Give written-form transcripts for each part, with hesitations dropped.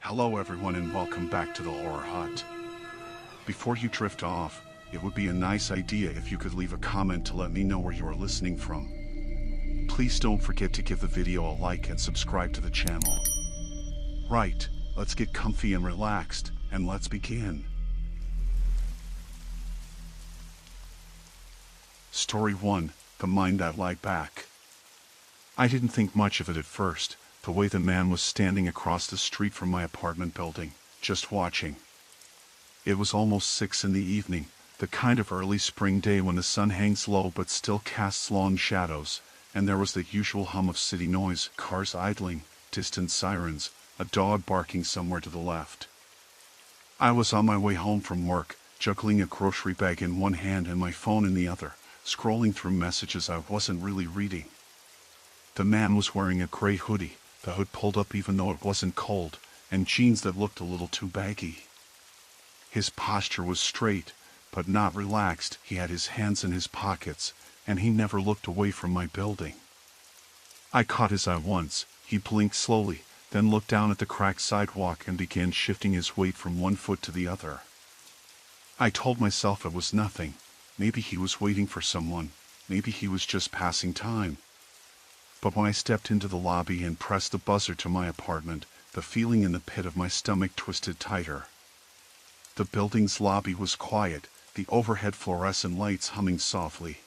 Hello everyone and welcome back to the Horror Hut. Before you drift off, it would be a nice idea if you could leave a comment to let me know where you are listening from. Please don't forget to give the video a like and subscribe to the channel. Right, let's get comfy and relaxed, and let's begin. Story 1, The Mind That Lied Back. I didn't think much of it at first, the way the man was standing across the street from my apartment building, just watching. It was almost 6 in the evening, the kind of early spring day when the sun hangs low but still casts long shadows, and there was the usual hum of city noise, cars idling, distant sirens, a dog barking somewhere to the left. I was on my way home from work, juggling a grocery bag in one hand and my phone in the other, scrolling through messages I wasn't really reading. The man was wearing a gray hoodie, the hood pulled up even though it wasn't cold, and jeans that looked a little too baggy. His posture was straight, but not relaxed. He had his hands in his pockets, and he never looked away from my building. I caught his eye once. He blinked slowly, then looked down at the cracked sidewalk and began shifting his weight from one foot to the other. I told myself it was nothing. Maybe he was waiting for someone. Maybe he was just passing time. But when I stepped into the lobby and pressed the buzzer to my apartment, the feeling in the pit of my stomach twisted tighter. The building's lobby was quiet, the overhead fluorescent lights humming softly.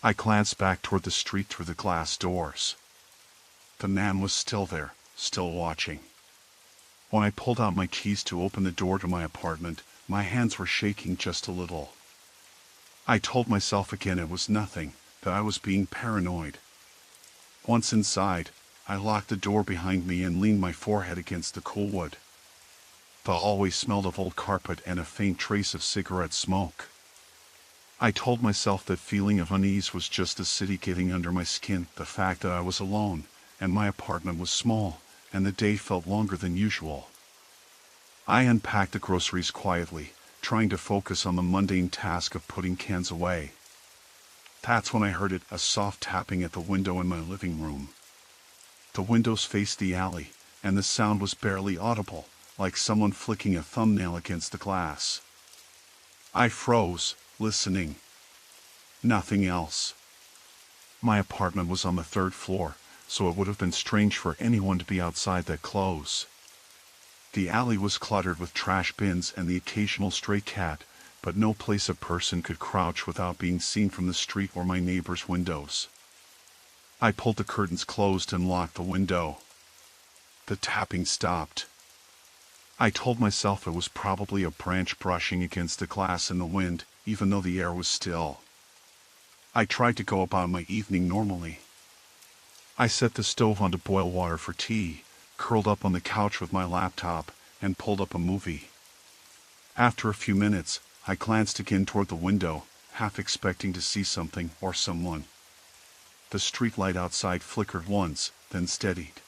I glanced back toward the street through the glass doors. The man was still there, still watching. When I pulled out my keys to open the door to my apartment, my hands were shaking just a little. I told myself again it was nothing, that I was being paranoid. Once inside, I locked the door behind me and leaned my forehead against the cool wood. The hallway smelled of old carpet and a faint trace of cigarette smoke. I told myself that feeling of unease was just the city getting under my skin, the fact that I was alone, and my apartment was small, and the day felt longer than usual. I unpacked the groceries quietly, trying to focus on the mundane task of putting cans away. That's when I heard it, a soft tapping at the window in my living room. The windows faced the alley, and the sound was barely audible, like someone flicking a thumbnail against the glass. I froze, listening. Nothing else. My apartment was on the 3rd floor, so it would have been strange for anyone to be outside that close. The alley was cluttered with trash bins and the occasional stray cat, but no place a person could crouch without being seen from the street or my neighbor's windows. I pulled the curtains closed and locked the window. The tapping stopped. I told myself it was probably a branch brushing against the glass in the wind, even though the air was still. I tried to go about my evening normally. I set the stove on to boil water for tea, curled up on the couch with my laptop, and pulled up a movie. After a few minutes, I glanced again toward the window, half expecting to see something or someone. The street light outside flickered once, then steadied.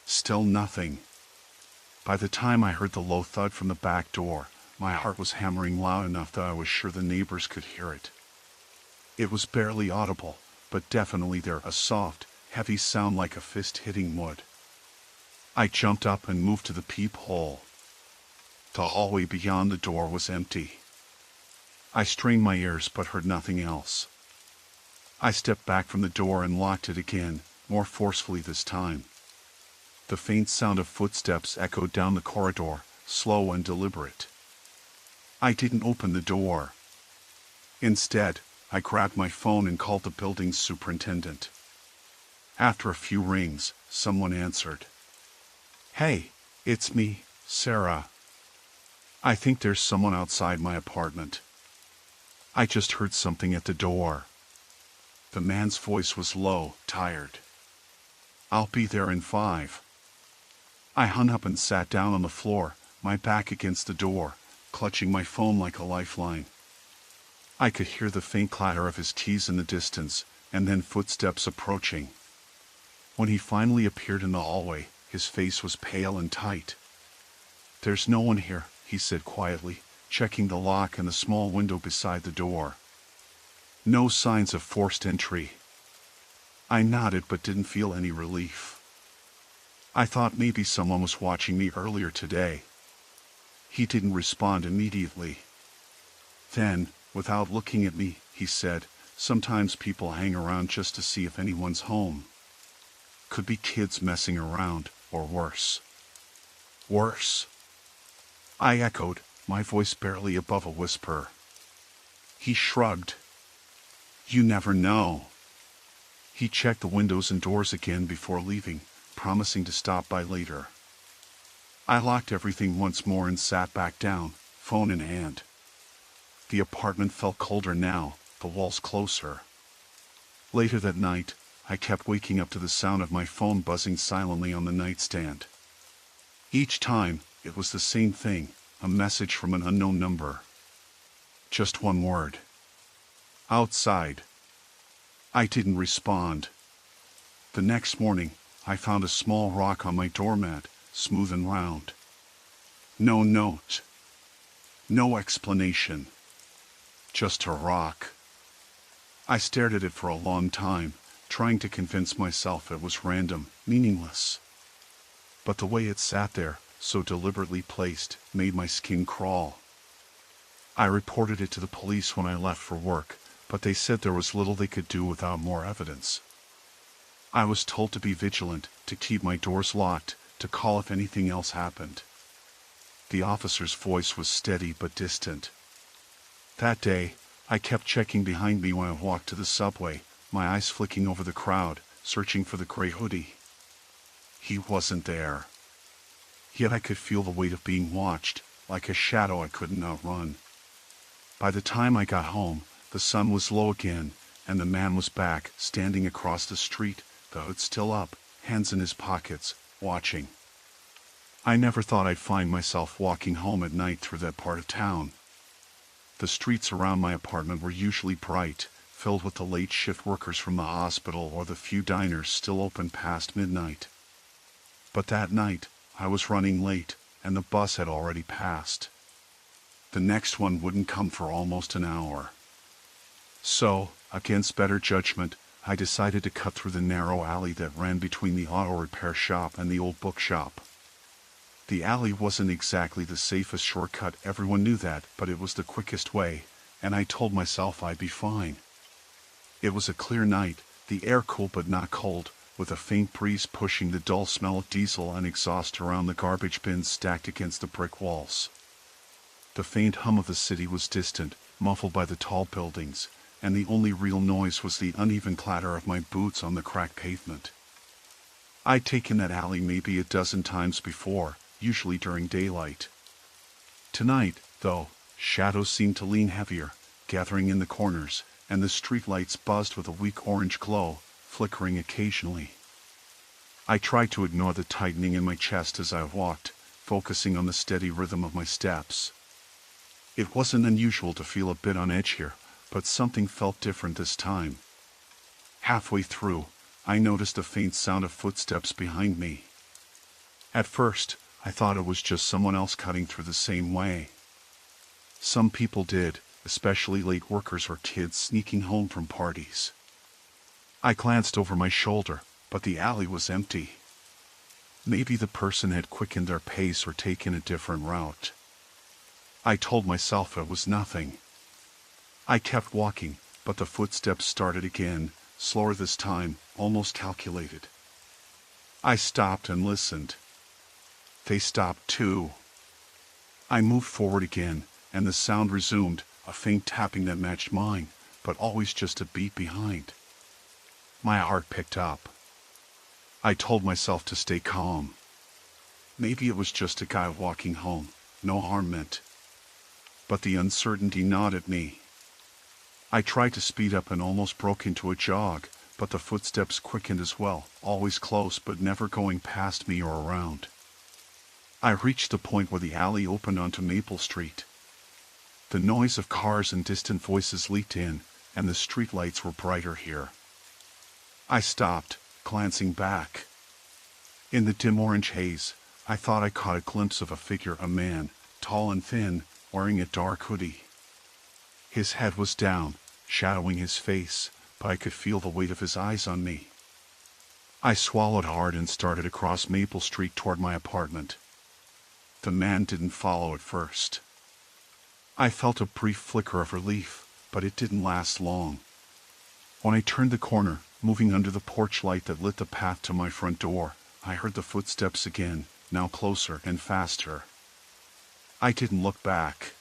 Still nothing. By the time I heard the low thud from the back door, my heart was hammering loud enough that I was sure the neighbors could hear it. It was barely audible, but definitely there, a soft, heavy sound like a fist hitting wood. I jumped up and moved to the peephole. The hallway beyond the door was empty. I strained my ears but heard nothing else. I stepped back from the door and locked it again, more forcefully this time. The faint sound of footsteps echoed down the corridor, slow and deliberate. I didn't open the door. Instead, I grabbed my phone and called the building's superintendent. After a few rings, someone answered. "Hey, it's me, Sarah. I think there's someone outside my apartment. I just heard something at the door." The man's voice was low, tired. "I'll be there in 5. I hung up and sat down on the floor, my back against the door, clutching my phone like a lifeline. I could hear the faint clatter of his keys in the distance, and then footsteps approaching. When he finally appeared in the hallway, his face was pale and tight. "There's no one here," he said quietly, checking the lock and the small window beside the door. No signs of forced entry. I nodded but didn't feel any relief. I thought maybe someone was watching me earlier today. He didn't respond immediately. Then, without looking at me, he said, "Sometimes people hang around just to see if anyone's home. Could be kids messing around, or worse." Worse? I echoed, my voice barely above a whisper. He shrugged. "You never know." He checked the windows and doors again before leaving, promising to stop by later. I locked everything once more and sat back down, phone in hand. The apartment felt colder now, the walls closer. Later that night, I kept waking up to the sound of my phone buzzing silently on the nightstand. Each time, it was the same thing, a message from an unknown number. Just one word. "Outside." I didn't respond. The next morning, I found a small rock on my doormat, smooth and round. No note. No explanation. Just a rock. I stared at it for a long time, trying to convince myself it was random, meaningless. But the way it sat there, so deliberately placed, made my skin crawl. I reported it to the police when I left for work, but they said there was little they could do without more evidence. I was told to be vigilant, to keep my doors locked, to call if anything else happened. The officer's voice was steady but distant. That day, I kept checking behind me when I walked to the subway, my eyes flicking over the crowd, searching for the gray hoodie. He wasn't there. Yet I could feel the weight of being watched, like a shadow I couldn't outrun. By the time I got home, the sun was low again, and the man was back, standing across the street, the hood still up, hands in his pockets, watching. I never thought I'd find myself walking home at night through that part of town. The streets around my apartment were usually bright, filled with the late shift workers from the hospital or the few diners still open past midnight. But that night, I was running late, and the bus had already passed. The next one wouldn't come for almost an hour. So, against better judgment, I decided to cut through the narrow alley that ran between the auto repair shop and the old bookshop. The alley wasn't exactly the safest shortcut, everyone knew that, but it was the quickest way, and I told myself I'd be fine. It was a clear night, the air cool but not cold, with a faint breeze pushing the dull smell of diesel and exhaust around the garbage bins stacked against the brick walls. The faint hum of the city was distant, muffled by the tall buildings, and the only real noise was the uneven clatter of my boots on the cracked pavement. I'd taken that alley maybe a dozen times before, usually during daylight. Tonight, though, shadows seemed to lean heavier, gathering in the corners, and the streetlights buzzed with a weak orange glow, flickering occasionally. I tried to ignore the tightening in my chest as I walked, focusing on the steady rhythm of my steps. It wasn't unusual to feel a bit on edge here, but something felt different this time. Halfway through, I noticed a faint sound of footsteps behind me. At first, I thought it was just someone else cutting through the same way. Some people did, especially late workers or kids sneaking home from parties. I glanced over my shoulder, but the alley was empty. Maybe the person had quickened their pace or taken a different route. I told myself it was nothing. I kept walking, but the footsteps started again, slower this time, almost calculated. I stopped and listened. They stopped too. I moved forward again, and the sound resumed, a faint tapping that matched mine, but always just a beat behind. My heart picked up. I told myself to stay calm. Maybe it was just a guy walking home, no harm meant. But the uncertainty gnawed at me. I tried to speed up and almost broke into a jog, but the footsteps quickened as well, always close but never going past me or around. I reached the point where the alley opened onto Maple Street. The noise of cars and distant voices leaked in, and the streetlights were brighter here. I stopped, glancing back. In the dim orange haze, I thought I caught a glimpse of a figure, a man, tall and thin, wearing a dark hoodie. His head was down, shadowing his face, but I could feel the weight of his eyes on me. I swallowed hard and started across Maple Street toward my apartment. The man didn't follow at first. I felt a brief flicker of relief, but it didn't last long. When I turned the corner, moving under the porch light that lit the path to my front door, I heard the footsteps again, now closer and faster. I didn't look back.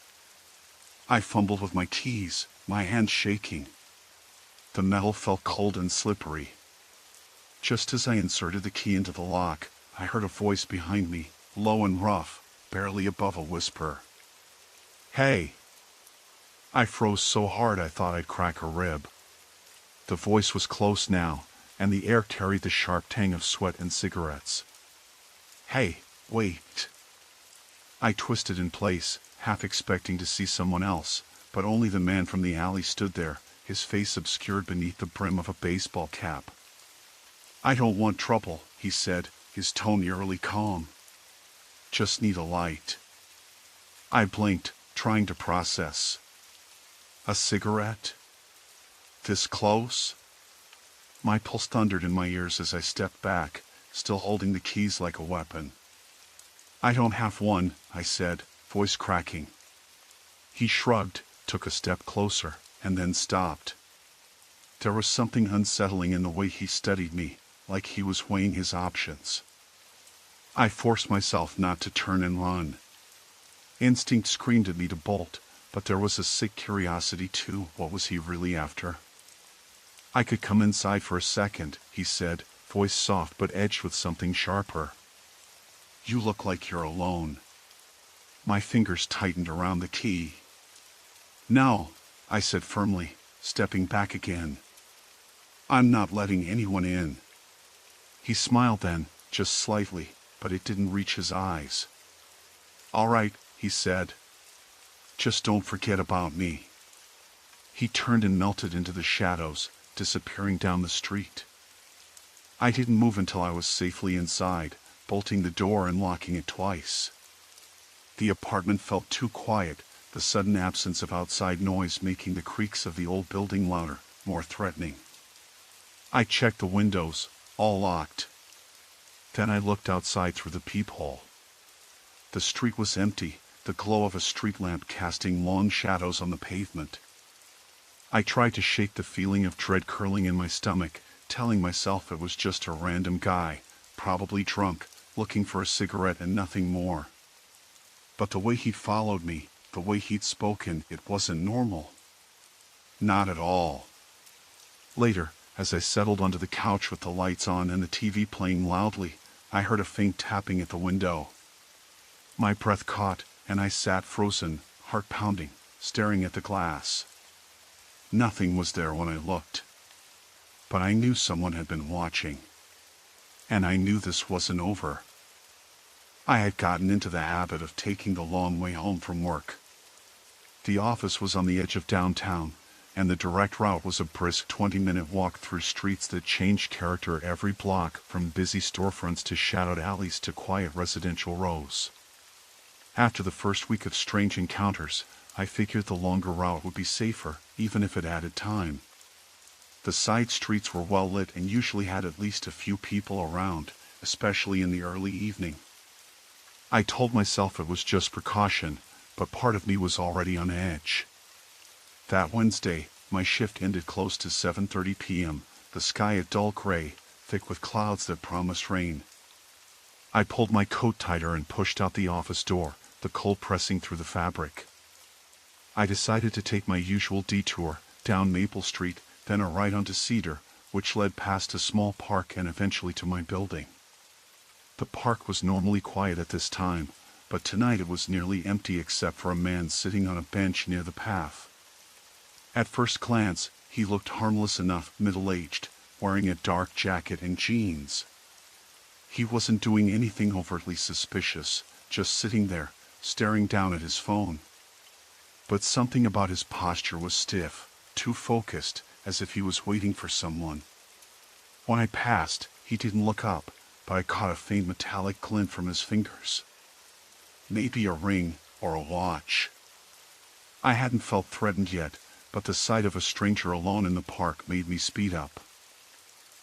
I fumbled with my keys, my hands shaking. The metal felt cold and slippery. Just as I inserted the key into the lock, I heard a voice behind me, low and rough, barely above a whisper. "Hey!" I froze so hard I thought I'd crack a rib. The voice was close now, and the air carried the sharp tang of sweat and cigarettes. "Hey, wait!" I twisted in place, half expecting to see someone else, but only the man from the alley stood there, his face obscured beneath the brim of a baseball cap. "I don't want trouble," he said, his tone eerily calm. "Just need a light." I blinked, trying to process. A cigarette? This close? My pulse thundered in my ears as I stepped back, still holding the keys like a weapon. "I don't have one," I said, voice cracking. He shrugged, took a step closer, and then stopped. There was something unsettling in the way he studied me, like he was weighing his options. I forced myself not to turn and run. Instinct screamed at me to bolt, but there was a sick curiosity too. What was he really after? "I could come inside for a second," he said, voice soft but edged with something sharper. "You look like you're alone." My fingers tightened around the key. "No," I said firmly, stepping back again. "I'm not letting anyone in." He smiled then, just slightly, but it didn't reach his eyes. "All right," he said. "Just don't forget about me." He turned and melted into the shadows, disappearing down the street. I didn't move until I was safely inside, bolting the door and locking it twice. The apartment felt too quiet, the sudden absence of outside noise making the creaks of the old building louder, more threatening. I checked the windows, all locked. Then I looked outside through the peephole. The street was empty, the glow of a street lamp casting long shadows on the pavement. I tried to shake the feeling of dread curling in my stomach, telling myself it was just a random guy, probably drunk, looking for a cigarette and nothing more. But the way he'd followed me, the way he'd spoken, it wasn't normal. Not at all. Later, as I settled onto the couch with the lights on and the TV playing loudly, I heard a faint tapping at the window. My breath caught, and I sat frozen, heart pounding, staring at the glass. Nothing was there when I looked. But I knew someone had been watching. And I knew this wasn't over. I had gotten into the habit of taking the long way home from work. The office was on the edge of downtown, and the direct route was a brisk 20-minute walk through streets that changed character every block, from busy storefronts to shadowed alleys to quiet residential rows. After the first week of strange encounters, I figured the longer route would be safer, even if it added time. The side streets were well lit and usually had at least a few people around, especially in the early evening. I told myself it was just precaution, but part of me was already on edge. That Wednesday, my shift ended close to 7:30 p.m., the sky a dull gray, thick with clouds that promised rain. I pulled my coat tighter and pushed out the office door, the cold pressing through the fabric. I decided to take my usual detour, down Maple Street, then a right onto Cedar, which led past a small park and eventually to my building. The park was normally quiet at this time, but tonight it was nearly empty except for a man sitting on a bench near the path. At first glance, he looked harmless enough, middle-aged, wearing a dark jacket and jeans. He wasn't doing anything overtly suspicious, just sitting there, staring down at his phone. But something about his posture was stiff, too focused, as if he was waiting for someone. When I passed, he didn't look up, but I caught a faint metallic glint from his fingers. Maybe a ring, or a watch. I hadn't felt threatened yet, but the sight of a stranger alone in the park made me speed up.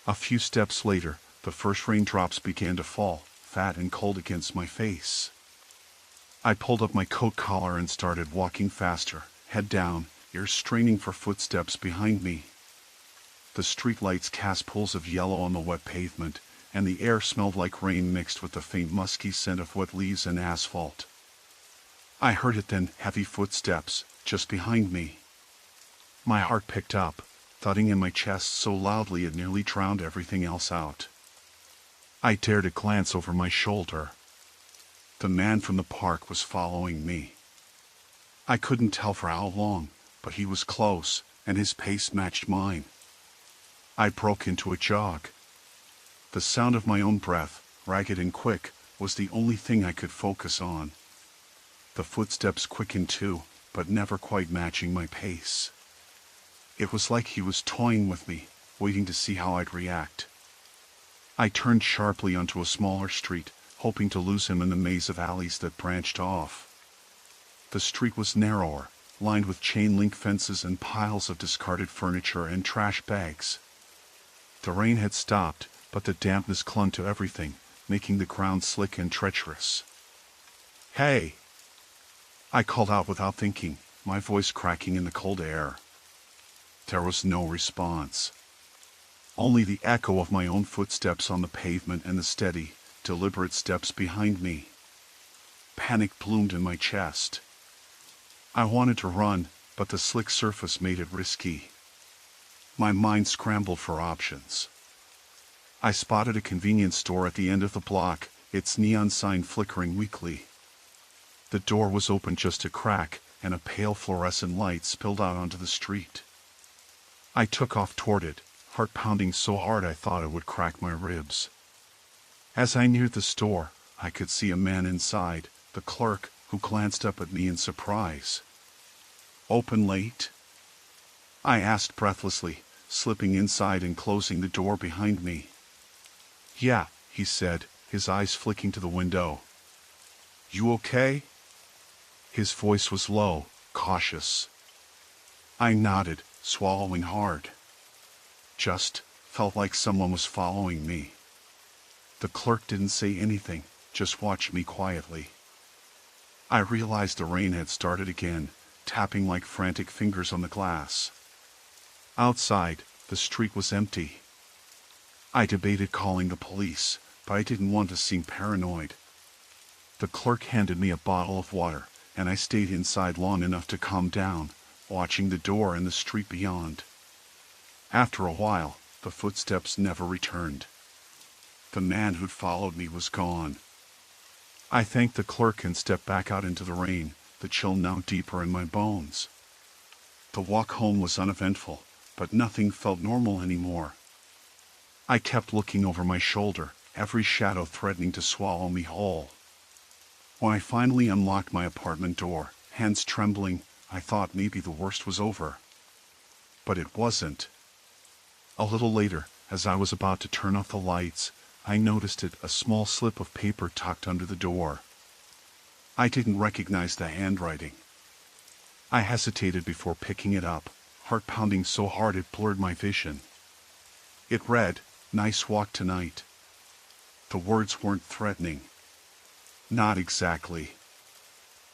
A few steps later, The first raindrops began to fall, fat and cold against my face. I pulled up my coat collar and started walking faster, head down, ears straining for footsteps behind me. The streetlights cast pools of yellow on the wet pavement, and the air smelled like rain mixed with the faint musky scent of wet leaves and asphalt. I heard it then, heavy footsteps, just behind me. My heart picked up, thudding in my chest so loudly it nearly drowned everything else out. I dared to glance over my shoulder. The man from the park was following me. I couldn't tell for how long, but he was close, and his pace matched mine. I broke into a jog. The sound of my own breath, ragged and quick, was the only thing I could focus on. The footsteps quickened too, but never quite matching my pace. It was like he was toying with me, waiting to see how I'd react. I turned sharply onto a smaller street, hoping to lose him in the maze of alleys that branched off. The street was narrower, lined with chain-link fences and piles of discarded furniture and trash bags. The rain had stopped, but the dampness clung to everything, making the ground slick and treacherous. "Hey!" I called out without thinking, my voice cracking in the cold air. There was no response. Only the echo of my own footsteps on the pavement and the steady, deliberate steps behind me. Panic bloomed in my chest. I wanted to run, but the slick surface made it risky. My mind scrambled for options. I spotted a convenience store at the end of the block, its neon sign flickering weakly. The door was open just a crack, and a pale fluorescent light spilled out onto the street. I took off toward it, heart pounding so hard I thought it would crack my ribs. As I neared the store, I could see a man inside, the clerk, who glanced up at me in surprise. "Open late?" I asked breathlessly, slipping inside and closing the door behind me. "Yeah," he said, his eyes flicking to the window. "You okay?" His voice was low, cautious. I nodded, swallowing hard. Just felt like someone was following me. The clerk didn't say anything, just watched me quietly. I realized the rain had started again, tapping like frantic fingers on the glass. Outside, the street was empty. I debated calling the police, but I didn't want to seem paranoid. The clerk handed me a bottle of water, and I stayed inside long enough to calm down, watching the door and the street beyond. After a while, the footsteps never returned. The man who'd followed me was gone. I thanked the clerk and stepped back out into the rain, the chill now deeper in my bones. The walk home was uneventful, but nothing felt normal anymore. I kept looking over my shoulder, every shadow threatening to swallow me whole. When I finally unlocked my apartment door, hands trembling, I thought maybe the worst was over. But it wasn't. A little later, as I was about to turn off the lights, I noticed a small slip of paper tucked under the door. I didn't recognize the handwriting. I hesitated before picking it up, heart pounding so hard it blurred my vision. It read, "Nice walk tonight." The words weren't threatening. Not exactly.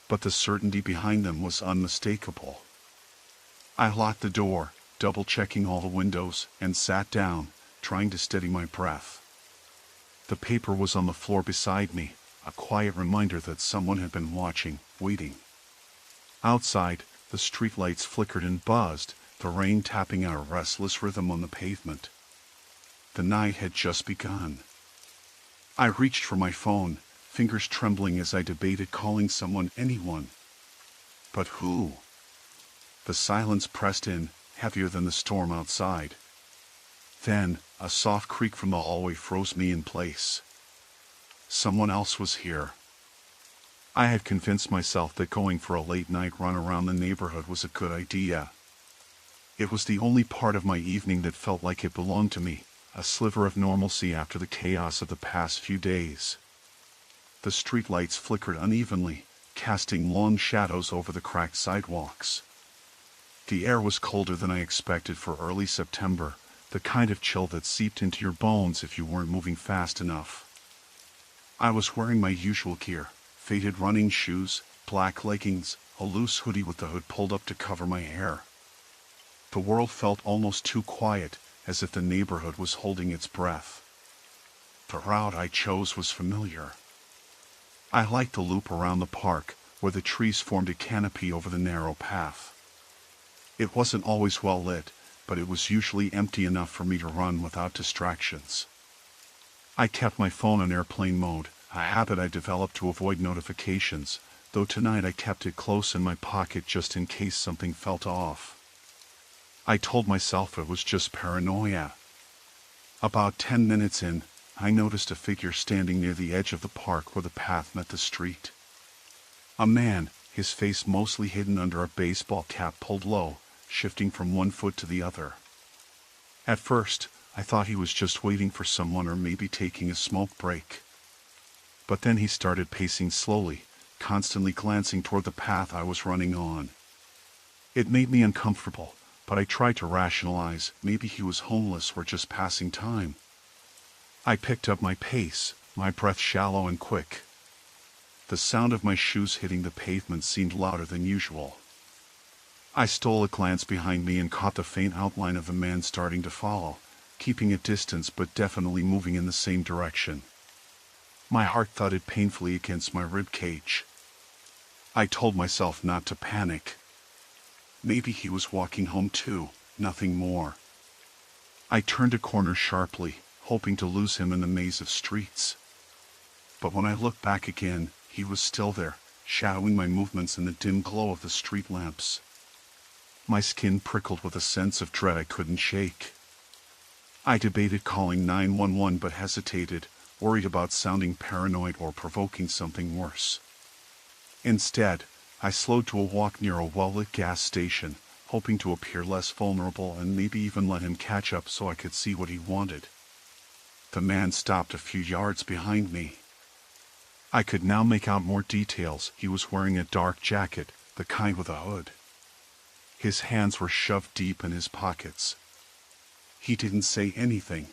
But the certainty behind them was unmistakable. I locked the door, double-checking all the windows, and sat down, trying to steady my breath. The paper was on the floor beside me, a quiet reminder that someone had been watching, waiting. Outside, the streetlights flickered and buzzed, the rain tapping out a restless rhythm on the pavement. The night had just begun. I reached for my phone, fingers trembling as I debated calling someone, anyone. But who? The silence pressed in, heavier than the storm outside. Then, a soft creak from the hallway froze me in place. Someone else was here. I had convinced myself that going for a late-night run around the neighborhood was a good idea. It was the only part of my evening that felt like it belonged to me, a sliver of normalcy after the chaos of the past few days. The streetlights flickered unevenly, casting long shadows over the cracked sidewalks. The air was colder than I expected for early September, the kind of chill that seeped into your bones if you weren't moving fast enough. I was wearing my usual gear, faded running shoes, black leggings, a loose hoodie with the hood pulled up to cover my hair. The world felt almost too quiet, as if the neighborhood was holding its breath. The route I chose was familiar. I liked the loop around the park, where the trees formed a canopy over the narrow path. It wasn't always well lit, but it was usually empty enough for me to run without distractions. I kept my phone on airplane mode, a habit I developed to avoid notifications, though tonight I kept it close in my pocket just in case something felt off. I told myself it was just paranoia. About 10 minutes in, I noticed a figure standing near the edge of the park where the path met the street. A man, his face mostly hidden under a baseball cap pulled low, shifting from one foot to the other. At first, I thought he was just waiting for someone or maybe taking a smoke break. But then he started pacing slowly, constantly glancing toward the path I was running on. It made me uncomfortable, but I tried to rationalize, maybe he was homeless or just passing time. I picked up my pace, my breath shallow and quick. The sound of my shoes hitting the pavement seemed louder than usual. I stole a glance behind me and caught the faint outline of the man starting to follow, keeping a distance but definitely moving in the same direction. My heart thudded painfully against my rib cage. I told myself not to panic. Maybe he was walking home too, nothing more. I turned a corner sharply, hoping to lose him in the maze of streets. But when I looked back again, he was still there, shadowing my movements in the dim glow of the street lamps. My skin prickled with a sense of dread I couldn't shake. I debated calling 911 but hesitated, worried about sounding paranoid or provoking something worse. Instead, I slowed to a walk near a well-lit gas station, hoping to appear less vulnerable and maybe even let him catch up so I could see what he wanted. The man stopped a few yards behind me. I could now make out more details. He was wearing a dark jacket, the kind with a hood. His hands were shoved deep in his pockets. He didn't say anything.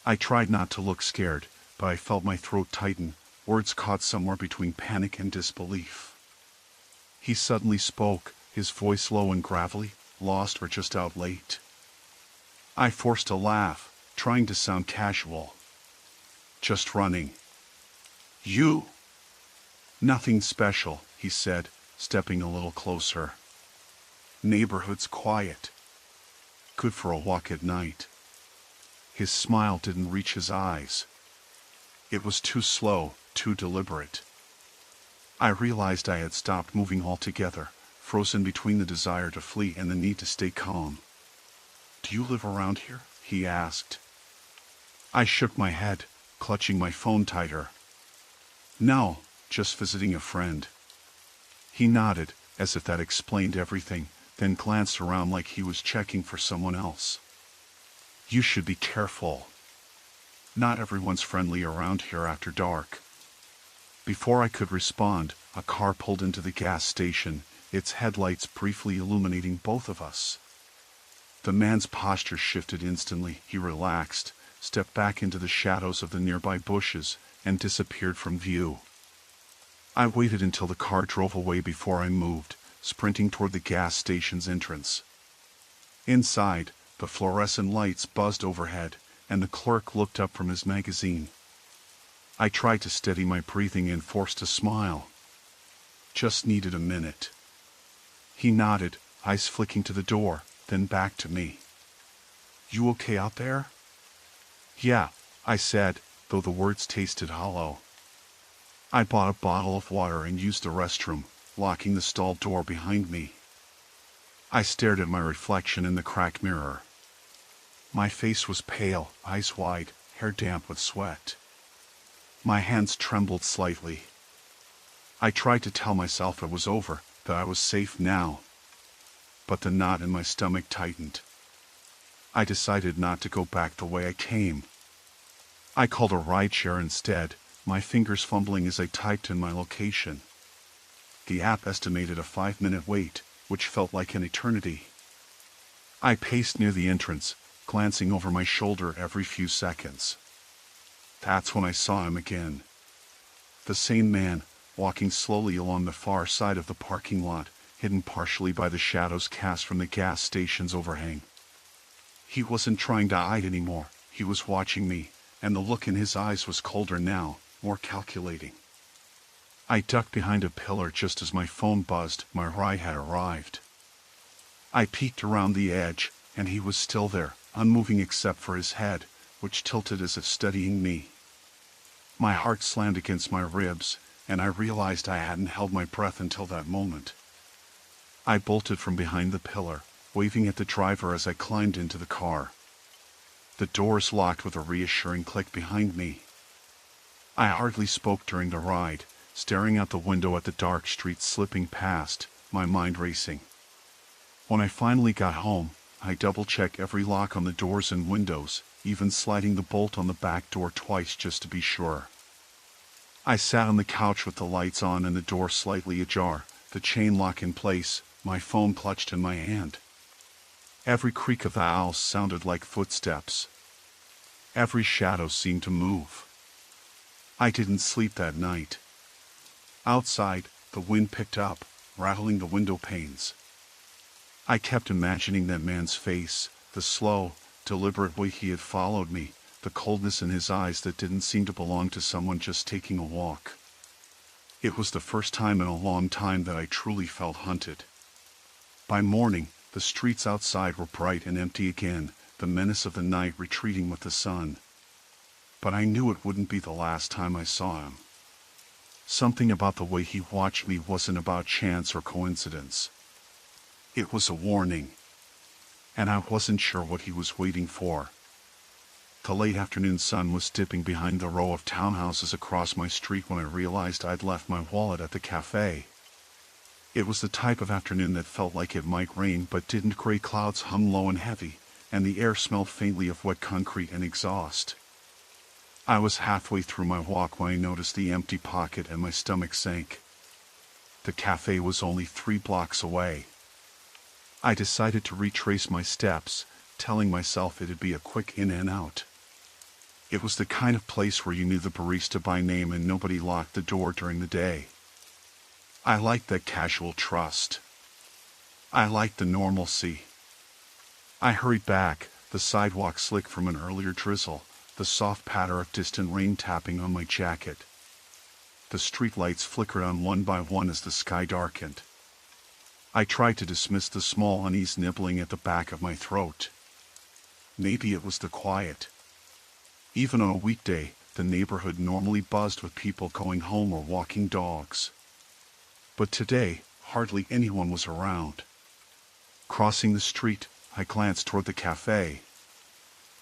I tried not to look scared, but I felt my throat tighten, words caught somewhere between panic and disbelief. He suddenly spoke, his voice low and gravelly, lost or just out late. I forced a laugh, trying to sound casual. Just running. You? Nothing special, he said, stepping a little closer. Neighborhood's quiet. Good for a walk at night. His smile didn't reach his eyes. It was too slow, too deliberate. I realized I had stopped moving altogether, frozen between the desire to flee and the need to stay calm. "Do you live around here?" he asked. I shook my head, clutching my phone tighter. "No, just visiting a friend." He nodded, as if that explained everything, then glanced around like he was checking for someone else. "You should be careful. Not everyone's friendly around here after dark." Before I could respond, a car pulled into the gas station, its headlights briefly illuminating both of us. The man's posture shifted instantly. He relaxed, stepped back into the shadows of the nearby bushes, and disappeared from view. I waited until the car drove away before I moved, sprinting toward the gas station's entrance. Inside, the fluorescent lights buzzed overhead, and the clerk looked up from his magazine. I tried to steady my breathing and forced a smile. Just needed a minute. He nodded, eyes flicking to the door, then back to me. "You okay out there?" "Yeah," I said, though the words tasted hollow. I bought a bottle of water and used the restroom, locking the stall door behind me. I stared at my reflection in the cracked mirror. My face was pale, eyes wide, hair damp with sweat. My hands trembled slightly. I tried to tell myself it was over, that I was safe now. But the knot in my stomach tightened. I decided not to go back the way I came. I called a rideshare instead, my fingers fumbling as I typed in my location. The app estimated a 5-minute wait, which felt like an eternity. I paced near the entrance, glancing over my shoulder every few seconds. That's when I saw him again. The same man, walking slowly along the far side of the parking lot, hidden partially by the shadows cast from the gas station's overhang. He wasn't trying to hide anymore, he was watching me, and the look in his eyes was colder now, more calculating. I ducked behind a pillar just as my phone buzzed. My ride had arrived. I peeked around the edge, and he was still there, unmoving except for his head, which tilted as if studying me. My heart slammed against my ribs, and I realized I hadn't held my breath until that moment. I bolted from behind the pillar, waving at the driver as I climbed into the car. The doors locked with a reassuring click behind me. I hardly spoke during the ride, staring out the window at the dark street slipping past, my mind racing. When I finally got home, I double-checked every lock on the doors and windows, even sliding the bolt on the back door twice just to be sure. I sat on the couch with the lights on and the door slightly ajar, the chain lock in place, my phone clutched in my hand. Every creak of the house sounded like footsteps. Every shadow seemed to move. I didn't sleep that night. Outside, the wind picked up, rattling the window panes. I kept imagining that man's face, the slow, deliberate way he had followed me, the coldness in his eyes that didn't seem to belong to someone just taking a walk. It was the first time in a long time that I truly felt hunted. By morning, the streets outside were bright and empty again, the menace of the night retreating with the sun. But I knew it wouldn't be the last time I saw him. Something about the way he watched me wasn't about chance or coincidence. It was a warning. And I wasn't sure what he was waiting for. The late afternoon sun was dipping behind the row of townhouses across my street when I realized I'd left my wallet at the cafe. It was the type of afternoon that felt like it might rain but didn't. Gray clouds hung low and heavy, and the air smelled faintly of wet concrete and exhaust. I was halfway through my walk when I noticed the empty pocket and my stomach sank. The cafe was only 3 blocks away. I decided to retrace my steps, telling myself it'd be a quick in and out. It was the kind of place where you knew the barista by name and nobody locked the door during the day. I liked that casual trust. I liked the normalcy. I hurried back, the sidewalk slick from an earlier drizzle, the soft patter of distant rain tapping on my jacket. The streetlights flickered on one by one as the sky darkened. I tried to dismiss the small unease nibbling at the back of my throat. Maybe it was the quiet. Even on a weekday, the neighborhood normally buzzed with people going home or walking dogs. But today, hardly anyone was around. Crossing the street, I glanced toward the cafe.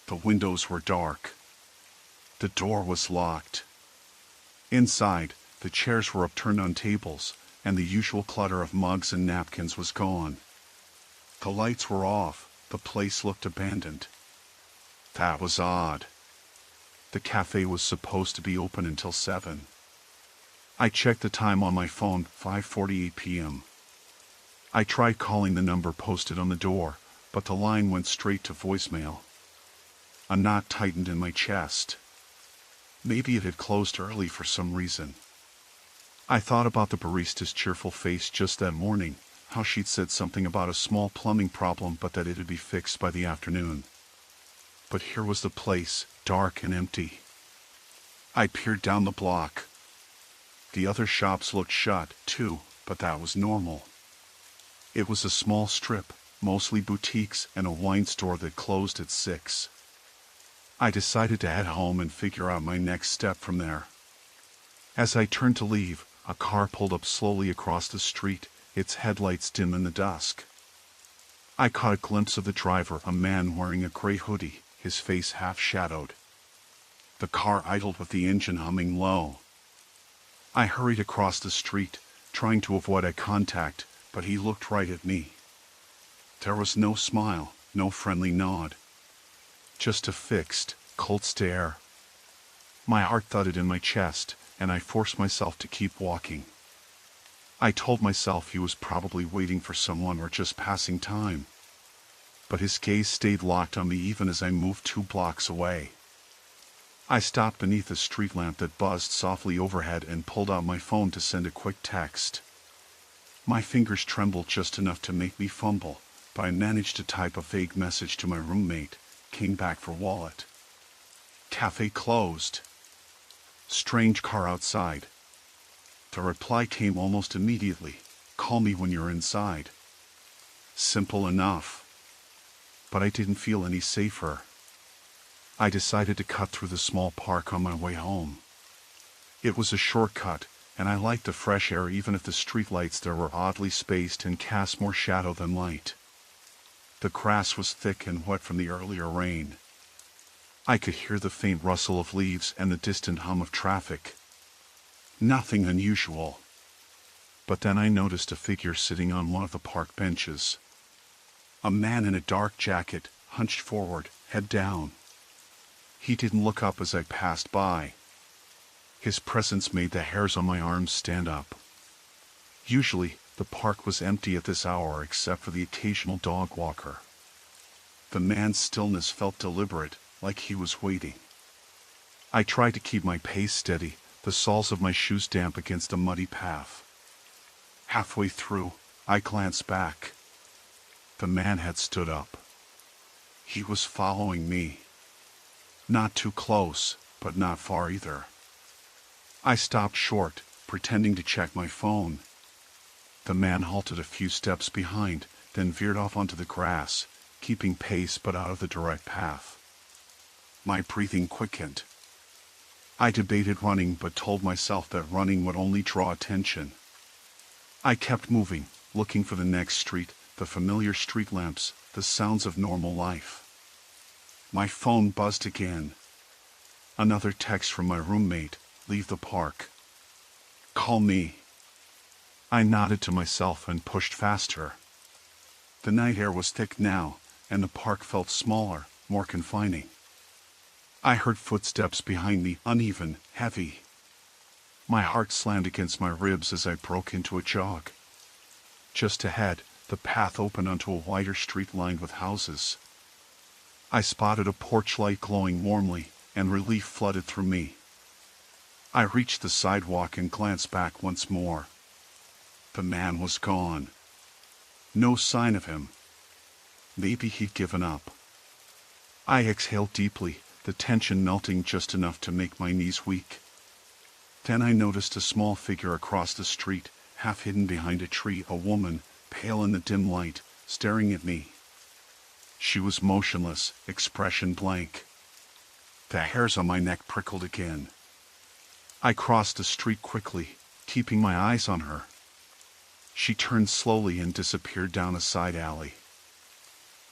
The windows were dark. The door was locked. Inside, the chairs were upturned on tables, and the usual clutter of mugs and napkins was gone. The lights were off, the place looked abandoned. That was odd. The cafe was supposed to be open until 7. I checked the time on my phone, 5:48 p.m. I tried calling the number posted on the door, but the line went straight to voicemail. A knot tightened in my chest. Maybe it had closed early for some reason. I thought about the barista's cheerful face just that morning, how she'd said something about a small plumbing problem but that it'd be fixed by the afternoon. But here was the place, dark and empty. I peered down the block. The other shops looked shut, too, but that was normal. It was a small strip, mostly boutiques and a wine store that closed at 6. I decided to head home and figure out my next step from there. As I turned to leave, a car pulled up slowly across the street, its headlights dim in the dusk. I caught a glimpse of the driver, a man wearing a gray hoodie, his face half-shadowed. The car idled with the engine humming low. I hurried across the street, trying to avoid eye contact, but he looked right at me. There was no smile, no friendly nod. Just a fixed, cold stare. My heart thudded in my chest, and I forced myself to keep walking. I told myself he was probably waiting for someone or just passing time. but his gaze stayed locked on me even as I moved 2 blocks away. I stopped beneath a street lamp that buzzed softly overhead and pulled out my phone to send a quick text. My fingers trembled just enough to make me fumble, but I managed to type a vague message to my roommate. Came back for wallet. Cafe closed. Strange car outside. The reply came almost immediately. Call me when you're inside. Simple enough. But I didn't feel any safer. I decided to cut through the small park on my way home. It was a shortcut, and I liked the fresh air even if the streetlights there were oddly spaced and cast more shadow than light. The grass was thick and wet from the earlier rain. I could hear the faint rustle of leaves and the distant hum of traffic. Nothing unusual. But then I noticed a figure sitting on one of the park benches. A man in a dark jacket, hunched forward, head down. He didn't look up as I passed by. His presence made the hairs on my arms stand up. Usually, the park was empty at this hour except for the occasional dog walker. The man's stillness felt deliberate, like he was waiting. I tried to keep my pace steady, the soles of my shoes damp against a muddy path. Halfway through, I glanced back. The man had stood up. He was following me. Not too close, but not far either. I stopped short, pretending to check my phone. The man halted a few steps behind, then veered off onto the grass, keeping pace but out of the direct path. My breathing quickened. I debated running but told myself that running would only draw attention. I kept moving, looking for the next street, the familiar street lamps, the sounds of normal life. My phone buzzed again. Another text from my roommate, leave the park. Call me. I nodded to myself and pushed faster. The night air was thick now, and the park felt smaller, more confining. I heard footsteps behind me, uneven, heavy. My heart slammed against my ribs as I broke into a jog. Just ahead, the path opened onto a wider street lined with houses. I spotted a porch light glowing warmly, and relief flooded through me. I reached the sidewalk and glanced back once more. The man was gone. No sign of him. Maybe he'd given up. I exhaled deeply, the tension melting just enough to make my knees weak. Then I noticed a small figure across the street, half hidden behind a tree, a woman, pale in the dim light, staring at me. She was motionless, expression blank. The hairs on my neck prickled again. I crossed the street quickly, keeping my eyes on her. She turned slowly and disappeared down a side alley.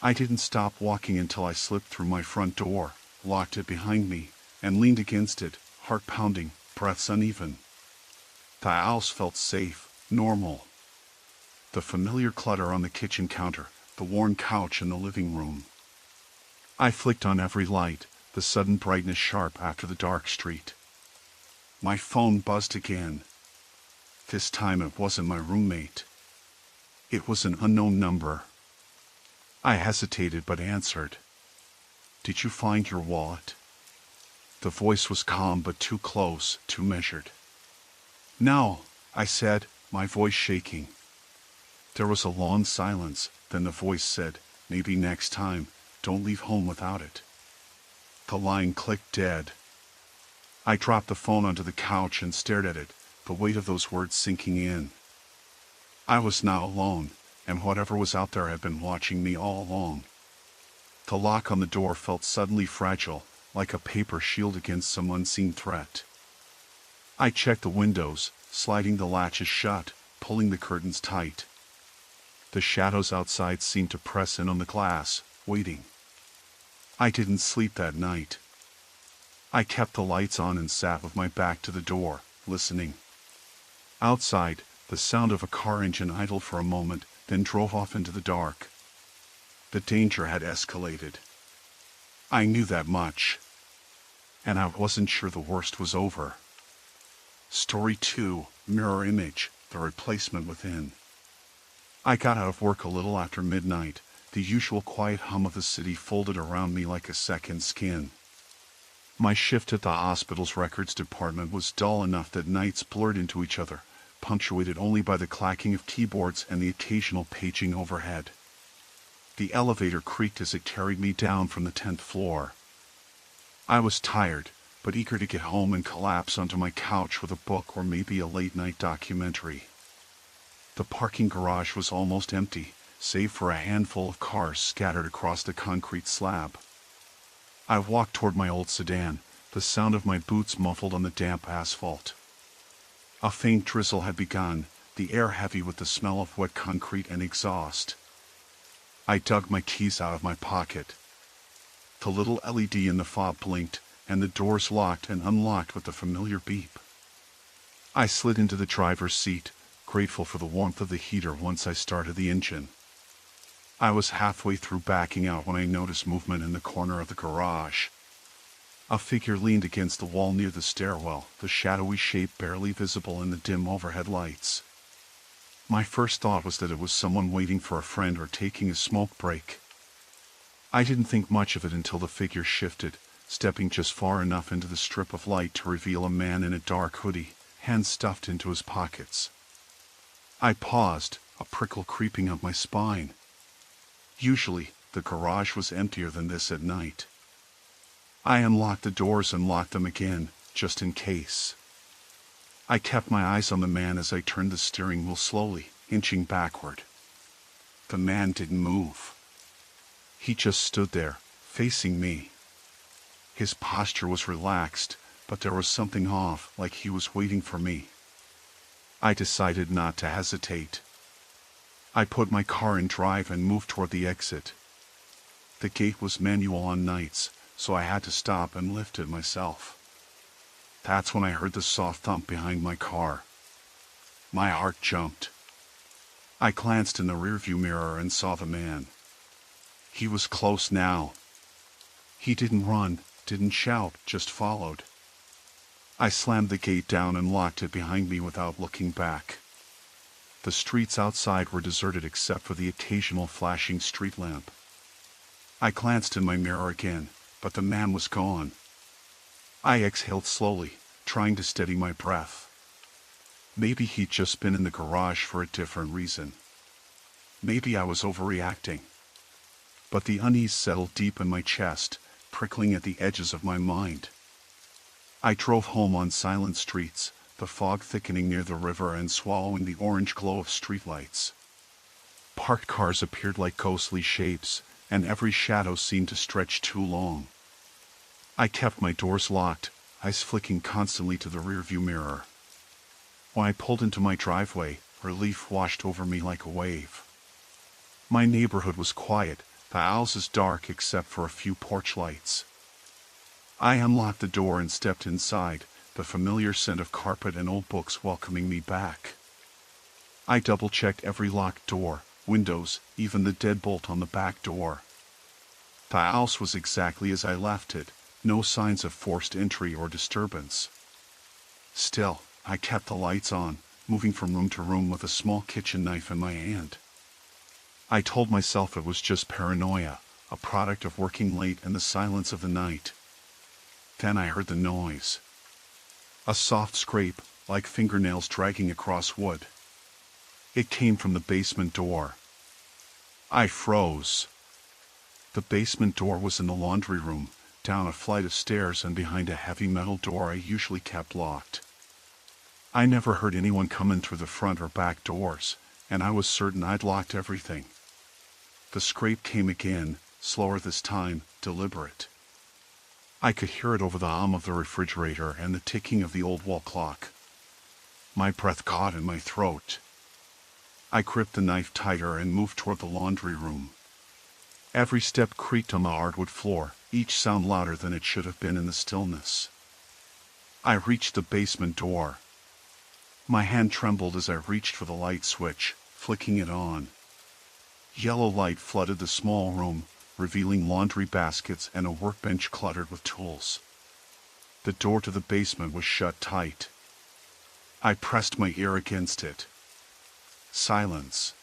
I didn't stop walking until I slipped through my front door, locked it behind me, and leaned against it, heart pounding, breaths uneven. The house felt safe, normal. The familiar clutter on the kitchen counter, the worn couch in the living room. I flicked on every light, the sudden brightness sharp after the dark street. My phone buzzed again. This time it wasn't my roommate. It was an unknown number. I hesitated but answered. Did you find your wallet? The voice was calm but too close, too measured. No, I said, my voice shaking. There was a long silence, then the voice said, maybe next time, don't leave home without it. The line clicked dead. I dropped the phone onto the couch and stared at it, the weight of those words sinking in. I was now alone, and whatever was out there had been watching me all along. The lock on the door felt suddenly fragile, like a paper shield against some unseen threat. I checked the windows, sliding the latches shut, pulling the curtains tight. The shadows outside seemed to press in on the glass, waiting. I didn't sleep that night. I kept the lights on and sat with my back to the door, listening. Outside, the sound of a car engine idled for a moment, then drove off into the dark. The danger had escalated. I knew that much. And I wasn't sure the worst was over. Story 2, Mirror Image, The Replacement Within. I got out of work a little after midnight, The usual quiet hum of the city folded around me like a second skin. My shift at the hospital's records department was dull enough that nights blurred into each other, punctuated only by the clacking of keyboards and the occasional paging overhead. The elevator creaked as it carried me down from the 10th floor. I was tired, but eager to get home and collapse onto my couch with a book or maybe a late-night documentary. The parking garage was almost empty, save for a handful of cars scattered across the concrete slab. I walked toward my old sedan, the sound of my boots muffled on the damp asphalt. A faint drizzle had begun, the air heavy with the smell of wet concrete and exhaust. I dug my keys out of my pocket. The little LED in the fob blinked, and the doors locked and unlocked with the familiar beep. I slid into the driver's seat, grateful for the warmth of the heater once I started the engine. I was halfway through backing out when I noticed movement in the corner of the garage. A figure leaned against the wall near the stairwell, the shadowy shape barely visible in the dim overhead lights. My first thought was that it was someone waiting for a friend or taking a smoke break. I didn't think much of it until the figure shifted, stepping just far enough into the strip of light to reveal a man in a dark hoodie, hands stuffed into his pockets. I paused, a prickle creeping up my spine. Usually, the garage was emptier than this at night. I unlocked the doors and locked them again, just in case. I kept my eyes on the man as I turned the steering wheel slowly, inching backward. The man didn't move. He just stood there, facing me. His posture was relaxed, but there was something off, like he was waiting for me. I decided not to hesitate. I put my car in drive and moved toward the exit. The gate was manual on nights, so I had to stop and lift it myself. That's when I heard the soft thump behind my car. My heart jumped. I glanced in the rearview mirror and saw the man. He was close now. He didn't run, didn't shout, just followed. I slammed the gate down and locked it behind me without looking back. The streets outside were deserted except for the occasional flashing street lamp. I glanced in my mirror again, but the man was gone. I exhaled slowly, trying to steady my breath. Maybe he'd just been in the garage for a different reason. Maybe I was overreacting. But the unease settled deep in my chest, prickling at the edges of my mind. I drove home on silent streets, the fog thickening near the river and swallowing the orange glow of streetlights. Parked cars appeared like ghostly shapes, and every shadow seemed to stretch too long. I kept my doors locked, eyes flicking constantly to the rearview mirror. When I pulled into my driveway, relief washed over me like a wave. My neighborhood was quiet, the houses dark except for a few porch lights. I unlocked the door and stepped inside, the familiar scent of carpet and old books welcoming me back. I double-checked every locked door, windows, even the deadbolt on the back door. The house was exactly as I left it, no signs of forced entry or disturbance. Still, I kept the lights on, moving from room to room with a small kitchen knife in my hand. I told myself it was just paranoia, a product of working late and the silence of the night. Then I heard the noise. A soft scrape, like fingernails dragging across wood. It came from the basement door. I froze. The basement door was in the laundry room, down a flight of stairs and behind a heavy metal door I usually kept locked. I never heard anyone come in through the front or back doors, and I was certain I'd locked everything. The scrape came again, slower this time, deliberate. I could hear it over the hum of the refrigerator and the ticking of the old wall clock. My breath caught in my throat. I gripped the knife tighter and moved toward the laundry room. Every step creaked on the hardwood floor, each sound louder than it should have been in the stillness. I reached the basement door. My hand trembled as I reached for the light switch, flicking it on. Yellow light flooded the small room, revealing laundry baskets and a workbench cluttered with tools. The door to the basement was shut tight. I pressed my ear against it. Silence.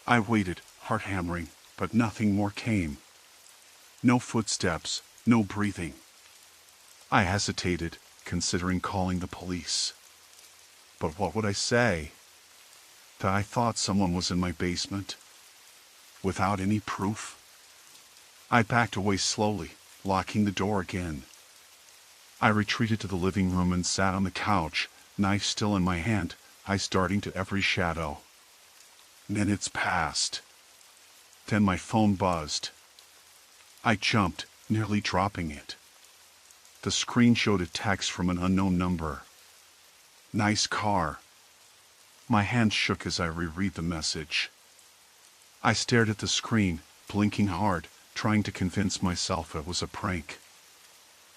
I waited, heart hammering, but nothing more came. No footsteps, no breathing. I hesitated, considering calling the police. But what would I say? That I thought someone was in my basement? Without any proof? I backed away slowly, locking the door again. I retreated to the living room and sat on the couch, knife still in my hand, eyes darting to every shadow. Minutes passed. Then my phone buzzed. I jumped, nearly dropping it. The screen showed a text from an unknown number. "Nice car." My hand shook as I reread the message. I stared at the screen, blinking hard, trying to convince myself it was a prank.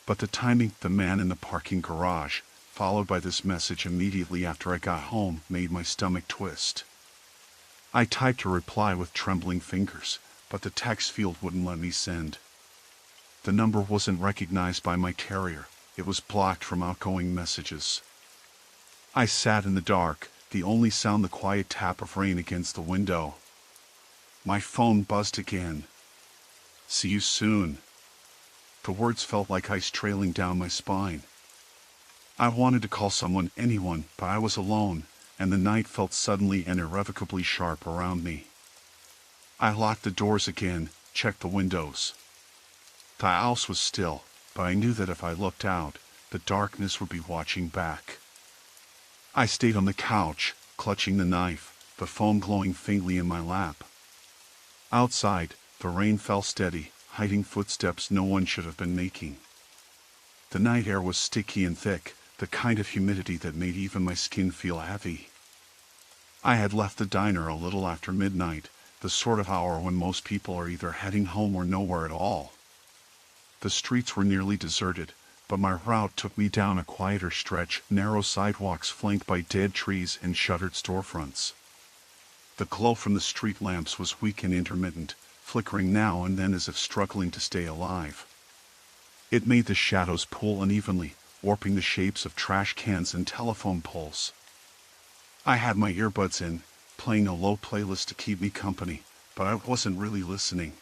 But the timing, the man in the parking garage, followed by this message immediately after I got home, made my stomach twist. I typed a reply with trembling fingers, but the text field wouldn't let me send. The number wasn't recognized by my carrier. It was blocked from outgoing messages. I sat in the dark, the only sound the quiet tap of rain against the window. My phone buzzed again. "See you soon." The words felt like ice trailing down my spine. I wanted to call someone, anyone, but I was alone, and the night felt suddenly and irrevocably sharp around me. I locked the doors again, checked the windows. The house was still, but I knew that if I looked out, the darkness would be watching back. I stayed on the couch, clutching the knife, the phone glowing faintly in my lap. Outside, the rain fell steady, hiding footsteps no one should have been making. The night air was sticky and thick, the kind of humidity that made even my skin feel heavy. I had left the diner a little after midnight, the sort of hour when most people are either heading home or nowhere at all. The streets were nearly deserted, but my route took me down a quieter stretch, narrow sidewalks flanked by dead trees and shuttered storefronts. The glow from the street lamps was weak and intermittent, flickering now and then as if struggling to stay alive. It made the shadows pool unevenly, warping the shapes of trash cans and telephone poles. I had my earbuds in, playing a low playlist to keep me company, but I wasn't really listening.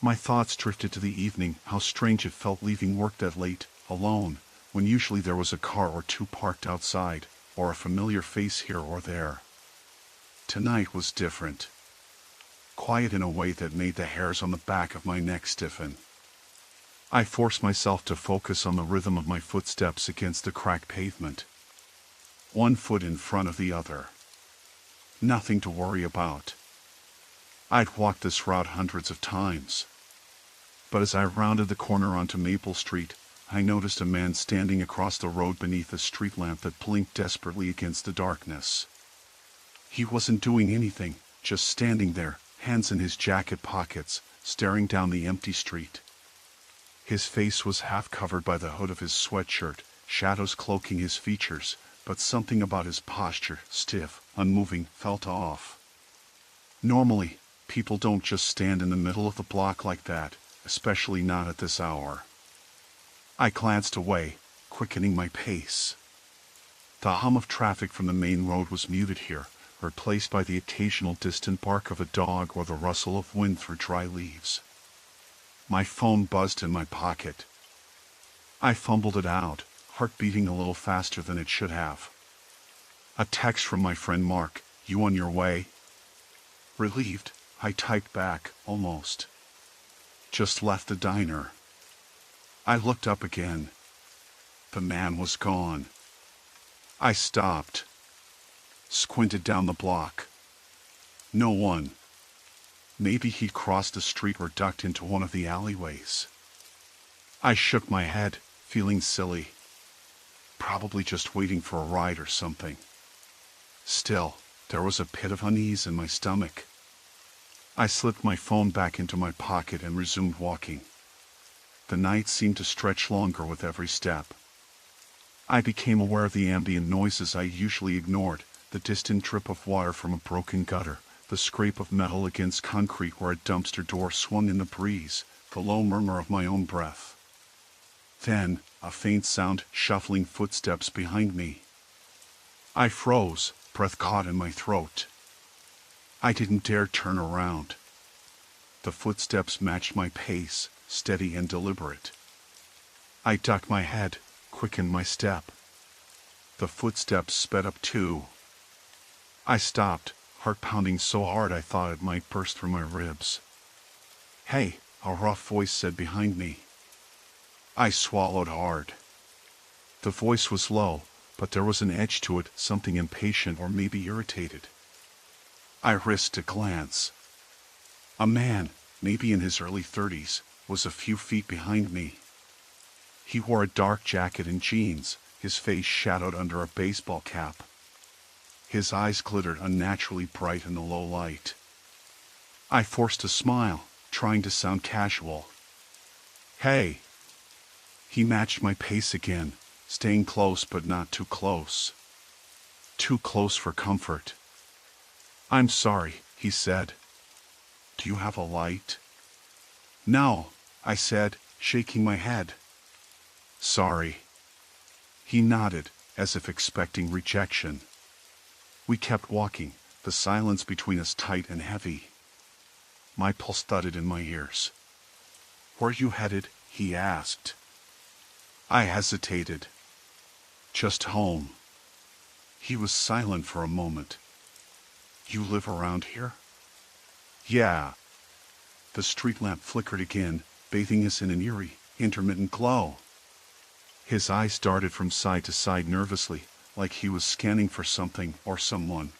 My thoughts drifted to the evening, how strange it felt leaving work that late, alone, when usually there was a car or two parked outside, or a familiar face here or there. Tonight was different. Quiet in a way that made the hairs on the back of my neck stiffen. I forced myself to focus on the rhythm of my footsteps against the cracked pavement. One foot in front of the other. Nothing to worry about. I'd walked this route hundreds of times. But as I rounded the corner onto Maple Street, I noticed a man standing across the road beneath a street lamp that blinked desperately against the darkness. He wasn't doing anything, just standing there, hands in his jacket pockets, staring down the empty street. His face was half covered by the hood of his sweatshirt, shadows cloaking his features, but something about his posture, stiff, unmoving, felt off. Normally, people don't just stand in the middle of the block like that, especially not at this hour. I glanced away, quickening my pace. The hum of traffic from the main road was muted here, replaced by the occasional distant bark of a dog or the rustle of wind through dry leaves. My phone buzzed in my pocket. I fumbled it out, heart beating a little faster than it should have. A text from my friend Mark, "You on your way?" Relieved, I typed back, almost. "Just left the diner." I looked up again. The man was gone. I stopped. Squinted down the block. No one. Maybe he'd crossed the street or ducked into one of the alleyways. I shook my head, feeling silly. Probably just waiting for a ride or something. Still, there was a pit of unease in my stomach. I slipped my phone back into my pocket and resumed walking. The night seemed to stretch longer with every step. I became aware of the ambient noises I usually ignored, the distant drip of water from a broken gutter, the scrape of metal against concrete where a dumpster door swung in the breeze, the low murmur of my own breath. Then, a faint sound, shuffling footsteps behind me. I froze, breath caught in my throat. I didn't dare turn around. The footsteps matched my pace, steady and deliberate. I ducked my head, quickened my step. The footsteps sped up too. I stopped, heart pounding so hard I thought it might burst through my ribs. "Hey," a rough voice said behind me. I swallowed hard. The voice was low, but there was an edge to it, something impatient or maybe irritated. I risked a glance. A man, maybe in his early 30s, was a few feet behind me. He wore a dark jacket and jeans, his face shadowed under a baseball cap. His eyes glittered unnaturally bright in the low light. I forced a smile, trying to sound casual. "Hey." He matched my pace again, staying close but not too close. Too close for comfort. "I'm sorry," he said. "Do you have a light?" "No," I said, shaking my head. "Sorry." He nodded, as if expecting rejection. We kept walking, the silence between us tight and heavy. My pulse thudded in my ears. "Where are you headed?" he asked. I hesitated. "Just home." He was silent for a moment. "You live around here?" "Yeah." The street lamp flickered again, bathing us in an eerie, intermittent glow. His eyes darted from side to side nervously, like he was scanning for something or someone.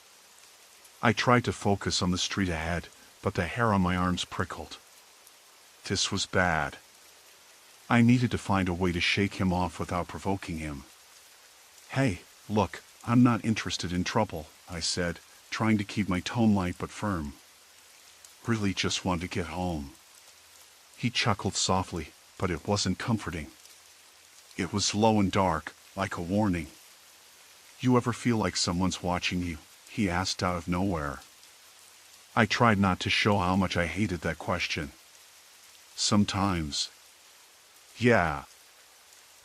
I tried to focus on the street ahead, but the hair on my arms prickled. This was bad. I needed to find a way to shake him off without provoking him. "Hey, look, I'm not interested in trouble," I said, trying to keep my tone light but firm. "Really just want to get home." He chuckled softly, but it wasn't comforting. It was low and dark, like a warning. "You ever feel like someone's watching you?" he asked out of nowhere. I tried not to show how much I hated that question. "Sometimes." "Yeah.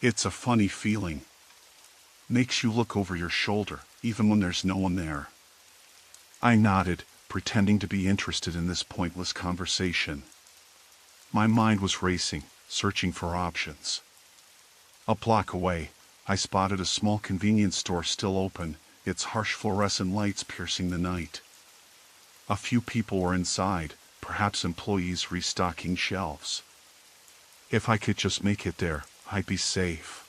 It's a funny feeling. Makes you look over your shoulder, even when there's no one there." I nodded, pretending to be interested in this pointless conversation. My mind was racing, searching for options. A block away, I spotted a small convenience store still open, its harsh fluorescent lights piercing the night. A few people were inside, perhaps employees restocking shelves. If I could just make it there, I'd be safe.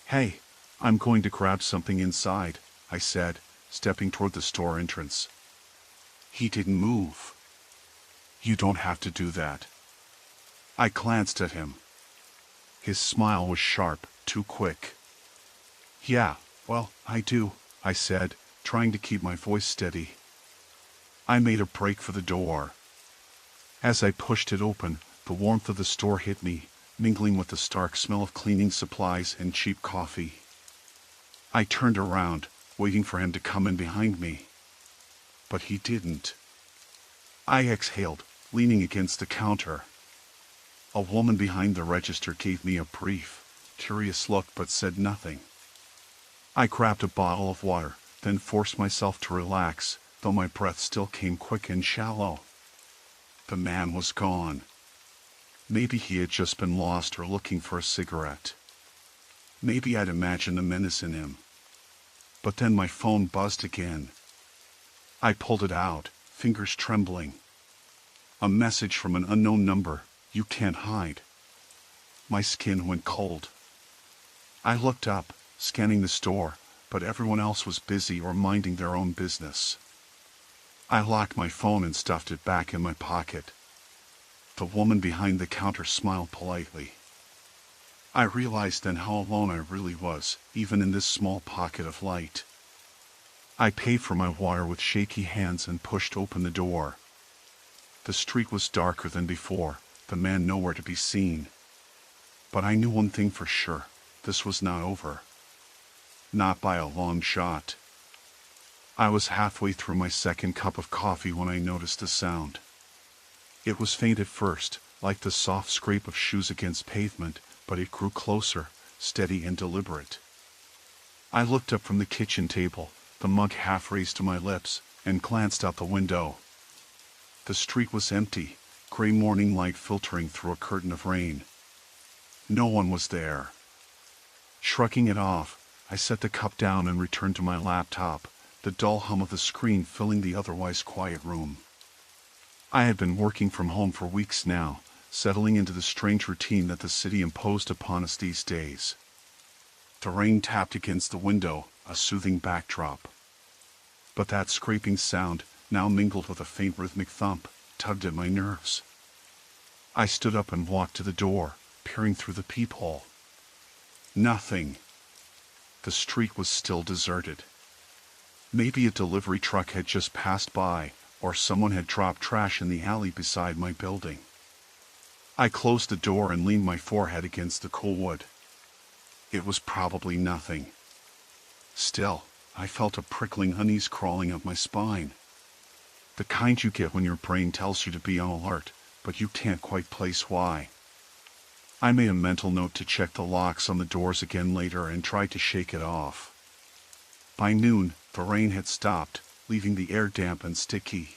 "Hey, I'm going to grab something inside," I said, stepping toward the store entrance. He didn't move. "You don't have to do that." I glanced at him. His smile was sharp, too quick. "Yeah, well, I do," I said, trying to keep my voice steady. I made a break for the door. As I pushed it open, the warmth of the store hit me, mingling with the stark smell of cleaning supplies and cheap coffee. I turned around, waiting for him to come in behind me. But he didn't. I exhaled, leaning against the counter. A woman behind the register gave me a brief, curious look but said nothing. I grabbed a bottle of water, then forced myself to relax, though my breath still came quick and shallow. The man was gone. Maybe he had just been lost or looking for a cigarette. Maybe I'd imagined a menace in him. But then my phone buzzed again. I pulled it out, fingers trembling. A message from an unknown number. "You can't hide." My skin went cold. I looked up, scanning the store, but everyone else was busy or minding their own business. I locked my phone and stuffed it back in my pocket. The woman behind the counter smiled politely. I realized then how alone I really was, even in this small pocket of light. I paid for my water with shaky hands and pushed open the door. The street was darker than before, the man nowhere to be seen. But I knew one thing for sure, this was not over. Not by a long shot. I was halfway through my second cup of coffee when I noticed a sound. It was faint at first, like the soft scrape of shoes against pavement, but it grew closer, steady and deliberate. I looked up from the kitchen table, the mug half raised to my lips, and glanced out the window. The street was empty, gray morning light filtering through a curtain of rain. No one was there. Shrugging it off, I set the cup down and returned to my laptop, the dull hum of the screen filling the otherwise quiet room. I had been working from home for weeks now, settling into the strange routine that the city imposed upon us these days. The rain tapped against the window, a soothing backdrop. But that scraping sound, now mingled with a faint rhythmic thump, tugged at my nerves. I stood up and walked to the door, peering through the peephole. Nothing. The street was still deserted. Maybe a delivery truck had just passed by, or someone had dropped trash in the alley beside my building. I closed the door and leaned my forehead against the cool wood. It was probably nothing. Still, I felt a prickling unease crawling up my spine. The kind you get when your brain tells you to be on alert, but you can't quite place why. I made a mental note to check the locks on the doors again later and tried to shake it off. By noon, the rain had stopped, leaving the air damp and sticky.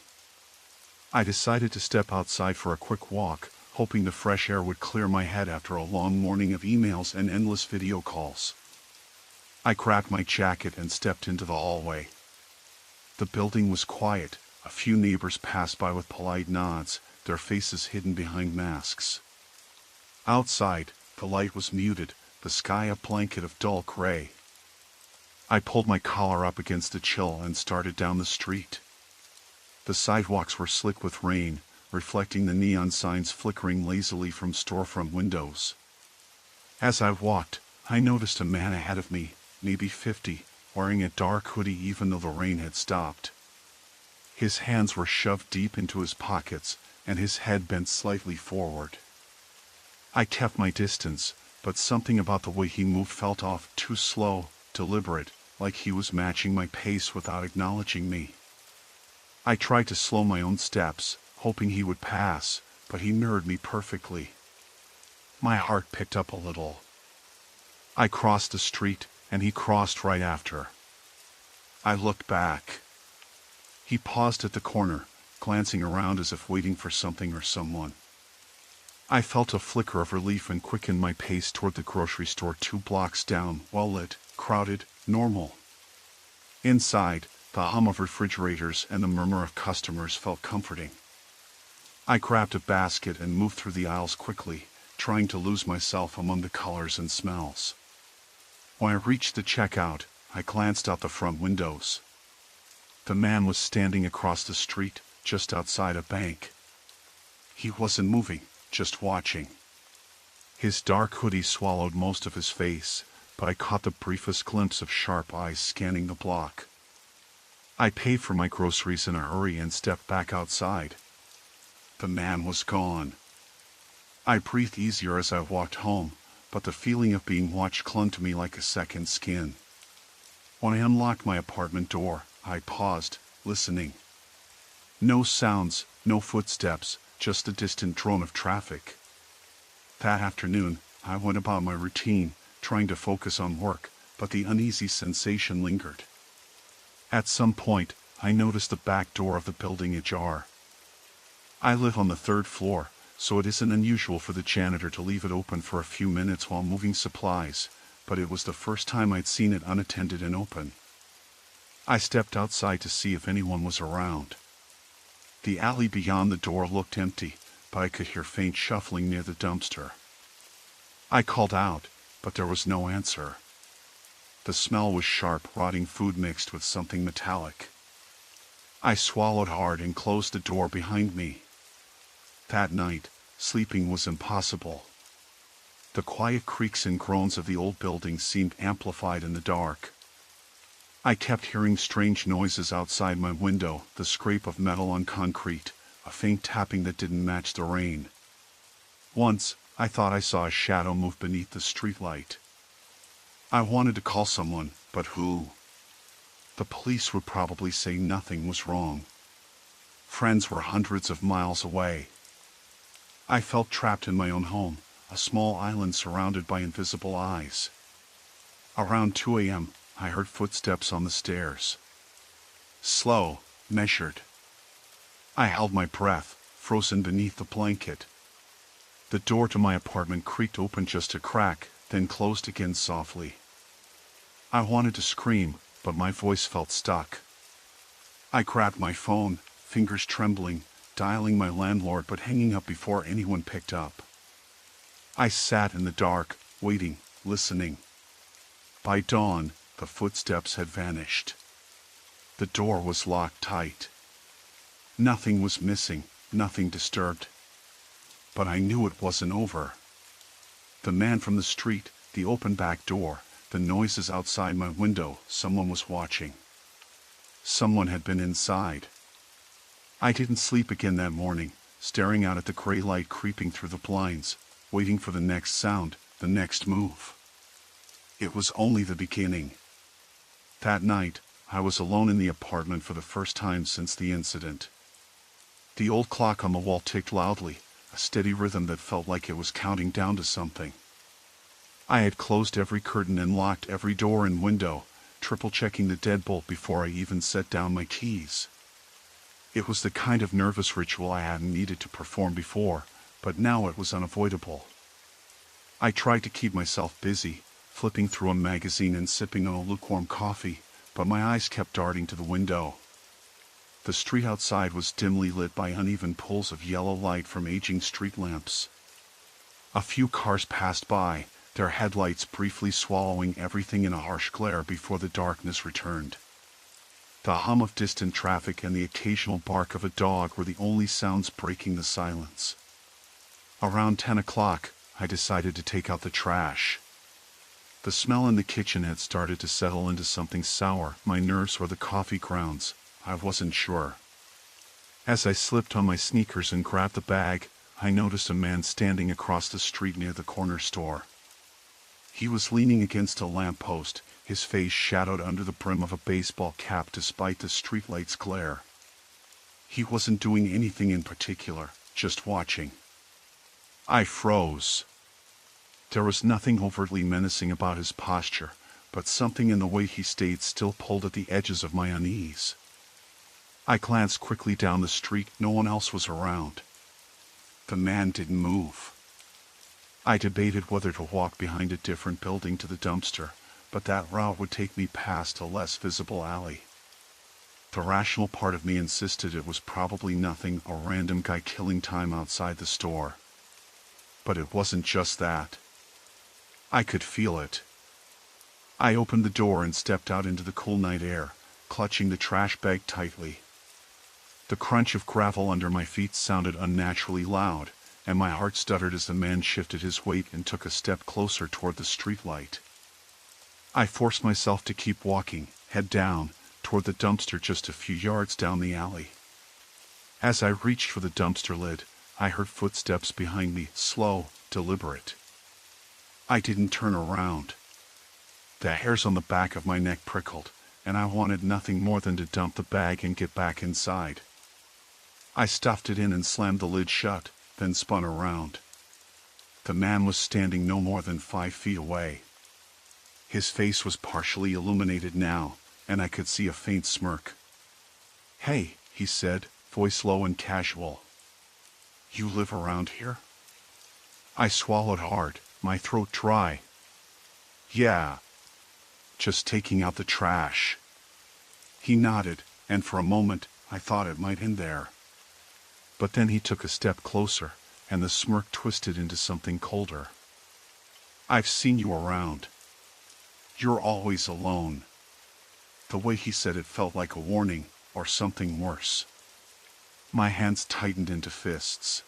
I decided to step outside for a quick walk, hoping the fresh air would clear my head after a long morning of emails and endless video calls. I grabbed my jacket and stepped into the hallway. The building was quiet. A few neighbors passed by with polite nods, their faces hidden behind masks. Outside, the light was muted, the sky a blanket of dull gray. I pulled my collar up against the chill and started down the street. The sidewalks were slick with rain, reflecting the neon signs flickering lazily from storefront windows. As I walked, I noticed a man ahead of me, maybe 50, wearing a dark hoodie even though the rain had stopped. His hands were shoved deep into his pockets, and his head bent slightly forward. I kept my distance, but something about the way he moved felt off, too slow, deliberate, like he was matching my pace without acknowledging me. I tried to slow my own steps, hoping he would pass, but he mirrored me perfectly. My heart picked up a little. I crossed the street, and he crossed right after. I looked back. He paused at the corner, glancing around as if waiting for something or someone. I felt a flicker of relief and quickened my pace toward the grocery store 2 blocks down, well-lit, crowded, normal. Inside, the hum of refrigerators and the murmur of customers felt comforting. I grabbed a basket and moved through the aisles quickly, trying to lose myself among the colors and smells. When I reached the checkout, I glanced out the front windows. The man was standing across the street, just outside a bank. He wasn't moving, just watching. His dark hoodie swallowed most of his face, but I caught the briefest glimpse of sharp eyes scanning the block. I paid for my groceries in a hurry and stepped back outside. The man was gone. I breathed easier as I walked home, but the feeling of being watched clung to me like a second skin. When I unlocked my apartment door, I paused, listening. No sounds, no footsteps, just the distant drone of traffic. That afternoon, I went about my routine, trying to focus on work, but the uneasy sensation lingered. At some point, I noticed the back door of the building ajar. I live on the 3rd floor, so it isn't unusual for the janitor to leave it open for a few minutes while moving supplies, but it was the first time I'd seen it unattended and open. I stepped outside to see if anyone was around. The alley beyond the door looked empty, but I could hear faint shuffling near the dumpster. I called out, but there was no answer. The smell was sharp, rotting food mixed with something metallic. I swallowed hard and closed the door behind me. That night, sleeping was impossible. The quiet creaks and groans of the old building seemed amplified in the dark. I kept hearing strange noises outside my window, the scrape of metal on concrete, a faint tapping that didn't match the rain. Once, I thought I saw a shadow move beneath the streetlight. I wanted to call someone, but who? The police would probably say nothing was wrong. Friends were hundreds of miles away. I felt trapped in my own home, a small island surrounded by invisible eyes. Around 2 a.m., I heard footsteps on the stairs. Slow, measured. I held my breath, frozen beneath the blanket. The door to my apartment creaked open just a crack, then closed again softly. I wanted to scream, but my voice felt stuck. I grabbed my phone, fingers trembling, dialing my landlord but hanging up before anyone picked up. I sat in the dark, waiting, listening. By dawn, the footsteps had vanished. The door was locked tight. Nothing was missing, nothing disturbed. But I knew it wasn't over. The man from the street, the open back door, the noises outside my window, someone was watching. Someone had been inside. I didn't sleep again that morning, staring out at the gray light creeping through the blinds, waiting for the next sound, the next move. It was only the beginning. That night, I was alone in the apartment for the first time since the incident. The old clock on the wall ticked loudly, a steady rhythm that felt like it was counting down to something. I had closed every curtain and locked every door and window, triple-checking the deadbolt before I even set down my keys. It was the kind of nervous ritual I hadn't needed to perform before, but now it was unavoidable. I tried to keep myself busy, flipping through a magazine and sipping on a lukewarm coffee, but my eyes kept darting to the window. The street outside was dimly lit by uneven pools of yellow light from aging street lamps. A few cars passed by, their headlights briefly swallowing everything in a harsh glare before the darkness returned. The hum of distant traffic and the occasional bark of a dog were the only sounds breaking the silence. Around 10 o'clock, I decided to take out the trash. The smell in the kitchen had started to settle into something sour, my nerves or the coffee grounds, I wasn't sure. As I slipped on my sneakers and grabbed the bag, I noticed a man standing across the street near the corner store. He was leaning against a lamppost, his face shadowed under the brim of a baseball cap despite the streetlight's glare. He wasn't doing anything in particular, just watching. I froze. There was nothing overtly menacing about his posture, but something in the way he stayed still pulled at the edges of my unease. I glanced quickly down the street, no one else was around. The man didn't move. I debated whether to walk behind a different building to the dumpster, but that route would take me past a less visible alley. The rational part of me insisted it was probably nothing, a random guy killing time outside the store. But it wasn't just that. I could feel it. I opened the door and stepped out into the cool night air, clutching the trash bag tightly. The crunch of gravel under my feet sounded unnaturally loud, and my heart stuttered as the man shifted his weight and took a step closer toward the streetlight. I forced myself to keep walking, head down, toward the dumpster just a few yards down the alley. As I reached for the dumpster lid, I heard footsteps behind me, slow, deliberate. I didn't turn around. The hairs on the back of my neck prickled, and I wanted nothing more than to dump the bag and get back inside. I stuffed it in and slammed the lid shut, then spun around. The man was standing no more than 5 feet away. His face was partially illuminated now, and I could see a faint smirk. "Hey," he said, voice low and casual. "You live around here?" I swallowed hard, my throat dry. "Yeah. Just taking out the trash." He nodded, and for a moment, I thought it might end there. But then he took a step closer, and the smirk twisted into something colder. "I've seen you around. You're always alone." The way he said it felt like a warning, or something worse. My hands tightened into fists.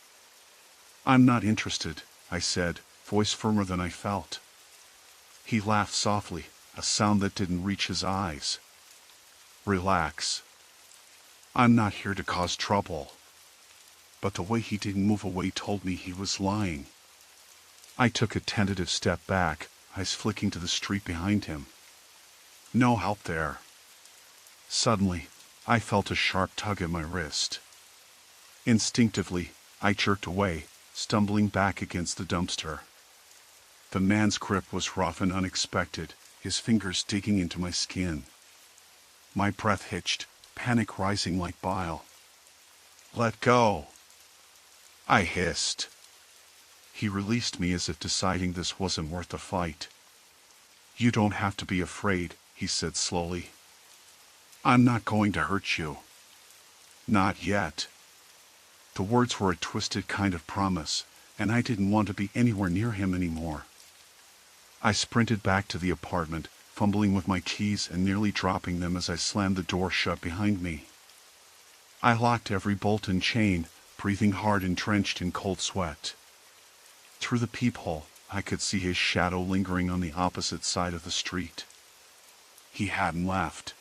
"I'm not interested," I said, voice firmer than I felt. He laughed softly, a sound that didn't reach his eyes. "Relax. I'm not here to cause trouble." But the way he didn't move away told me he was lying. I took a tentative step back, eyes flicking to the street behind him. No help there. Suddenly, I felt a sharp tug at my wrist. Instinctively, I jerked away, stumbling back against the dumpster. The man's grip was rough and unexpected, his fingers digging into my skin. My breath hitched, panic rising like bile. "Let go!" I hissed. He released me as if deciding this wasn't worth a fight. You don't have to be afraid, he said slowly. I'm not going to hurt you. Not yet. The words were a twisted kind of promise, and I didn't want to be anywhere near him anymore. I sprinted back to the apartment, fumbling with my keys and nearly dropping them as I slammed the door shut behind me. I locked every bolt and chain, breathing hard and drenched in cold sweat. Through the peephole, I could see his shadow lingering on the opposite side of the street. He hadn't left.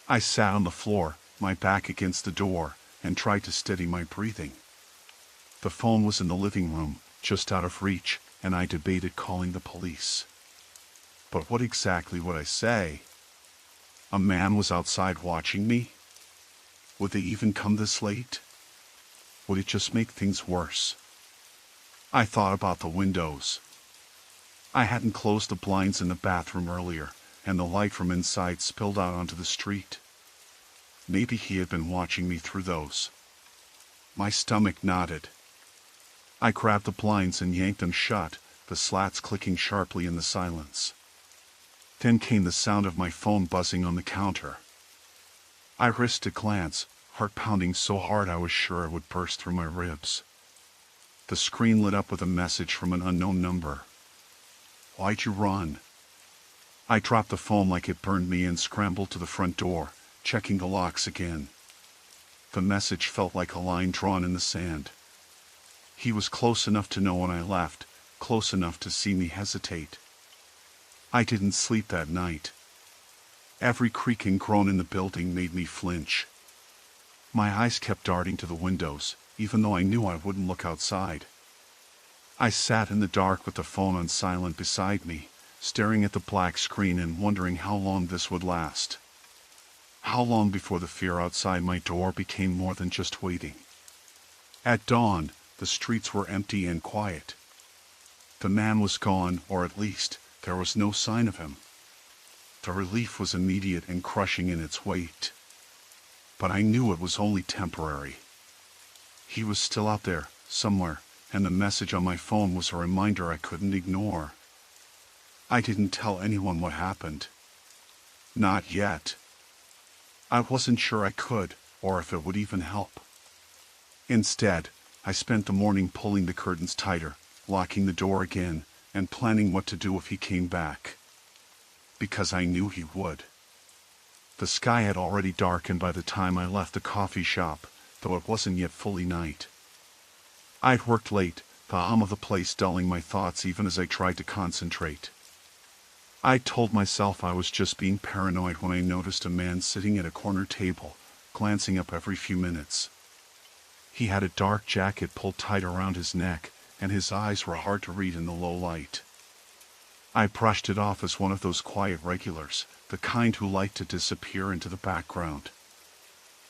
I sat on the floor, my back against the door, and tried to steady my breathing. The phone was in the living room, just out of reach, and I debated calling the police. But what exactly would I say? A man was outside watching me? Would they even come this late? Would it just make things worse? I thought about the windows. I hadn't closed the blinds in the bathroom earlier, and the light from inside spilled out onto the street. Maybe he had been watching me through those. My stomach knotted. I grabbed the blinds and yanked them shut, the slats clicking sharply in the silence. Then came the sound of my phone buzzing on the counter. I risked a glance, heart pounding so hard I was sure it would burst through my ribs. The screen lit up with a message from an unknown number. Why'd you run? I dropped the phone like it burned me and scrambled to the front door, checking the locks again. The message felt like a line drawn in the sand. He was close enough to know when I left, close enough to see me hesitate. I didn't sleep that night. Every creak and groan in the building made me flinch. My eyes kept darting to the windows, even though I knew I wouldn't look outside. I sat in the dark with the phone on silent beside me, staring at the black screen and wondering how long this would last. How long before the fear outside my door became more than just waiting. At dawn, the streets were empty and quiet. The man was gone, or at least, there was no sign of him. The relief was immediate and crushing in its weight. But I knew it was only temporary. He was still out there, somewhere, and the message on my phone was a reminder I couldn't ignore. I didn't tell anyone what happened. Not yet. I wasn't sure I could, or if it would even help. Instead, I spent the morning pulling the curtains tighter, locking the door again, and planning what to do if he came back. Because I knew he would. The sky had already darkened by the time I left the coffee shop, though it wasn't yet fully night. I'd worked late, the hum of the place dulling my thoughts even as I tried to concentrate. I told myself I was just being paranoid when I noticed a man sitting at a corner table, glancing up every few minutes. He had a dark jacket pulled tight around his neck, and his eyes were hard to read in the low light. I brushed it off as one of those quiet regulars, the kind who like to disappear into the background.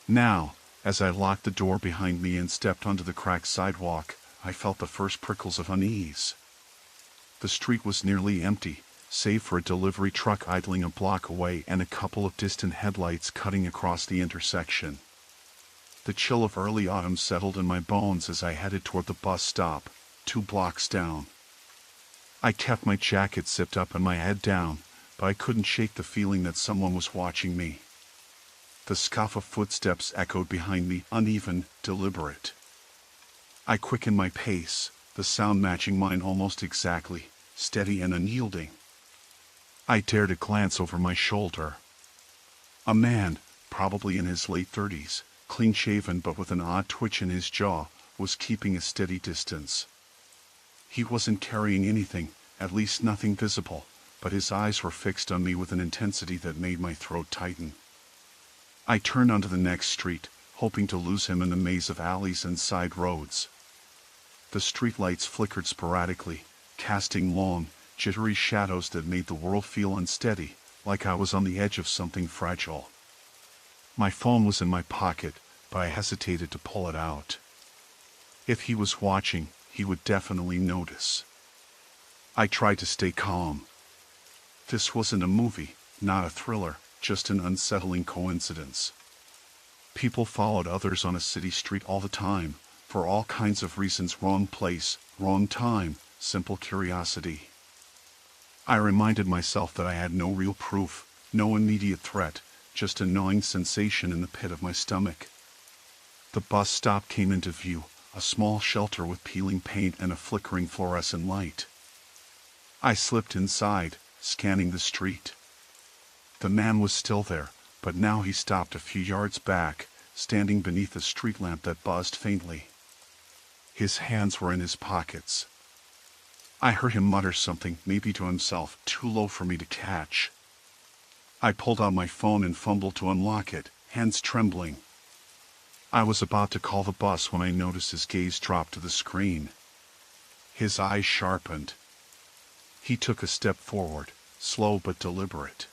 Now, as I locked the door behind me and stepped onto the cracked sidewalk, I felt the first prickles of unease. The street was nearly empty, save for a delivery truck idling a block away and a couple of distant headlights cutting across the intersection. The chill of early autumn settled in my bones as I headed toward the bus stop, 2 blocks down. I kept my jacket zipped up and my head down, but I couldn't shake the feeling that someone was watching me. The scuff of footsteps echoed behind me, uneven, deliberate. I quickened my pace, the sound matching mine almost exactly, steady and unyielding. I dared a glance over my shoulder. A man, probably in his late 30s, clean-shaven but with an odd twitch in his jaw, was keeping a steady distance. He wasn't carrying anything, at least nothing visible, but his eyes were fixed on me with an intensity that made my throat tighten. I turned onto the next street, hoping to lose him in the maze of alleys and side roads. The streetlights flickered sporadically, casting long, jittery shadows that made the world feel unsteady, like I was on the edge of something fragile. My phone was in my pocket, but I hesitated to pull it out. If he was watching, he would definitely notice. I tried to stay calm. This wasn't a movie, not a thriller, just an unsettling coincidence. People followed others on a city street all the time, For all kinds of reasons: wrong place, wrong time, simple curiosity. I reminded myself that I had no real proof, no immediate threat, just a gnawing sensation in the pit of my stomach. The bus stop came into view, a small shelter with peeling paint and a flickering fluorescent light. I slipped inside, scanning the street. The man was still there, but now he stopped a few yards back, standing beneath a street lamp that buzzed faintly. His hands were in his pockets. I heard him mutter something, maybe to himself, too low for me to catch. I pulled out my phone and fumbled to unlock it, hands trembling. I was about to call the bus when I noticed his gaze drop to the screen. His eyes sharpened. He took a step forward, slow but deliberate.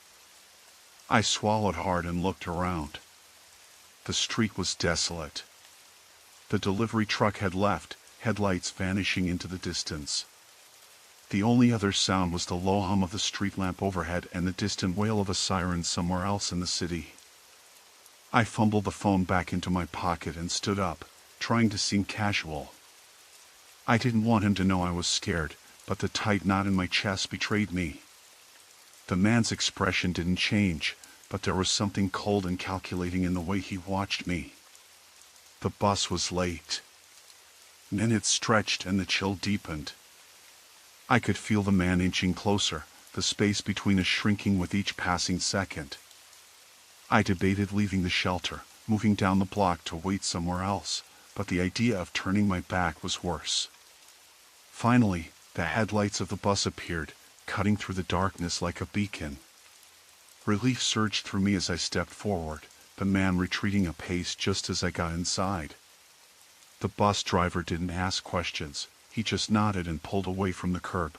I swallowed hard and looked around. The street was desolate. The delivery truck had left, headlights vanishing into the distance. The only other sound was the low hum of the street lamp overhead and the distant wail of a siren somewhere else in the city. I fumbled the phone back into my pocket and stood up, trying to seem casual. I didn't want him to know I was scared, but the tight knot in my chest betrayed me. The man's expression didn't change, but there was something cold and calculating in the way he watched me. The bus was late. Minutes stretched and the chill deepened. I could feel the man inching closer, the space between us shrinking with each passing second. I debated leaving the shelter, moving down the block to wait somewhere else, but the idea of turning my back was worse. Finally, the headlights of the bus appeared, cutting through the darkness like a beacon. Relief surged through me as I stepped forward, the man retreating a pace just as I got inside. The bus driver didn't ask questions, he just nodded and pulled away from the curb.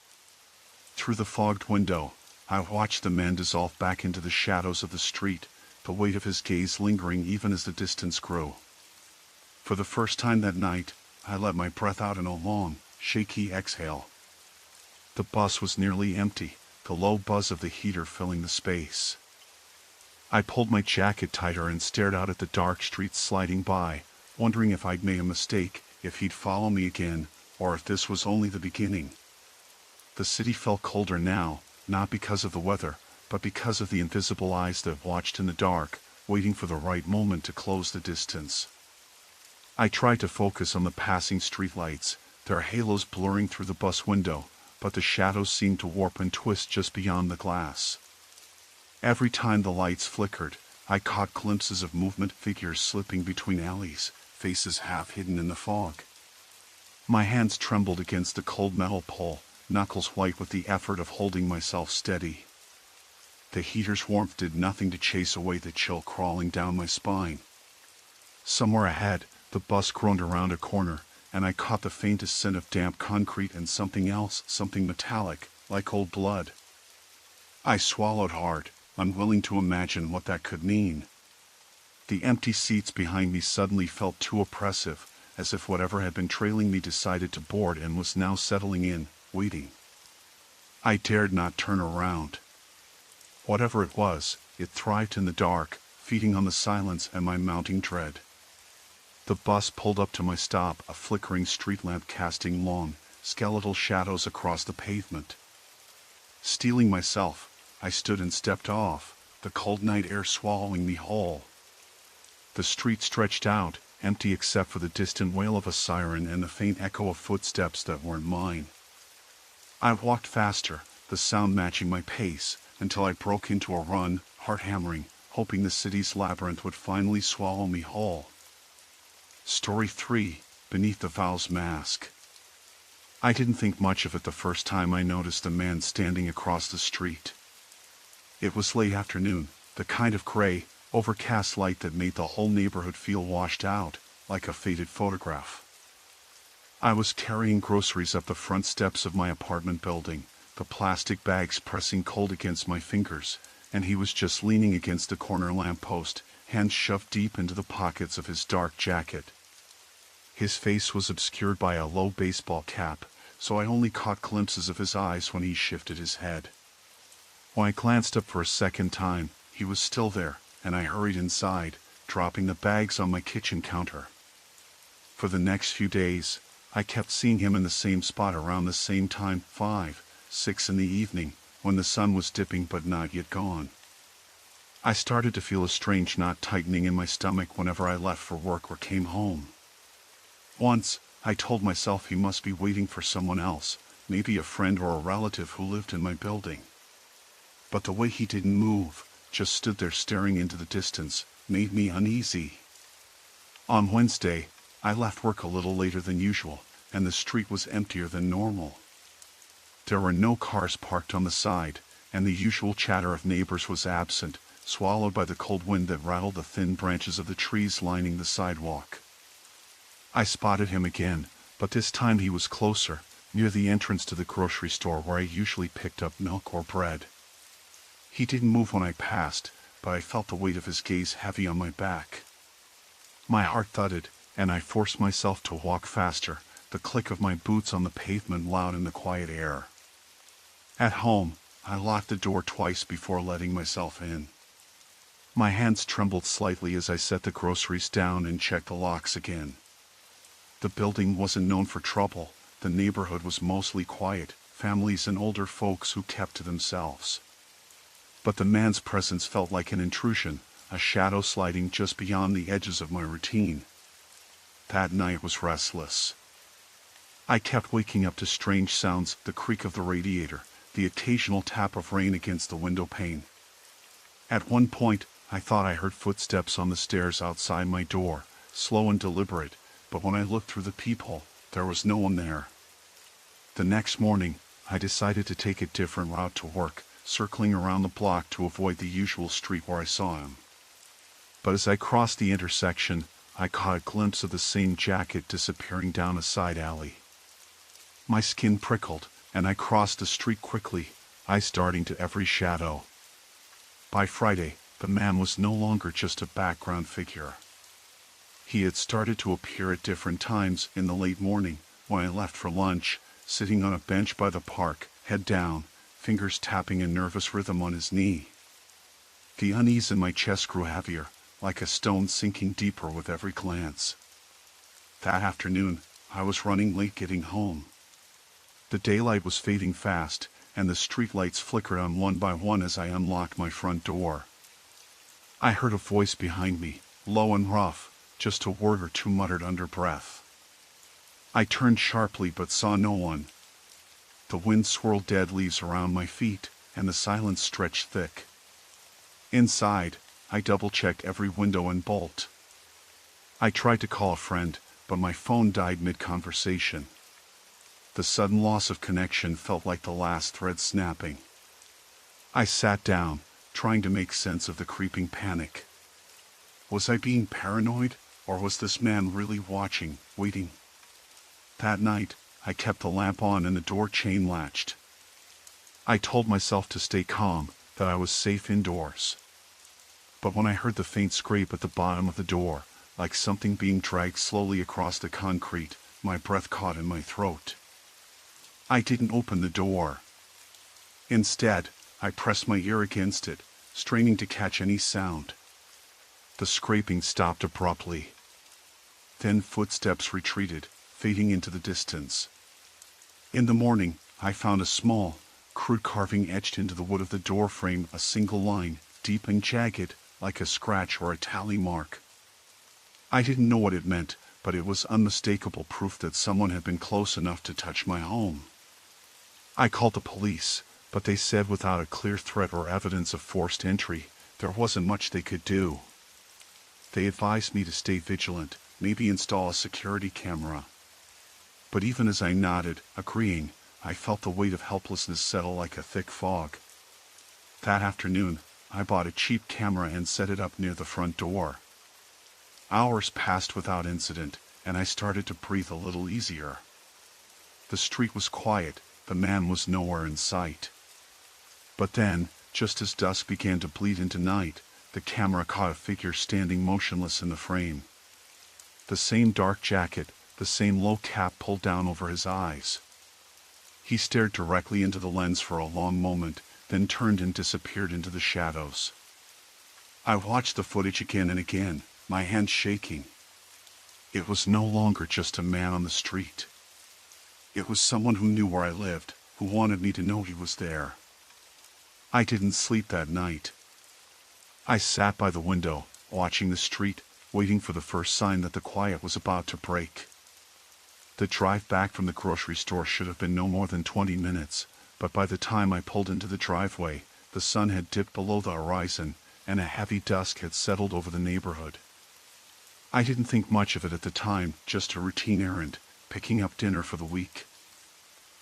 Through the fogged window, I watched the man dissolve back into the shadows of the street, the weight of his gaze lingering even as the distance grew. For the first time that night, I let my breath out in a long, shaky exhale. The bus was nearly empty, the low buzz of the heater filling the space. I pulled my jacket tighter and stared out at the dark streets sliding by, wondering if I'd made a mistake, if he'd follow me again, or if this was only the beginning. The city felt colder now, not because of the weather, but because of the invisible eyes that watched in the dark, waiting for the right moment to close the distance. I tried to focus on the passing streetlights, their halos blurring through the bus window, but the shadows seemed to warp and twist just beyond the glass. Every time the lights flickered, I caught glimpses of movement, figures slipping between alleys, faces half hidden in the fog. My hands trembled against the cold metal pole, knuckles white with the effort of holding myself steady. The heater's warmth did nothing to chase away the chill crawling down my spine. Somewhere ahead, the bus groaned around a corner, and I caught the faintest scent of damp concrete and something else, something metallic, like old blood. I swallowed hard, unwilling to imagine what that could mean. The empty seats behind me suddenly felt too oppressive, as if whatever had been trailing me decided to board and was now settling in, waiting. I dared not turn around. Whatever it was, it thrived in the dark, feeding on the silence and my mounting dread. The bus pulled up to my stop, a flickering street lamp casting long, skeletal shadows across the pavement. Steeling myself, I stood and stepped off, the cold night air swallowing me whole. The street stretched out, empty except for the distant wail of a siren and the faint echo of footsteps that weren't mine. I walked faster, the sound matching my pace, until I broke into a run, heart hammering, hoping the city's labyrinth would finally swallow me whole. Story 3, Beneath the Vow's Mask. I didn't think much of it the first time I noticed the man standing across the street. It was late afternoon, the kind of gray, overcast light that made the whole neighborhood feel washed out, like a faded photograph. I was carrying groceries up the front steps of my apartment building, the plastic bags pressing cold against my fingers, and he was just leaning against the corner lamppost, hands shoved deep into the pockets of his dark jacket. His face was obscured by a low baseball cap, so I only caught glimpses of his eyes when he shifted his head. When I glanced up for a second time, he was still there, and I hurried inside, dropping the bags on my kitchen counter. For the next few days, I kept seeing him in the same spot around the same time, 5, 6 in the evening, when the sun was dipping but not yet gone. I started to feel a strange knot tightening in my stomach whenever I left for work or came home. Once, I told myself he must be waiting for someone else, maybe a friend or a relative who lived in my building. But the way he didn't move, just stood there staring into the distance, made me uneasy. On Wednesday, I left work a little later than usual, and the street was emptier than normal. There were no cars parked on the side, and the usual chatter of neighbors was absent, swallowed by the cold wind that rattled the thin branches of the trees lining the sidewalk. I spotted him again, but this time he was closer, near the entrance to the grocery store where I usually picked up milk or bread. He didn't move when I passed, but I felt the weight of his gaze heavy on my back. My heart thudded, and I forced myself to walk faster, the click of my boots on the pavement loud in the quiet air. At home, I locked the door twice before letting myself in. My hands trembled slightly as I set the groceries down and checked the locks again. The building wasn't known for trouble. The neighborhood was mostly quiet, families and older folks who kept to themselves. But the man's presence felt like an intrusion, a shadow sliding just beyond the edges of my routine. That night was restless. I kept waking up to strange sounds, the creak of the radiator, the occasional tap of rain against the window pane. At one point, I thought I heard footsteps on the stairs outside my door, slow and deliberate, but when I looked through the peephole, there was no one there. The next morning, I decided to take a different route to work, circling around the block to avoid the usual street where I saw him. But as I crossed the intersection, I caught a glimpse of the same jacket disappearing down a side alley. My skin prickled, and I crossed the street quickly, eyes darting to every shadow. By Friday, the man was no longer just a background figure. He had started to appear at different times in the late morning, when I left for lunch, sitting on a bench by the park, head down, fingers tapping a nervous rhythm on his knee. The unease in my chest grew heavier, like a stone sinking deeper with every glance. That afternoon, I was running late getting home. The daylight was fading fast, and the streetlights flickered on one by one as I unlocked my front door. I heard a voice behind me, low and rough, just a word or two muttered under breath. I turned sharply but saw no one. The wind swirled dead leaves around my feet, and the silence stretched thick. Inside, I double-checked every window and bolt. I tried to call a friend, but my phone died mid-conversation. The sudden loss of connection felt like the last thread snapping. I sat down, trying to make sense of the creeping panic. Was I being paranoid, or was this man really watching, waiting? That night, I kept the lamp on and the door chain latched. I told myself to stay calm, that I was safe indoors. But when I heard the faint scrape at the bottom of the door, like something being dragged slowly across the concrete, my breath caught in my throat. I didn't open the door. Instead, I pressed my ear against it, straining to catch any sound. The scraping stopped abruptly. Then footsteps retreated, fading into the distance. In the morning, I found a small, crude carving etched into the wood of the door frame, a single line, deep and jagged, like a scratch or a tally mark. I didn't know what it meant, but it was unmistakable proof that someone had been close enough to touch my home. I called the police, but they said without a clear threat or evidence of forced entry, there wasn't much they could do. They advised me to stay vigilant, maybe install a security camera. But even as I nodded, agreeing, I felt the weight of helplessness settle like a thick fog. That afternoon, I bought a cheap camera and set it up near the front door. Hours passed without incident, and I started to breathe a little easier. The street was quiet, the man was nowhere in sight. But then, just as dusk began to bleed into night, the camera caught a figure standing motionless in the frame. The same dark jacket, the same low cap pulled down over his eyes. He stared directly into the lens for a long moment, then turned and disappeared into the shadows. I watched the footage again and again, my hands shaking. It was no longer just a man on the street. It was someone who knew where I lived, who wanted me to know he was there. I didn't sleep that night. I sat by the window, watching the street, waiting for the first sign that the quiet was about to break. The drive back from the grocery store should have been no more than 20 minutes, but by the time I pulled into the driveway, the sun had dipped below the horizon, and a heavy dusk had settled over the neighborhood. I didn't think much of it at the time, just a routine errand, picking up dinner for the week.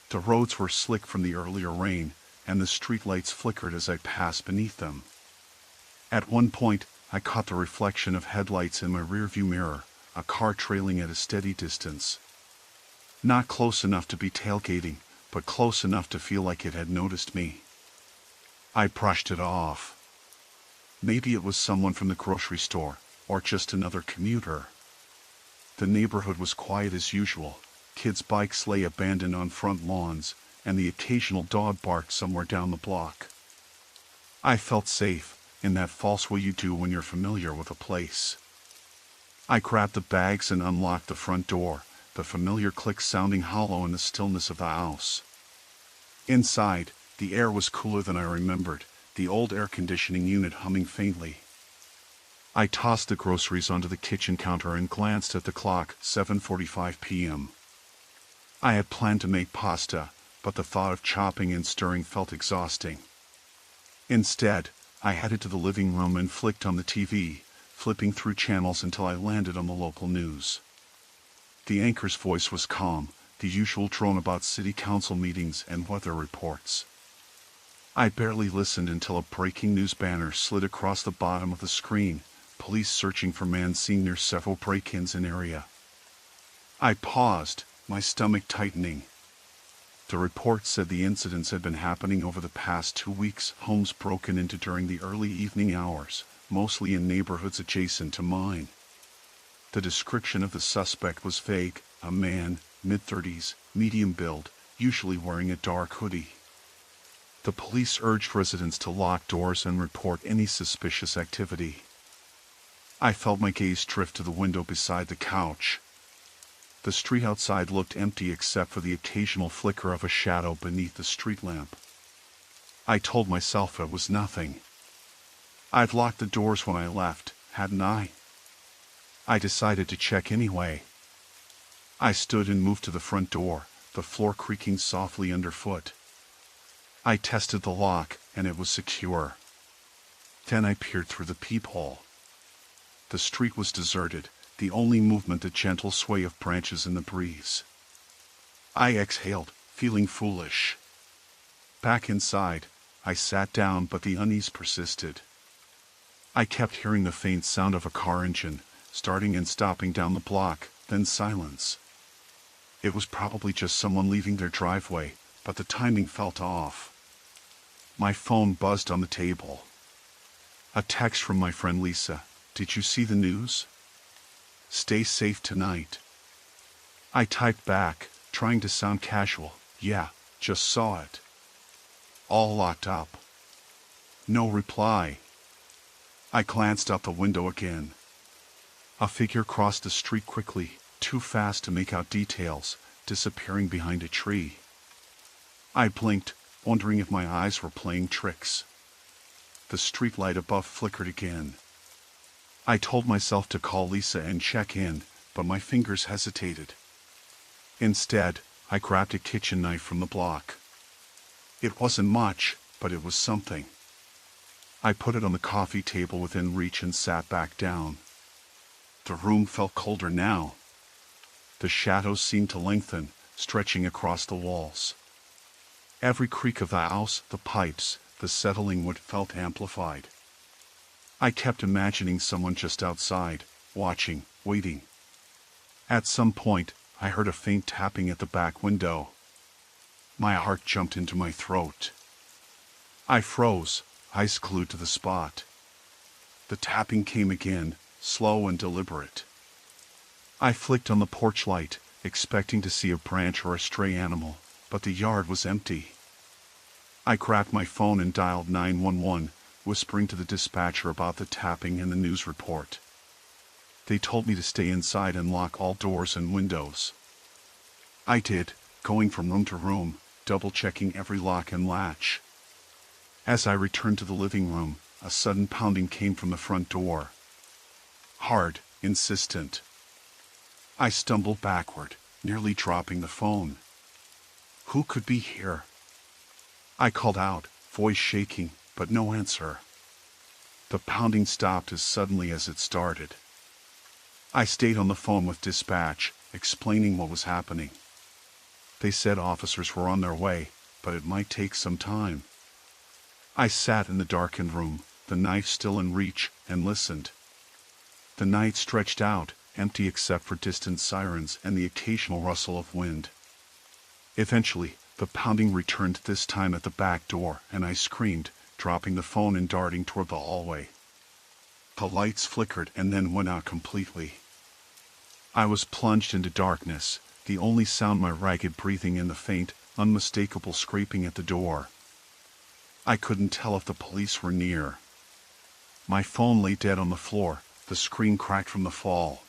The roads were slick from the earlier rain, and the streetlights flickered as I passed beneath them. At one point, I caught the reflection of headlights in my rearview mirror, a car trailing at a steady distance. Not close enough to be tailgating, but close enough to feel like it had noticed me. I brushed it off. Maybe it was someone from the grocery store, or just another commuter. The neighborhood was quiet as usual. Kids' bikes lay abandoned on front lawns, and the occasional dog barked somewhere down the block. I felt safe, in that false way you do when you're familiar with a place. I grabbed the bags and unlocked the front door, the familiar click sounding hollow in the stillness of the house. Inside, the air was cooler than I remembered, the old air conditioning unit humming faintly. I tossed the groceries onto the kitchen counter and glanced at the clock, 7:45 p.m. I had planned to make pasta, but the thought of chopping and stirring felt exhausting. Instead, I headed to the living room and flicked on the TV, flipping through channels until I landed on the local news. The anchor's voice was calm, the usual drone about city council meetings and weather reports. I barely listened until a breaking news banner slid across the bottom of the screen, police searching for man seen near several break-ins in area. I paused, my stomach tightening. The report said the incidents had been happening over the past 2 weeks, homes broken into during the early evening hours, mostly in neighborhoods adjacent to mine. The description of the suspect was vague, a man, mid-30s, medium build, usually wearing a dark hoodie. The police urged residents to lock doors and report any suspicious activity. I felt my gaze drift to the window beside the couch. The street outside looked empty except for the occasional flicker of a shadow beneath the street lamp. I told myself it was nothing. I'd locked the doors when I left, hadn't I? I decided to check anyway. I stood and moved to the front door, the floor creaking softly underfoot. I tested the lock, and it was secure. Then I peered through the peephole. The street was deserted, the only movement the gentle sway of branches in the breeze. I exhaled, feeling foolish. Back inside, I sat down, but the unease persisted. I kept hearing the faint sound of a car engine, starting and stopping down the block, then silence. It was probably just someone leaving their driveway, but the timing felt off. My phone buzzed on the table. A text from my friend Lisa. Did you see the news? Stay safe tonight. I typed back, trying to sound casual. Yeah, just saw it. All locked up. No reply. I glanced out the window again. A figure crossed the street quickly, too fast to make out details, disappearing behind a tree. I blinked, wondering if my eyes were playing tricks. The streetlight above flickered again. I told myself to call Lisa and check in, but my fingers hesitated. Instead, I grabbed a kitchen knife from the block. It wasn't much, but it was something. I put it on the coffee table within reach and sat back down. The room felt colder now. The shadows seemed to lengthen, stretching across the walls. Every creak of the house, the pipes, the settling wood felt amplified. I kept imagining someone just outside, watching, waiting. At some point, I heard a faint tapping at the back window. My heart jumped into my throat. I froze, eyes glued to the spot. The tapping came again, slow and deliberate. I flicked on the porch light, expecting to see a branch or a stray animal, but the yard was empty. I grabbed my phone and dialed 911, whispering to the dispatcher about the tapping and the news report. They told me to stay inside and lock all doors and windows. I did, going from room to room, double-checking every lock and latch. As I returned to the living room, a sudden pounding came from the front door. Hard, insistent. I stumbled backward, nearly dropping the phone. Who could be here? I called out, voice shaking, but no answer. The pounding stopped as suddenly as it started. I stayed on the phone with dispatch, explaining what was happening. They said officers were on their way, but it might take some time. I sat in the darkened room, the knife still in reach, and listened. The night stretched out, empty except for distant sirens and the occasional rustle of wind. Eventually, the pounding returned, this time at the back door, and I screamed, dropping the phone and darting toward the hallway. The lights flickered and then went out completely. I was plunged into darkness, the only sound my ragged breathing and the faint, unmistakable scraping at the door. I couldn't tell if the police were near. My phone lay dead on the floor, the screen cracked from the fall.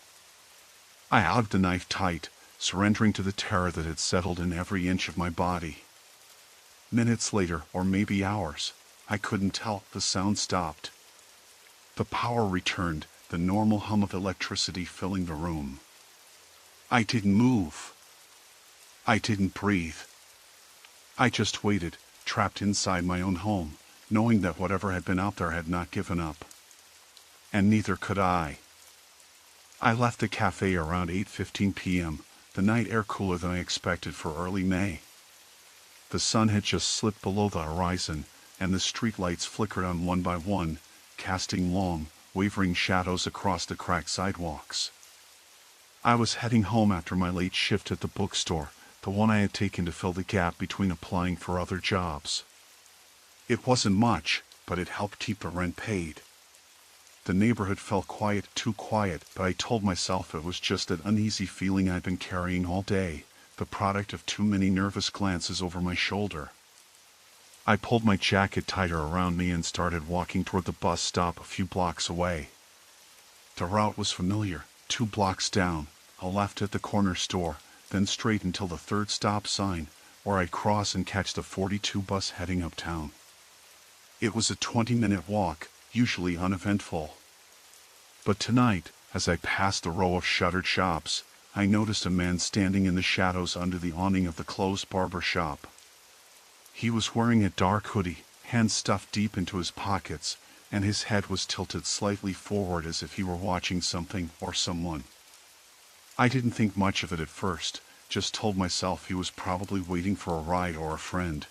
I hugged the knife tight, surrendering to the terror that had settled in every inch of my body. Minutes later, or maybe hours, I couldn't tell, the sound stopped. The power returned, the normal hum of electricity filling the room. I didn't move. I didn't breathe. I just waited, trapped inside my own home, knowing that whatever had been out there had not given up. And neither could I. I left the cafe around 8:15 p.m., the night air cooler than I expected for early May. The sun had just slipped below the horizon, and the streetlights flickered on one by one, casting long, wavering shadows across the cracked sidewalks. I was heading home after my late shift at the bookstore, the one I had taken to fill the gap between applying for other jobs. It wasn't much, but it helped keep the rent paid. The neighborhood felt quiet, too quiet, but I told myself it was just that uneasy feeling I'd been carrying all day, the product of too many nervous glances over my shoulder. I pulled my jacket tighter around me and started walking toward the bus stop a few blocks away. The route was familiar, 2 blocks down, a left at the corner store, then straight until the 3rd stop sign, where I'd cross and catch the 42 bus heading uptown. It was a 20-minute walk, usually uneventful. But tonight, as I passed the row of shuttered shops, I noticed a man standing in the shadows under the awning of the closed barber shop. He was wearing a dark hoodie, hands stuffed deep into his pockets, and his head was tilted slightly forward as if he were watching something or someone. I didn't think much of it at first, just told myself he was probably waiting for a ride or a friend.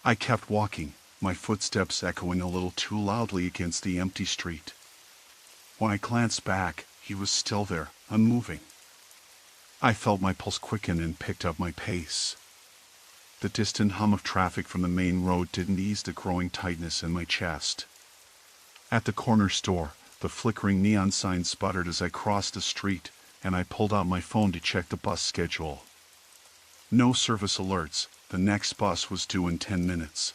I kept walking, my footsteps echoing a little too loudly against the empty street. When I glanced back, he was still there, unmoving. I felt my pulse quicken and picked up my pace. The distant hum of traffic from the main road didn't ease the growing tightness in my chest. At the corner store, the flickering neon sign sputtered as I crossed the street, and I pulled out my phone to check the bus schedule. No service alerts, the next bus was due in 10 minutes.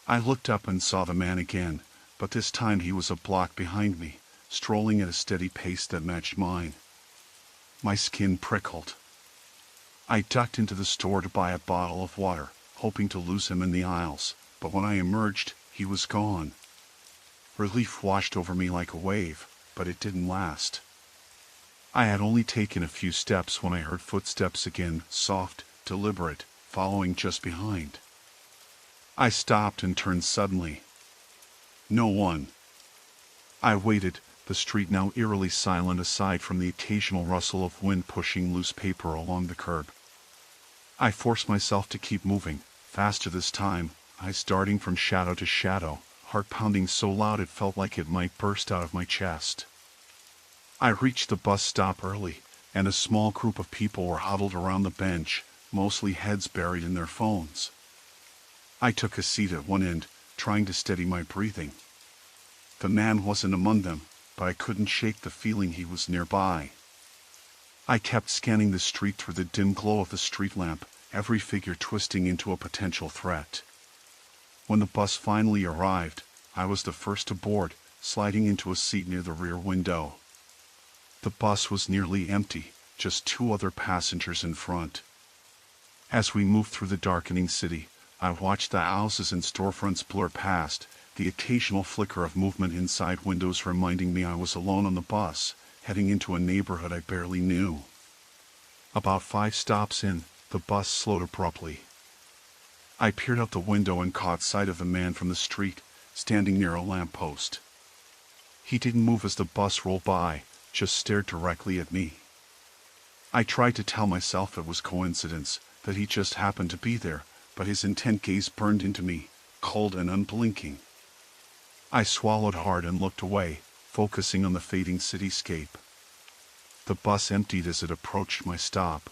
I looked up and saw the man again, but this time he was a block behind me, strolling at a steady pace that matched mine. My skin prickled. I ducked into the store to buy a bottle of water, hoping to lose him in the aisles, but when I emerged, he was gone. Relief washed over me like a wave, but it didn't last. I had only taken a few steps when I heard footsteps again, soft, deliberate, following just behind. I stopped and turned suddenly. No one. I waited, the street now eerily silent aside from the occasional rustle of wind pushing loose paper along the curb. I forced myself to keep moving, faster this time, eyes darting from shadow to shadow, heart pounding so loud it felt like it might burst out of my chest. I reached the bus stop early, and a small group of people were huddled around the bench, mostly heads buried in their phones. I took a seat at one end, trying to steady my breathing. The man wasn't among them, but I couldn't shake the feeling he was nearby. I kept scanning the street through the dim glow of the street lamp, every figure twisting into a potential threat. When the bus finally arrived, I was the first to board, sliding into a seat near the rear window. The bus was nearly empty, just 2 other passengers in front. As we moved through the darkening city, I watched the houses and storefronts blur past, the occasional flicker of movement inside windows reminding me I was alone on the bus, heading into a neighborhood I barely knew. About 5 stops in, the bus slowed abruptly. I peered out the window and caught sight of a man from the street, standing near a lamppost. He didn't move as the bus rolled by, just stared directly at me. I tried to tell myself it was coincidence, that he just happened to be there, but his intent gaze burned into me, cold and unblinking. I swallowed hard and looked away, focusing on the fading cityscape. The bus emptied as it approached my stop.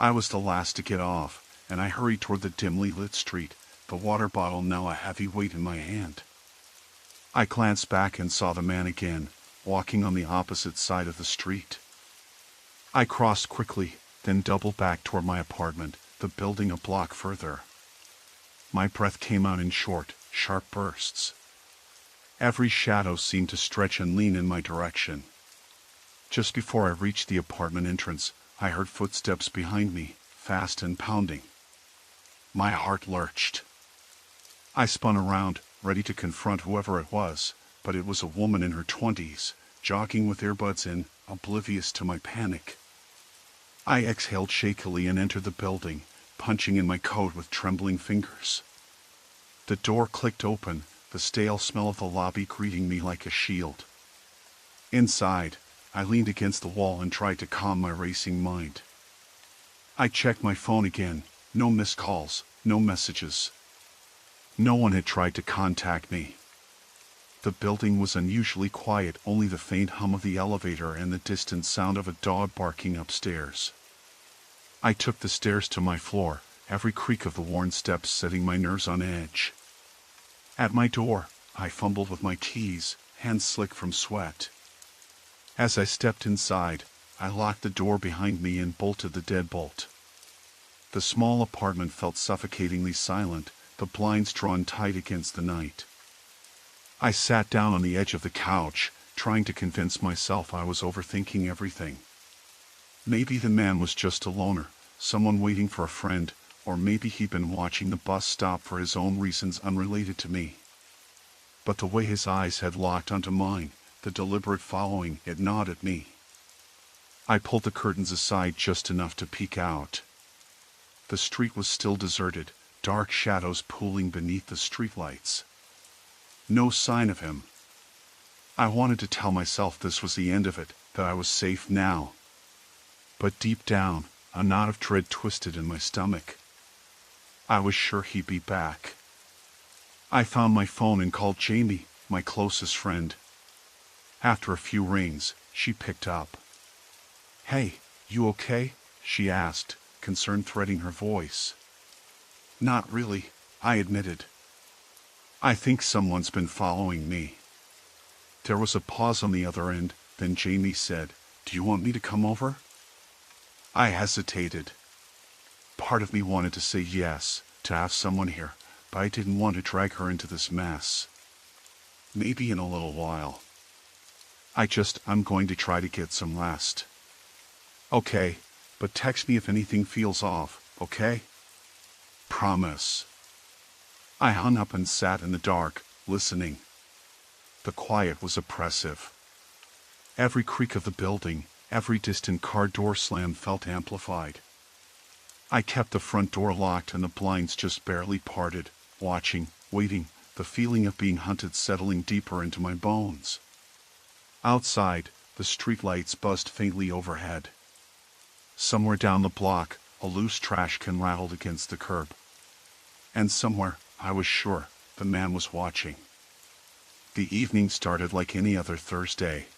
I was the last to get off, and I hurried toward the dimly lit street, the water bottle now a heavy weight in my hand. I glanced back and saw the man again, walking on the opposite side of the street. I crossed quickly, then doubled back toward my apartment, the building a block further. My breath came out in short, sharp bursts. Every shadow seemed to stretch and lean in my direction. Just before I reached the apartment entrance, I heard footsteps behind me, fast and pounding. My heart lurched. I spun around, ready to confront whoever it was, but it was a woman in her 20s, jogging with earbuds in, oblivious to my panic. I exhaled shakily and entered the building, punching in my coat with trembling fingers. The door clicked open, the stale smell of the lobby greeting me like a shield. Inside, I leaned against the wall and tried to calm my racing mind. I checked my phone again, no missed calls, no messages. No one had tried to contact me. The building was unusually quiet, only the faint hum of the elevator and the distant sound of a dog barking upstairs. I took the stairs to my floor, every creak of the worn steps setting my nerves on edge. At my door, I fumbled with my keys, hands slick from sweat. As I stepped inside, I locked the door behind me and bolted the deadbolt. The small apartment felt suffocatingly silent, the blinds drawn tight against the night. I sat down on the edge of the couch, trying to convince myself I was overthinking everything. Maybe the man was just a loner, someone waiting for a friend, or maybe he'd been watching the bus stop for his own reasons unrelated to me. But the way his eyes had locked onto mine, the deliberate following, it gnawed at me. I pulled the curtains aside just enough to peek out. The street was still deserted, dark shadows pooling beneath the streetlights. No sign of him. I wanted to tell myself this was the end of it, that I was safe now. But deep down, a knot of dread twisted in my stomach. I was sure he'd be back. I found my phone and called Jamie, my closest friend. After a few rings, she picked up. "Hey, you okay?" she asked, concern threading her voice. "Not really," I admitted. "I think someone's been following me." There was a pause on the other end, then Jamie said, "Do you want me to come over?" I hesitated. Part of me wanted to say yes, to have someone here, but I didn't want to drag her into this mess. "Maybe in a little while. I'm going to try to get some rest." "Okay, but text me if anything feels off, okay?" "Promise." I hung up and sat in the dark, listening. The quiet was oppressive. Every creak of the building, every distant car door slam felt amplified. I kept the front door locked and the blinds just barely parted, watching, waiting, the feeling of being hunted settling deeper into my bones. Outside, the streetlights buzzed faintly overhead. Somewhere down the block, a loose trash can rattled against the curb. And somewhere, I was sure, the man was watching. The evening started like any other Thursday.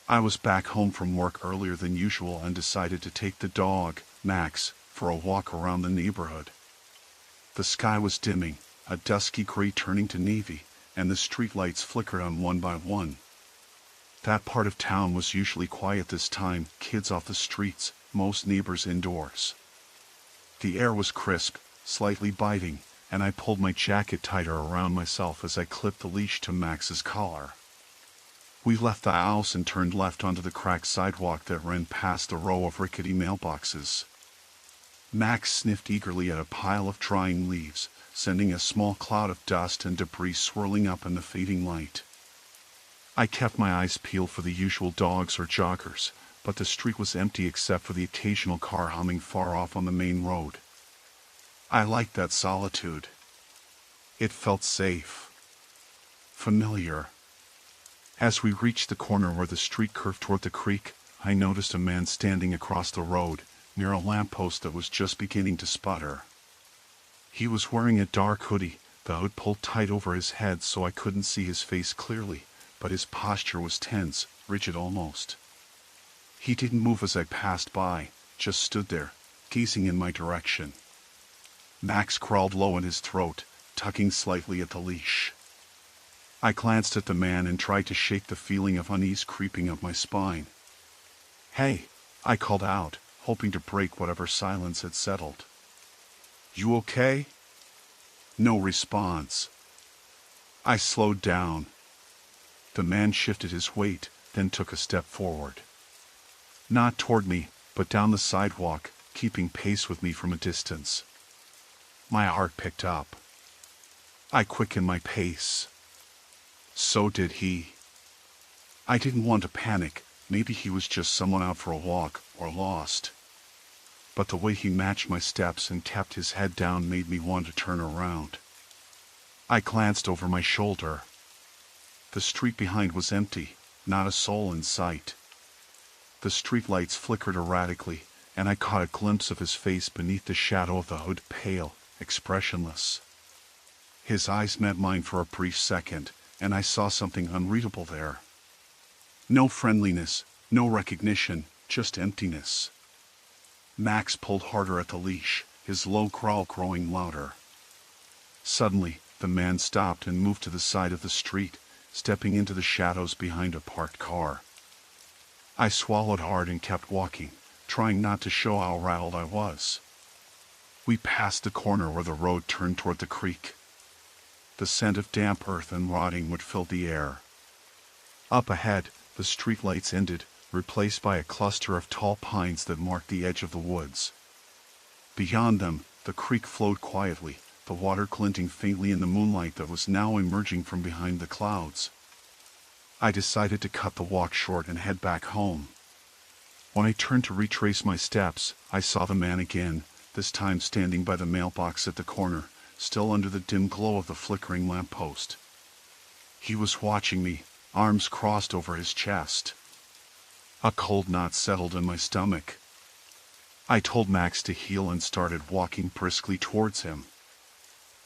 I was back home from work earlier than usual and decided to take the dog, Max, for a walk around the neighborhood. The sky was dimming, a dusky gray turning to navy, and the streetlights flickered on one by one. That part of town was usually quiet this time, kids off the streets, most neighbors indoors. The air was crisp, slightly biting, and I pulled my jacket tighter around myself as I clipped the leash to Max's collar. We left the house and turned left onto the cracked sidewalk that ran past the row of rickety mailboxes. Max sniffed eagerly at a pile of drying leaves, sending a small cloud of dust and debris swirling up in the fading light. I kept my eyes peeled for the usual dogs or joggers, but the street was empty except for the occasional car humming far off on the main road. I liked that solitude. It felt safe. Familiar. As we reached the corner where the street curved toward the creek, I noticed a man standing across the road, near a lamppost that was just beginning to sputter. He was wearing a dark hoodie, the hood pulled tight over his head so I couldn't see his face clearly, but his posture was tense, rigid almost. He didn't move as I passed by, just stood there, gazing in my direction. Max crawled low in his throat, tugging slightly at the leash. I glanced at the man and tried to shake the feeling of unease creeping up my spine. "Hey," I called out, hoping to break whatever silence had settled. "You okay?" No response. I slowed down. The man shifted his weight, then took a step forward. Not toward me, but down the sidewalk, keeping pace with me from a distance. My heart picked up. I quickened my pace. So did he. I didn't want to panic. Maybe he was just someone out for a walk, or lost. But the way he matched my steps and kept his head down made me want to turn around. I glanced over my shoulder. The street behind was empty, not a soul in sight. The streetlights flickered erratically, and I caught a glimpse of his face beneath the shadow of the hood, pale, expressionless. His eyes met mine for a brief second, and I saw something unreadable there. No friendliness, no recognition, just emptiness. Max pulled harder at the leash, his low growl growing louder. Suddenly, the man stopped and moved to the side of the street, stepping into the shadows behind a parked car. I swallowed hard and kept walking, trying not to show how rattled I was. We passed the corner where the road turned toward the creek. The scent of damp earth and rotting wood filled the air. Up ahead, the streetlights ended, replaced by a cluster of tall pines that marked the edge of the woods. Beyond them, the creek flowed quietly, the water glinting faintly in the moonlight that was now emerging from behind the clouds. I decided to cut the walk short and head back home. When I turned to retrace my steps, I saw the man again, this time standing by the mailbox at the corner, still under the dim glow of the flickering lamppost. He was watching me, arms crossed over his chest. A cold knot settled in my stomach. I told Max to heel and started walking briskly towards him.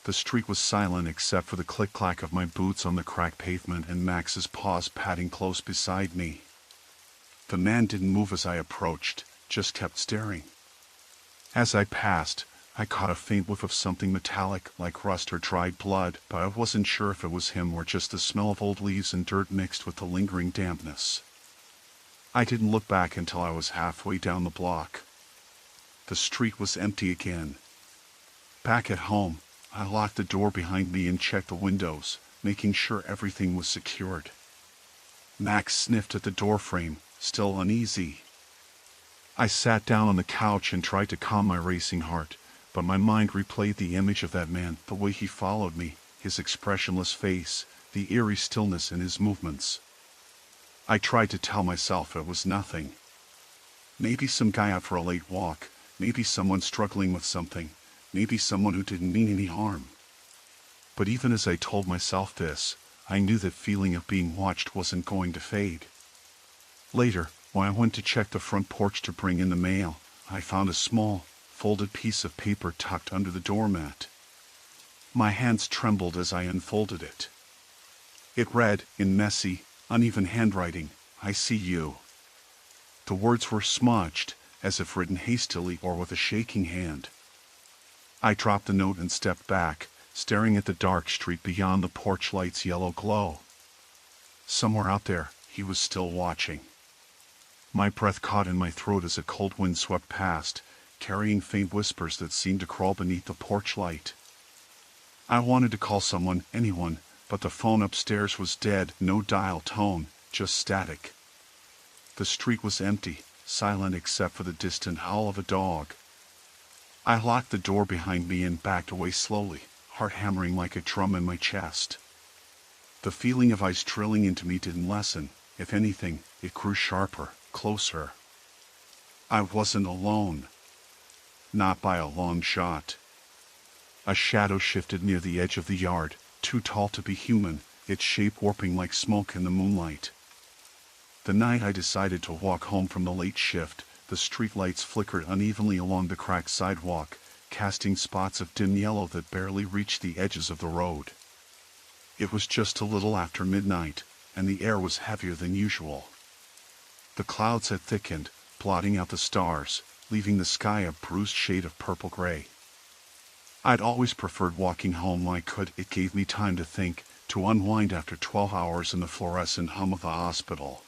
The street was silent except for the click-clack of my boots on the cracked pavement and Max's paws padding close beside me. The man didn't move as I approached, just kept staring. As I passed, I caught a faint whiff of something metallic, like rust or dried blood, but I wasn't sure if it was him or just the smell of old leaves and dirt mixed with the lingering dampness. I didn't look back until I was halfway down the block. The street was empty again. Back at home, I locked the door behind me and checked the windows, making sure everything was secured. Max sniffed at the doorframe, still uneasy. I sat down on the couch and tried to calm my racing heart, but my mind replayed the image of that man, the way he followed me, his expressionless face, the eerie stillness in his movements. I tried to tell myself it was nothing. Maybe some guy out for a late walk, maybe someone struggling with something, maybe someone who didn't mean any harm. But even as I told myself this, I knew that feeling of being watched wasn't going to fade. Later, when I went to check the front porch to bring in the mail, I found a small, folded piece of paper tucked under the doormat. My hands trembled as I unfolded it. It read, in messy, uneven handwriting, "I see you." The words were smudged, as if written hastily or with a shaking hand. I dropped the note and stepped back, staring at the dark street beyond the porch light's yellow glow. Somewhere out there, he was still watching. My breath caught in my throat as a cold wind swept past, carrying faint whispers that seemed to crawl beneath the porch light. I wanted to call someone, anyone, but the phone upstairs was dead, no dial tone, just static. The street was empty, silent except for the distant howl of a dog. I locked the door behind me and backed away slowly, heart hammering like a drum in my chest. The feeling of ice drilling into me didn't lessen. If anything, it grew sharper, closer. I wasn't alone. Not by a long shot. A shadow shifted near the edge of the yard, too tall to be human, its shape warping like smoke in the moonlight. The night I decided to walk home from the late shift, the streetlights flickered unevenly along the cracked sidewalk, casting spots of dim yellow that barely reached the edges of the road. It was just a little after midnight, and the air was heavier than usual. The clouds had thickened, blotting out the stars, leaving the sky a bruised shade of purple-gray. I'd always preferred walking home when I could. It gave me time to think, to unwind after 12 hours in the fluorescent hum of the hospital.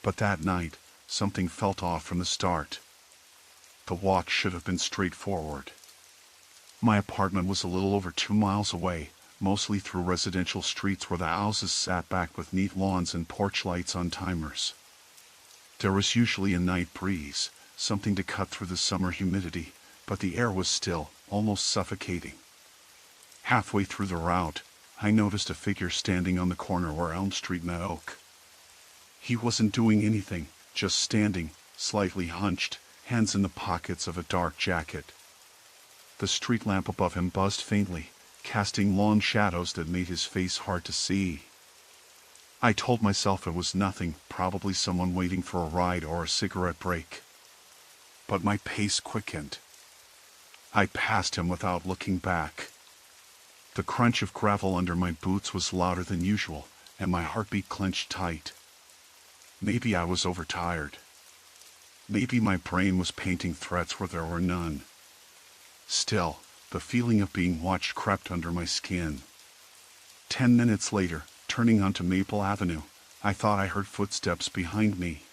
But that night, something felt off from the start. The walk should have been straightforward. My apartment was a little over 2 miles away, mostly through residential streets where the houses sat back with neat lawns and porch lights on timers. There was usually a night breeze, something to cut through the summer humidity, but the air was still, almost suffocating. Halfway through the route, I noticed a figure standing on the corner where Elm Street met Oak. He wasn't doing anything, just standing, slightly hunched, hands in the pockets of a dark jacket. The street lamp above him buzzed faintly, casting long shadows that made his face hard to see. I told myself it was nothing, probably someone waiting for a ride or a cigarette break. But my pace quickened. I passed him without looking back. The crunch of gravel under my boots was louder than usual, and my heartbeat clenched tight. Maybe I was overtired. Maybe my brain was painting threats where there were none. Still, the feeling of being watched crept under my skin. 10 minutes later, turning onto Maple Avenue, I thought I heard footsteps behind me.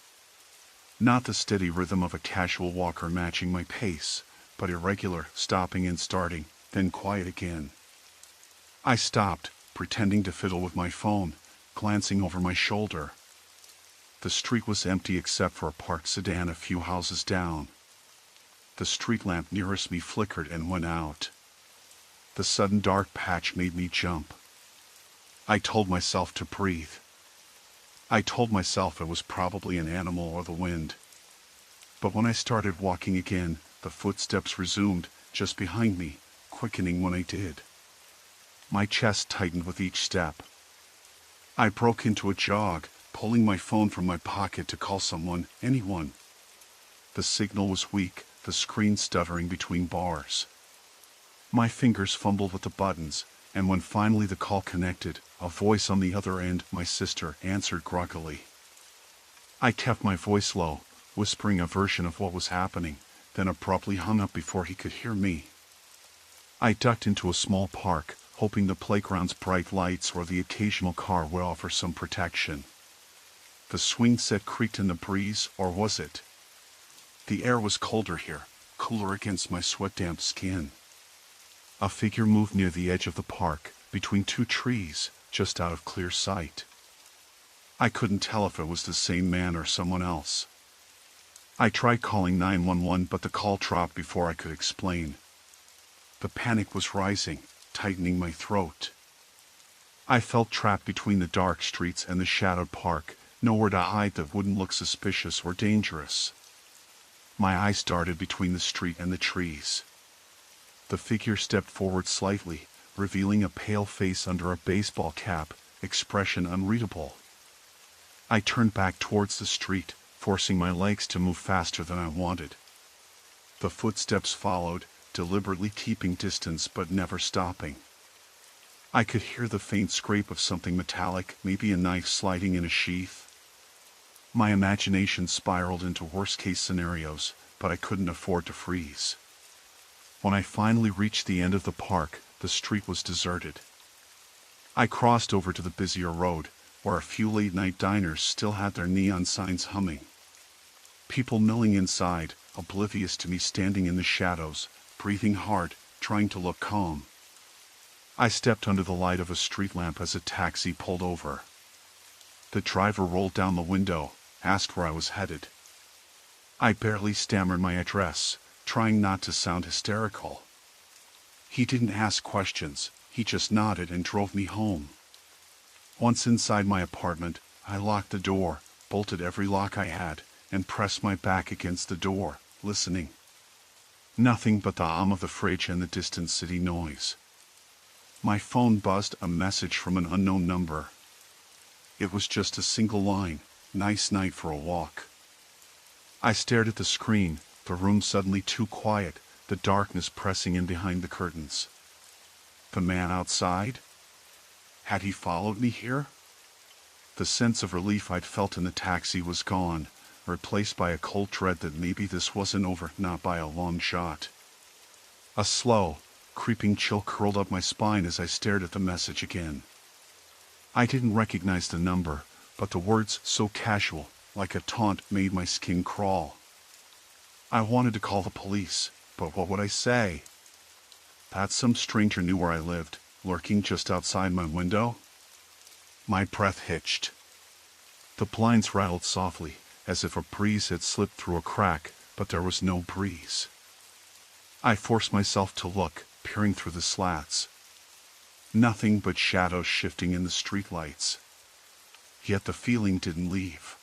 Not the steady rhythm of a casual walker matching my pace, but irregular, stopping and starting, then quiet again. I stopped, pretending to fiddle with my phone, glancing over my shoulder. The street was empty except for a parked sedan a few houses down. The street lamp nearest me flickered and went out. The sudden dark patch made me jump. I told myself to breathe. I told myself it was probably an animal or the wind. But when I started walking again, the footsteps resumed, just behind me, quickening when I did. My chest tightened with each step. I broke into a jog, pulling my phone from my pocket to call someone, anyone. The signal was weak, the screen stuttering between bars. My fingers fumbled with the buttons, and when finally the call connected, a voice on the other end, my sister, answered groggily. I kept my voice low, whispering a version of what was happening, then abruptly hung up before he could hear me. I ducked into a small park, hoping the playground's bright lights or the occasional car would offer some protection. The swing set creaked in the breeze, or was it? The air was colder here, cooler against my sweat-damp skin. A figure moved near the edge of the park, between two trees, just out of clear sight. I couldn't tell if it was the same man or someone else. I tried calling 911, but the call dropped before I could explain. The panic was rising, tightening my throat. I felt trapped between the dark streets and the shadowed park, nowhere to hide that wouldn't look suspicious or dangerous. My eyes darted between the street and the trees. The figure stepped forward slightly, revealing a pale face under a baseball cap, expression unreadable. I turned back towards the street, forcing my legs to move faster than I wanted. The footsteps followed, deliberately keeping distance but never stopping. I could hear the faint scrape of something metallic, maybe a knife sliding in a sheath. My imagination spiraled into worst-case scenarios, but I couldn't afford to freeze. When I finally reached the end of the park, the street was deserted. I crossed over to the busier road, where a few late-night diners still had their neon signs humming. People milling inside, oblivious to me standing in the shadows, breathing hard, trying to look calm. I stepped under the light of a street lamp as a taxi pulled over. The driver rolled down the window, asked where I was headed. I barely stammered my address, trying not to sound hysterical. He didn't ask questions, he just nodded and drove me home. Once inside my apartment, I locked the door, bolted every lock I had, and pressed my back against the door, listening. Nothing but the hum of the fridge and the distant city noise. My phone buzzed, a message from an unknown number. It was just a single line, "Nice night for a walk." I stared at the screen, the room suddenly too quiet, the darkness pressing in behind the curtains. The man outside? Had he followed me here? The sense of relief I'd felt in the taxi was gone, replaced by a cold dread that maybe this wasn't over, not by a long shot. A slow, creeping chill curled up my spine as I stared at the message again. I didn't recognize the number, but the words, so casual, like a taunt, made my skin crawl. I wanted to call the police, but what would I say? That some stranger knew where I lived, lurking just outside my window? My breath hitched. The blinds rattled softly, as if a breeze had slipped through a crack, but there was no breeze. I forced myself to look, peering through the slats. Nothing but shadows shifting in the streetlights. Yet the feeling didn't leave.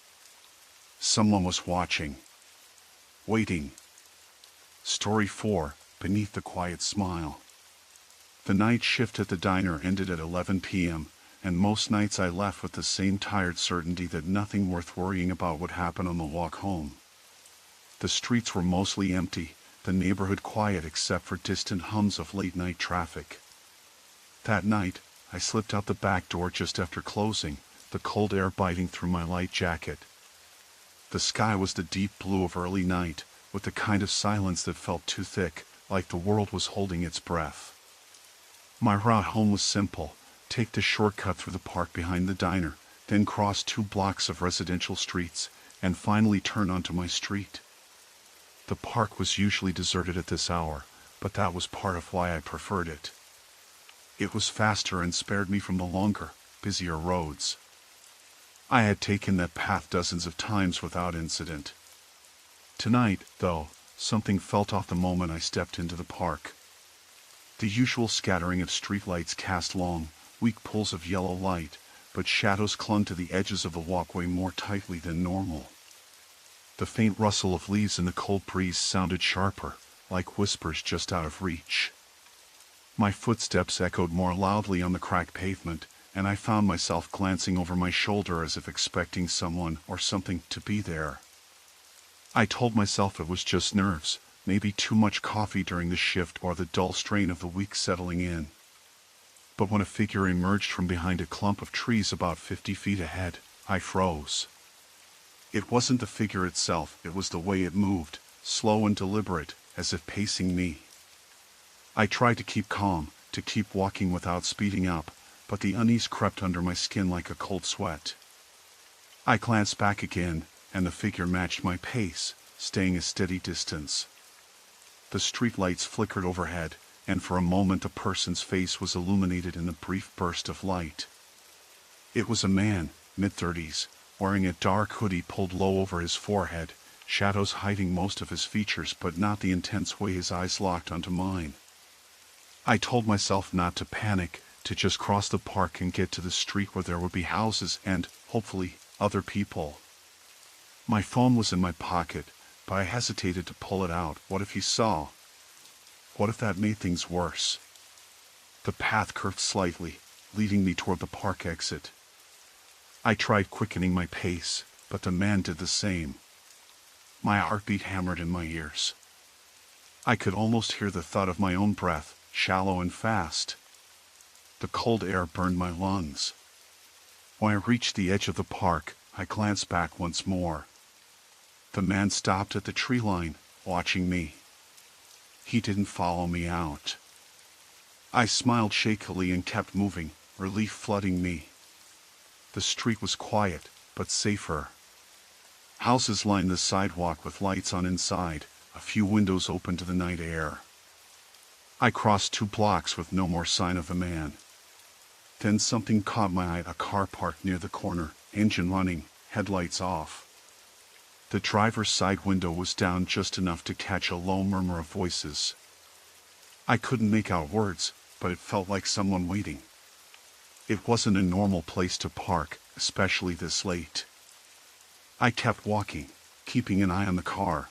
Someone was watching. Waiting. Story 4, Beneath the Quiet Smile. The night shift at the diner ended at 11 p.m., and most nights I left with the same tired certainty that nothing worth worrying about would happen on the walk home. The streets were mostly empty, the neighborhood quiet except for distant hums of late-night traffic. That night, I slipped out the back door just after closing, the cold air biting through my light jacket. The sky was the deep blue of early night, with the kind of silence that felt too thick, like the world was holding its breath. My route home was simple: take the shortcut through the park behind the diner, then cross 2 blocks of residential streets, and finally turn onto my street. The park was usually deserted at this hour, but that was part of why I preferred it. It was faster and spared me from the longer, busier roads. I had taken that path dozens of times without incident. Tonight, though, something felt off the moment I stepped into the park. The usual scattering of streetlights cast long, weak pools of yellow light, but shadows clung to the edges of the walkway more tightly than normal. The faint rustle of leaves in the cold breeze sounded sharper, like whispers just out of reach. My footsteps echoed more loudly on the cracked pavement, and I found myself glancing over my shoulder as if expecting someone or something to be there. I told myself it was just nerves, maybe too much coffee during the shift or the dull strain of the week settling in. But when a figure emerged from behind a clump of trees about 50 feet ahead, I froze. It wasn't the figure itself, it was the way it moved, slow and deliberate, as if pacing me. I tried to keep calm, to keep walking without speeding up, but the unease crept under my skin like a cold sweat. I glanced back again, and the figure matched my pace, staying a steady distance. The streetlights flickered overhead, and for a moment a person's face was illuminated in a brief burst of light. It was a man, mid-30s, wearing a dark hoodie pulled low over his forehead, shadows hiding most of his features but not the intense way his eyes locked onto mine. I told myself not to panic, to just cross the park and get to the street where there would be houses and, hopefully, other people. My phone was in my pocket, but I hesitated to pull it out. What if he saw? What if that made things worse? The path curved slightly, leading me toward the park exit. I tried quickening my pace, but the man did the same. My heartbeat hammered in my ears. I could almost hear the thud of my own breath, shallow and fast. The cold air burned my lungs. When I reached the edge of the park, I glanced back once more. The man stopped at the tree line, watching me. He didn't follow me out. I smiled shakily and kept moving, relief flooding me. The street was quiet, but safer. Houses lined the sidewalk with lights on inside, a few windows open to the night air. I crossed 2 blocks with no more sign of the man. Then something caught my eye, a car parked near the corner, engine running, headlights off. The driver's side window was down just enough to catch a low murmur of voices. I couldn't make out words, but it felt like someone waiting. It wasn't a normal place to park, especially this late. I kept walking, keeping an eye on the car.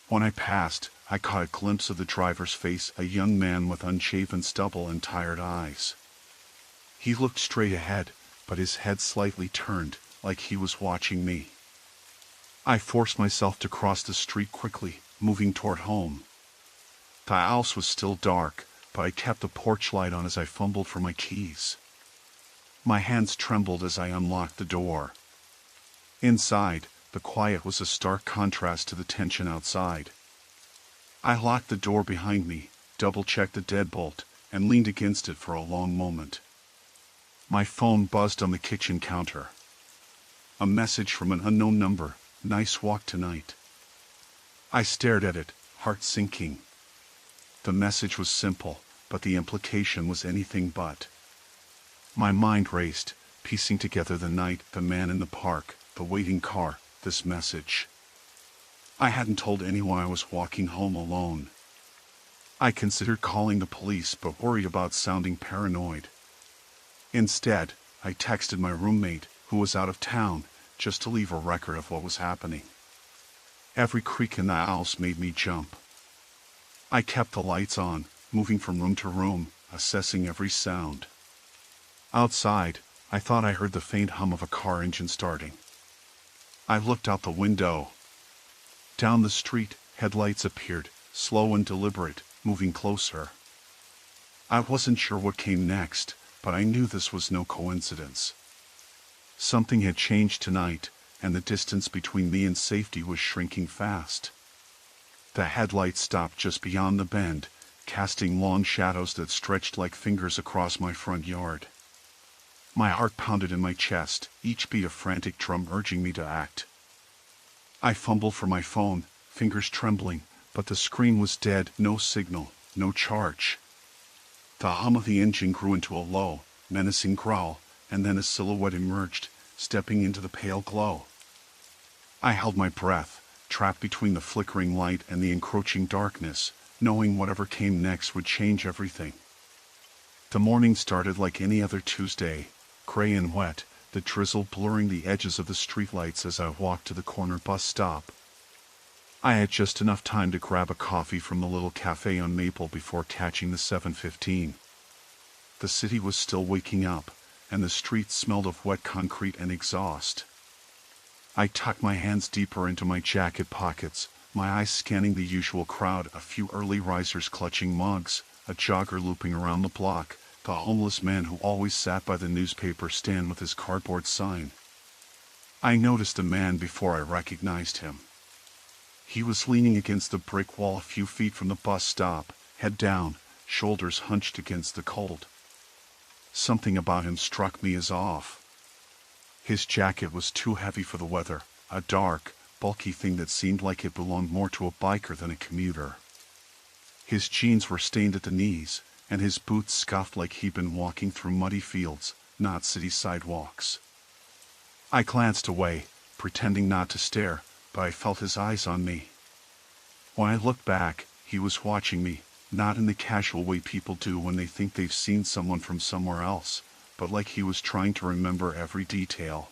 When I passed, I caught a glimpse of the driver's face, a young man with unshaven stubble and tired eyes. He looked straight ahead, but his head slightly turned, like he was watching me. I forced myself to cross the street quickly, moving toward home. The house was still dark, but I kept the porch light on as I fumbled for my keys. My hands trembled as I unlocked the door. Inside, the quiet was a stark contrast to the tension outside. I locked the door behind me, double-checked the deadbolt, and leaned against it for a long moment. My phone buzzed on the kitchen counter. A message from an unknown number, "Nice walk tonight." I stared at it, heart sinking. The message was simple, but the implication was anything but. My mind raced, piecing together the night, the man in the park, the waiting car, this message. I hadn't told anyone I was walking home alone. I considered calling the police, but worried about sounding paranoid. Instead, I texted my roommate, who was out of town, just to leave a record of what was happening. Every creak in the house made me jump. I kept the lights on, moving from room to room, assessing every sound. Outside, I thought I heard the faint hum of a car engine starting. I looked out the window. Down the street, headlights appeared, slow and deliberate, moving closer. I wasn't sure what came next, but I knew this was no coincidence. Something had changed tonight, and the distance between me and safety was shrinking fast. The headlights stopped just beyond the bend, casting long shadows that stretched like fingers across my front yard. My heart pounded in my chest, each beat a frantic drum urging me to act. I fumbled for my phone, fingers trembling, but the screen was dead, no signal, no charge. The hum of the engine grew into a low, menacing growl, and then a silhouette emerged, stepping into the pale glow. I held my breath, trapped between the flickering light and the encroaching darkness, knowing whatever came next would change everything. The morning started like any other Tuesday, gray and wet, the drizzle blurring the edges of the streetlights as I walked to the corner bus stop. I had just enough time to grab a coffee from the little cafe on Maple before catching the 7:15. The city was still waking up, and the streets smelled of wet concrete and exhaust. I tucked my hands deeper into my jacket pockets, my eyes scanning the usual crowd, a few early risers clutching mugs, a jogger looping around the block, the homeless man who always sat by the newspaper stand with his cardboard sign. I noticed the man before I recognized him. He was leaning against the brick wall a few feet from the bus stop, head down, shoulders hunched against the cold. Something about him struck me as off. His jacket was too heavy for the weather, a dark, bulky thing that seemed like it belonged more to a biker than a commuter. His jeans were stained at the knees, and his boots scuffed like he'd been walking through muddy fields, not city sidewalks. I glanced away, pretending not to stare, but I felt his eyes on me. When I looked back, he was watching me, not in the casual way people do when they think they've seen someone from somewhere else, but like he was trying to remember every detail.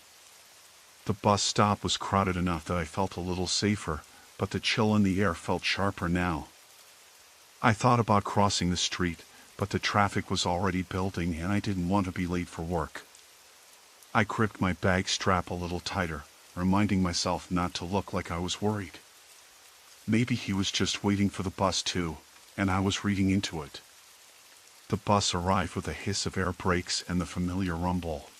The bus stop was crowded enough that I felt a little safer, but the chill in the air felt sharper now. I thought about crossing the street, but the traffic was already building and I didn't want to be late for work. I gripped my bag strap a little tighter, reminding myself not to look like I was worried. Maybe he was just waiting for the bus too, and I was reading into it. The bus arrived with a hiss of air brakes and the familiar rumble.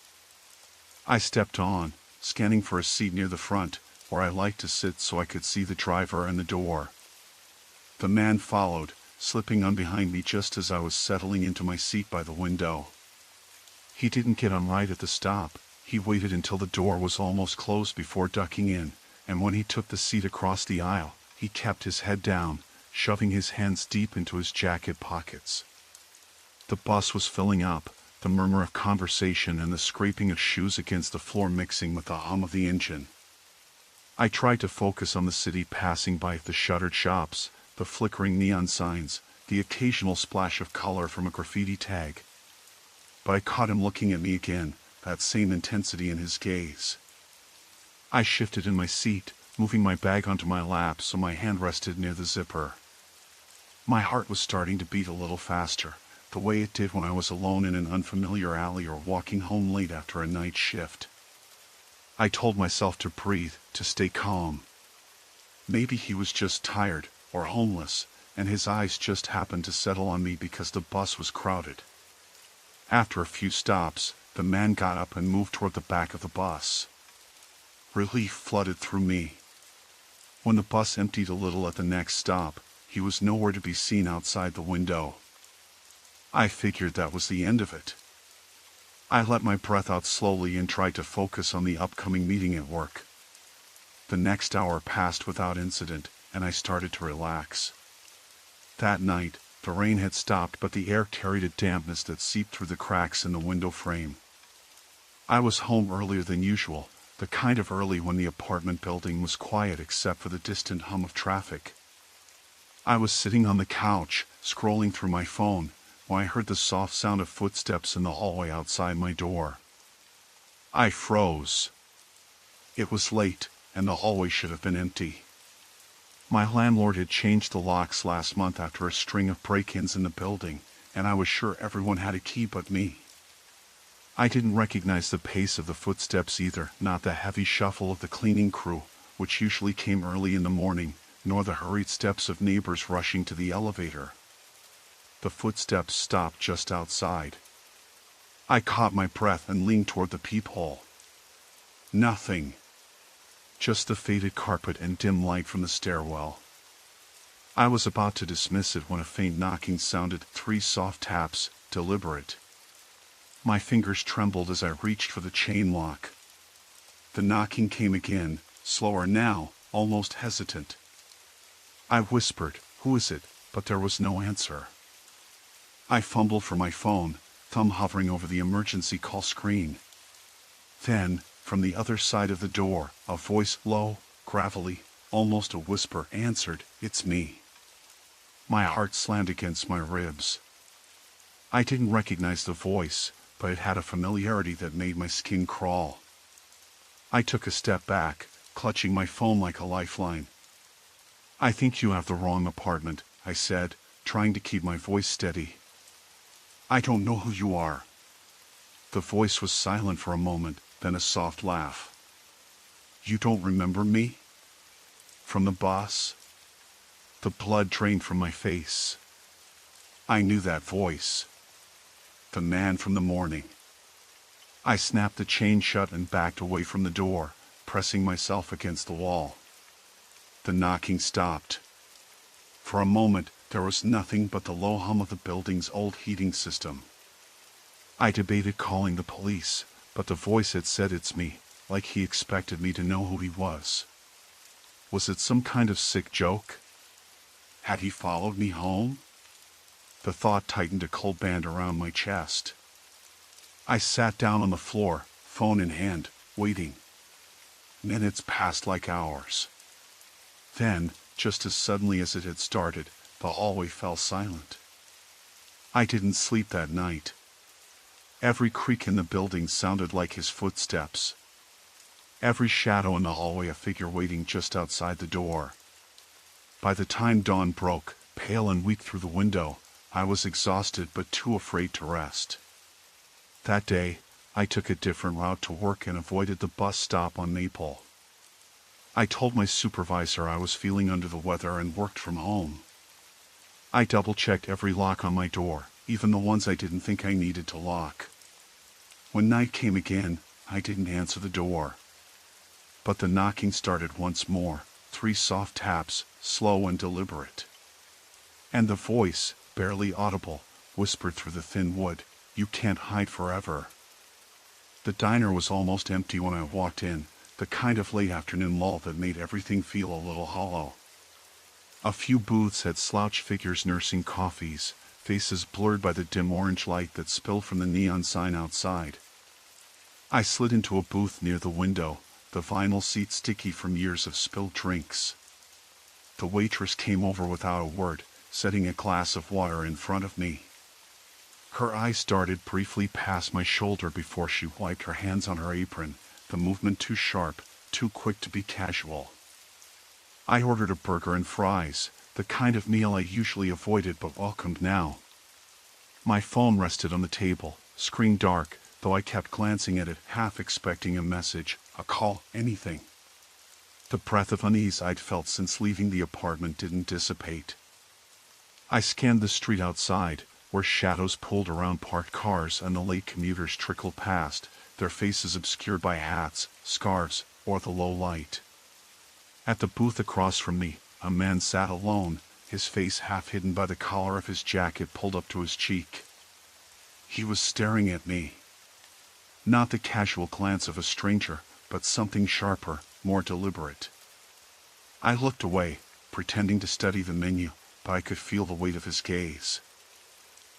I stepped on, scanning for a seat near the front, where I liked to sit so I could see the driver and the door. The man followed, slipping on behind me just as I was settling into my seat by the window. He didn't get on right at the stop. He waited until the door was almost closed before ducking in, and when he took the seat across the aisle, he kept his head down, shoving his hands deep into his jacket pockets. The bus was filling up, the murmur of conversation and the scraping of shoes against the floor mixing with the hum of the engine. I tried to focus on the city passing by, the shuttered shops, the flickering neon signs, the occasional splash of color from a graffiti tag. But I caught him looking at me again, that same intensity in his gaze. I shifted in my seat, moving my bag onto my lap so my hand rested near the zipper. My heart was starting to beat a little faster, the way it did when I was alone in an unfamiliar alley or walking home late after a night shift. I told myself to breathe, to stay calm. Maybe he was just tired, or homeless, and his eyes just happened to settle on me because the bus was crowded. After a few stops, the man got up and moved toward the back of the bus. Relief flooded through me. When the bus emptied a little at the next stop, he was nowhere to be seen outside the window. I figured that was the end of it. I let my breath out slowly and tried to focus on the upcoming meeting at work. The next hour passed without incident, and I started to relax. That night, the rain had stopped, but the air carried a dampness that seeped through the cracks in the window frame. I was home earlier than usual, the kind of early when the apartment building was quiet except for the distant hum of traffic. I was sitting on the couch, scrolling through my phone, when I heard the soft sound of footsteps in the hallway outside my door. I froze. It was late, and the hallway should have been empty. My landlord had changed the locks last month after a string of break-ins in the building, and I was sure everyone had a key but me. I didn't recognize the pace of the footsteps either, not the heavy shuffle of the cleaning crew, which usually came early in the morning, nor the hurried steps of neighbors rushing to the elevator. The footsteps stopped just outside. I caught my breath and leaned toward the peephole. Nothing. Just the faded carpet and dim light from the stairwell. I was about to dismiss it when a faint knocking sounded, 3 soft taps, deliberate. My fingers trembled as I reached for the chain lock. The knocking came again, slower now, almost hesitant. I whispered, "Who is it?" but there was no answer. I fumbled for my phone, thumb hovering over the emergency call screen. Then, from the other side of the door, a voice, low, gravelly, almost a whisper, answered, "It's me." My heart slammed against my ribs. I didn't recognize the voice, but it had a familiarity that made my skin crawl. I took a step back, clutching my phone like a lifeline. "I think you have the wrong apartment," I said, trying to keep my voice steady. "I don't know who you are." The voice was silent for a moment, then a soft laugh. "You don't remember me? From the bus?" The blood drained from my face. I knew that voice. The man from the morning. I snapped the chain shut and backed away from the door, pressing myself against the wall. The knocking stopped. For a moment, there was nothing but the low hum of the building's old heating system. I debated calling the police, but the voice had said it's me, like he expected me to know who he was. Was it some kind of sick joke? Had he followed me home? The thought tightened a cold band around my chest. I sat down on the floor, phone in hand, waiting. Minutes passed like hours. Then, just as suddenly as it had started, the hallway fell silent. I didn't sleep that night. Every creak in the building sounded like his footsteps. Every shadow in the hallway a figure waiting just outside the door. By the time dawn broke, pale and weak through the window, I was exhausted but too afraid to rest. That day, I took a different route to work and avoided the bus stop on Maple. I told my supervisor I was feeling under the weather and worked from home. I double-checked every lock on my door, even the ones I didn't think I needed to lock. When night came again, I didn't answer the door. But the knocking started once more, 3 soft taps, slow and deliberate. And the voice, barely audible, whispered through the thin wood, "You can't hide forever." The diner was almost empty when I walked in, the kind of late afternoon lull that made everything feel a little hollow. A few booths had slouched figures nursing coffees, faces blurred by the dim orange light that spilled from the neon sign outside. I slid into a booth near the window, the vinyl seat sticky from years of spilled drinks. The waitress came over without a word, setting a glass of water in front of me. Her eyes darted briefly past my shoulder before she wiped her hands on her apron, the movement too sharp, too quick to be casual. I ordered a burger and fries, the kind of meal I usually avoided but welcomed now. My phone rested on the table, screen dark, though I kept glancing at it, half expecting a message, a call, anything. The breath of unease I'd felt since leaving the apartment didn't dissipate. I scanned the street outside, where shadows pulled around parked cars and the late commuters trickled past, their faces obscured by hats, scarves, or the low light. At the booth across from me, a man sat alone, his face half hidden by the collar of his jacket pulled up to his cheek. He was staring at me. Not the casual glance of a stranger, but something sharper, more deliberate. I looked away, pretending to study the menu, but I could feel the weight of his gaze.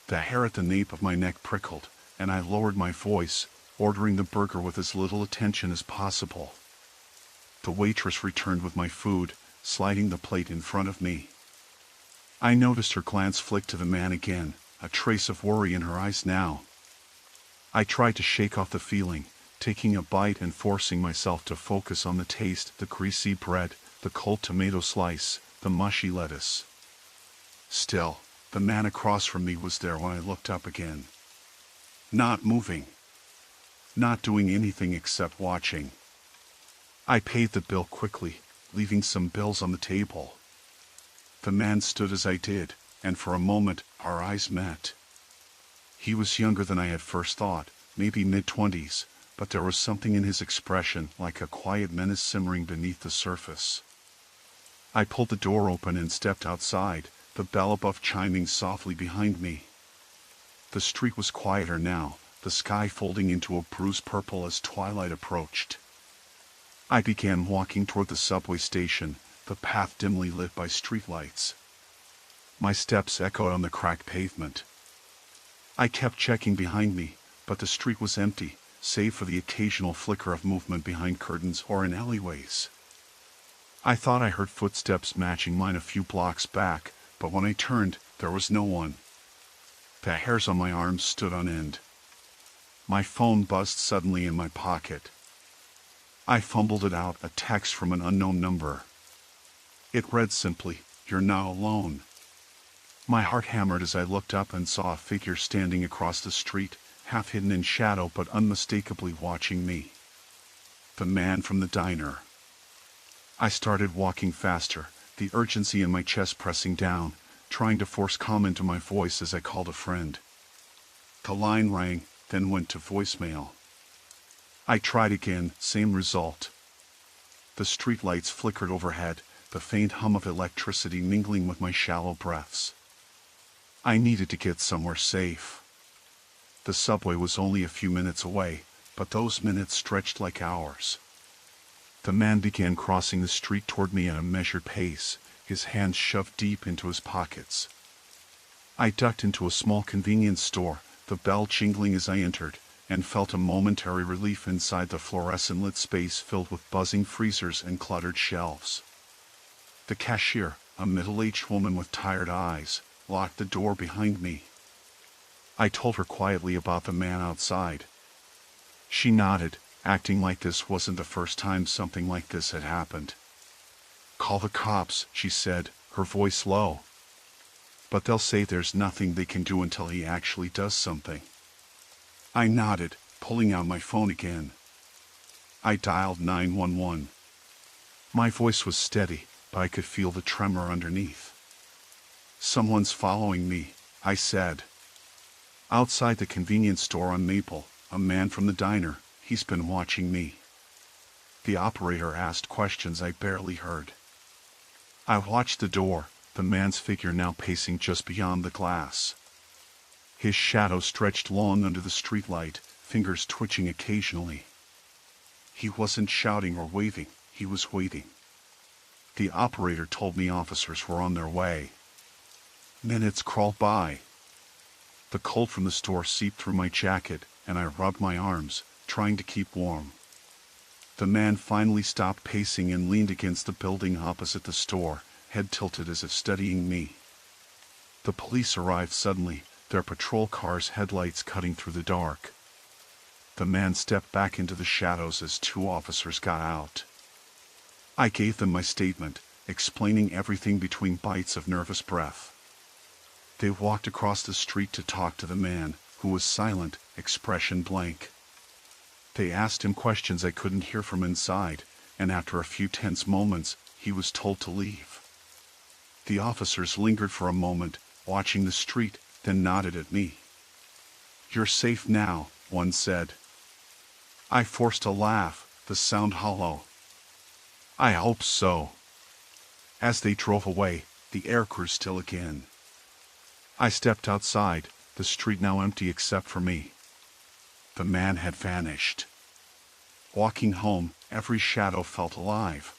The hair at the nape of my neck prickled, and I lowered my voice, ordering the burger with as little attention as possible. The waitress returned with my food, sliding the plate in front of me. I noticed her glance flick to the man again, a trace of worry in her eyes now. I tried to shake off the feeling, taking a bite and forcing myself to focus on the taste, the greasy bread, the cold tomato slice, the mushy lettuce. Still, the man across from me was there when I looked up again. Not moving. Not doing anything except watching. I paid the bill quickly, leaving some bills on the table. The man stood as I did, and for a moment, our eyes met. He was younger than I had first thought, maybe mid-20s, but there was something in his expression like a quiet menace simmering beneath the surface. I pulled the door open and stepped outside, the bell above chiming softly behind me. The street was quieter now, the sky folding into a bruised purple as twilight approached. I began walking toward the subway station, the path dimly lit by streetlights. My steps echoed on the cracked pavement. I kept checking behind me, but the street was empty, save for the occasional flicker of movement behind curtains or in alleyways. I thought I heard footsteps matching mine a few blocks back, but when I turned, there was no one. The hairs on my arms stood on end. My phone buzzed suddenly in my pocket. I fumbled it out, a text from an unknown number. It read simply, "You're now alone." My heart hammered as I looked up and saw a figure standing across the street, half hidden in shadow but unmistakably watching me. The man from the diner. I started walking faster, the urgency in my chest pressing down, trying to force calm into my voice as I called a friend. The line rang, then went to voicemail. I tried again, same result. The streetlights flickered overhead, the faint hum of electricity mingling with my shallow breaths. I needed to get somewhere safe. The subway was only a few minutes away, but those minutes stretched like hours. The man began crossing the street toward me at a measured pace, his hands shoved deep into his pockets. I ducked into a small convenience store, the bell jingling as I entered, and felt a momentary relief inside the fluorescent-lit space filled with buzzing freezers and cluttered shelves. The cashier, a middle-aged woman with tired eyes, locked the door behind me. I told her quietly about the man outside. She nodded, acting like this wasn't the first time something like this had happened. "Call the cops," she said, her voice low. "But they'll say there's nothing they can do until he actually does something." I nodded, pulling out my phone again. I dialed 911. My voice was steady, but I could feel the tremor underneath. "Someone's following me," I said. "Outside the convenience store on Maple, a man from the diner, he's been watching me." The operator asked questions I barely heard. I watched the door, the man's figure now pacing just beyond the glass. His shadow stretched long under the streetlight, fingers twitching occasionally. He wasn't shouting or waving, he was waiting. The operator told me officers were on their way. Minutes crawled by. The cold from the store seeped through my jacket, and I rubbed my arms, trying to keep warm. The man finally stopped pacing and leaned against the building opposite the store, head tilted as if studying me. The police arrived suddenly, their patrol car's headlights cutting through the dark. The man stepped back into the shadows as two officers got out. I gave them my statement, explaining everything between bites of nervous breath. They walked across the street to talk to the man, who was silent, expression blank. They asked him questions I couldn't hear from inside, and after a few tense moments, he was told to leave. The officers lingered for a moment, watching the street, then nodded at me. "You're safe now," one said. I forced a laugh, the sound hollow. "I hope so." As they drove away, the air grew still again. I stepped outside, the street now empty except for me. The man had vanished. Walking home, every shadow felt alive.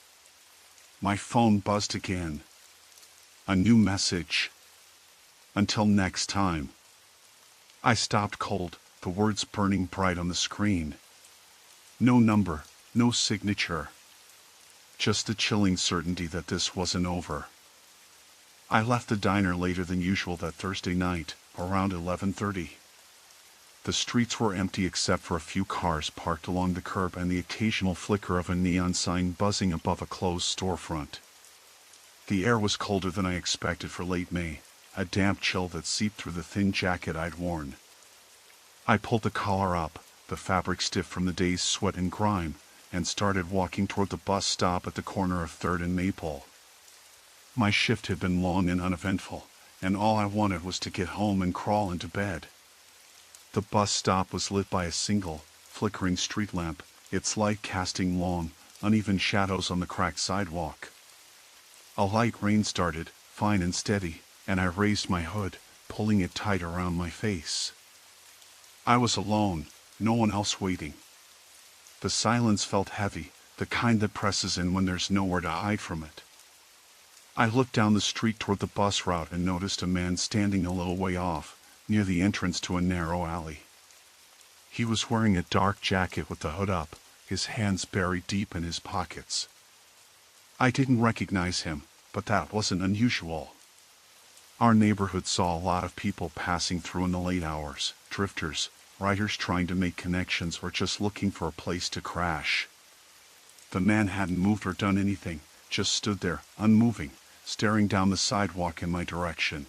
My phone buzzed again. A new message. "Until next time." I stopped cold, the words burning bright on the screen. No number, no signature. Just the chilling certainty that this wasn't over. I left the diner later than usual that Thursday night, around 11:30. The streets were empty except for a few cars parked along the curb and the occasional flicker of a neon sign buzzing above a closed storefront. The air was colder than I expected for late May, a damp chill that seeped through the thin jacket I'd worn. I pulled the collar up, the fabric stiff from the day's sweat and grime, and started walking toward the bus stop at the corner of 3rd and Maple. My shift had been long and uneventful, and all I wanted was to get home and crawl into bed. The bus stop was lit by a single, flickering street lamp, its light casting long, uneven shadows on the cracked sidewalk. A light rain started, fine and steady, and I raised my hood, pulling it tight around my face. I was alone, no one else waiting. The silence felt heavy, the kind that presses in when there's nowhere to hide from it. I looked down the street toward the bus route and noticed a man standing a little way off, near the entrance to a narrow alley. He was wearing a dark jacket with the hood up, his hands buried deep in his pockets. I didn't recognize him, but that wasn't unusual. Our neighborhood saw a lot of people passing through in the late hours, drifters, riders trying to make connections or just looking for a place to crash. The man hadn't moved or done anything, just stood there, unmoving, staring down the sidewalk in my direction.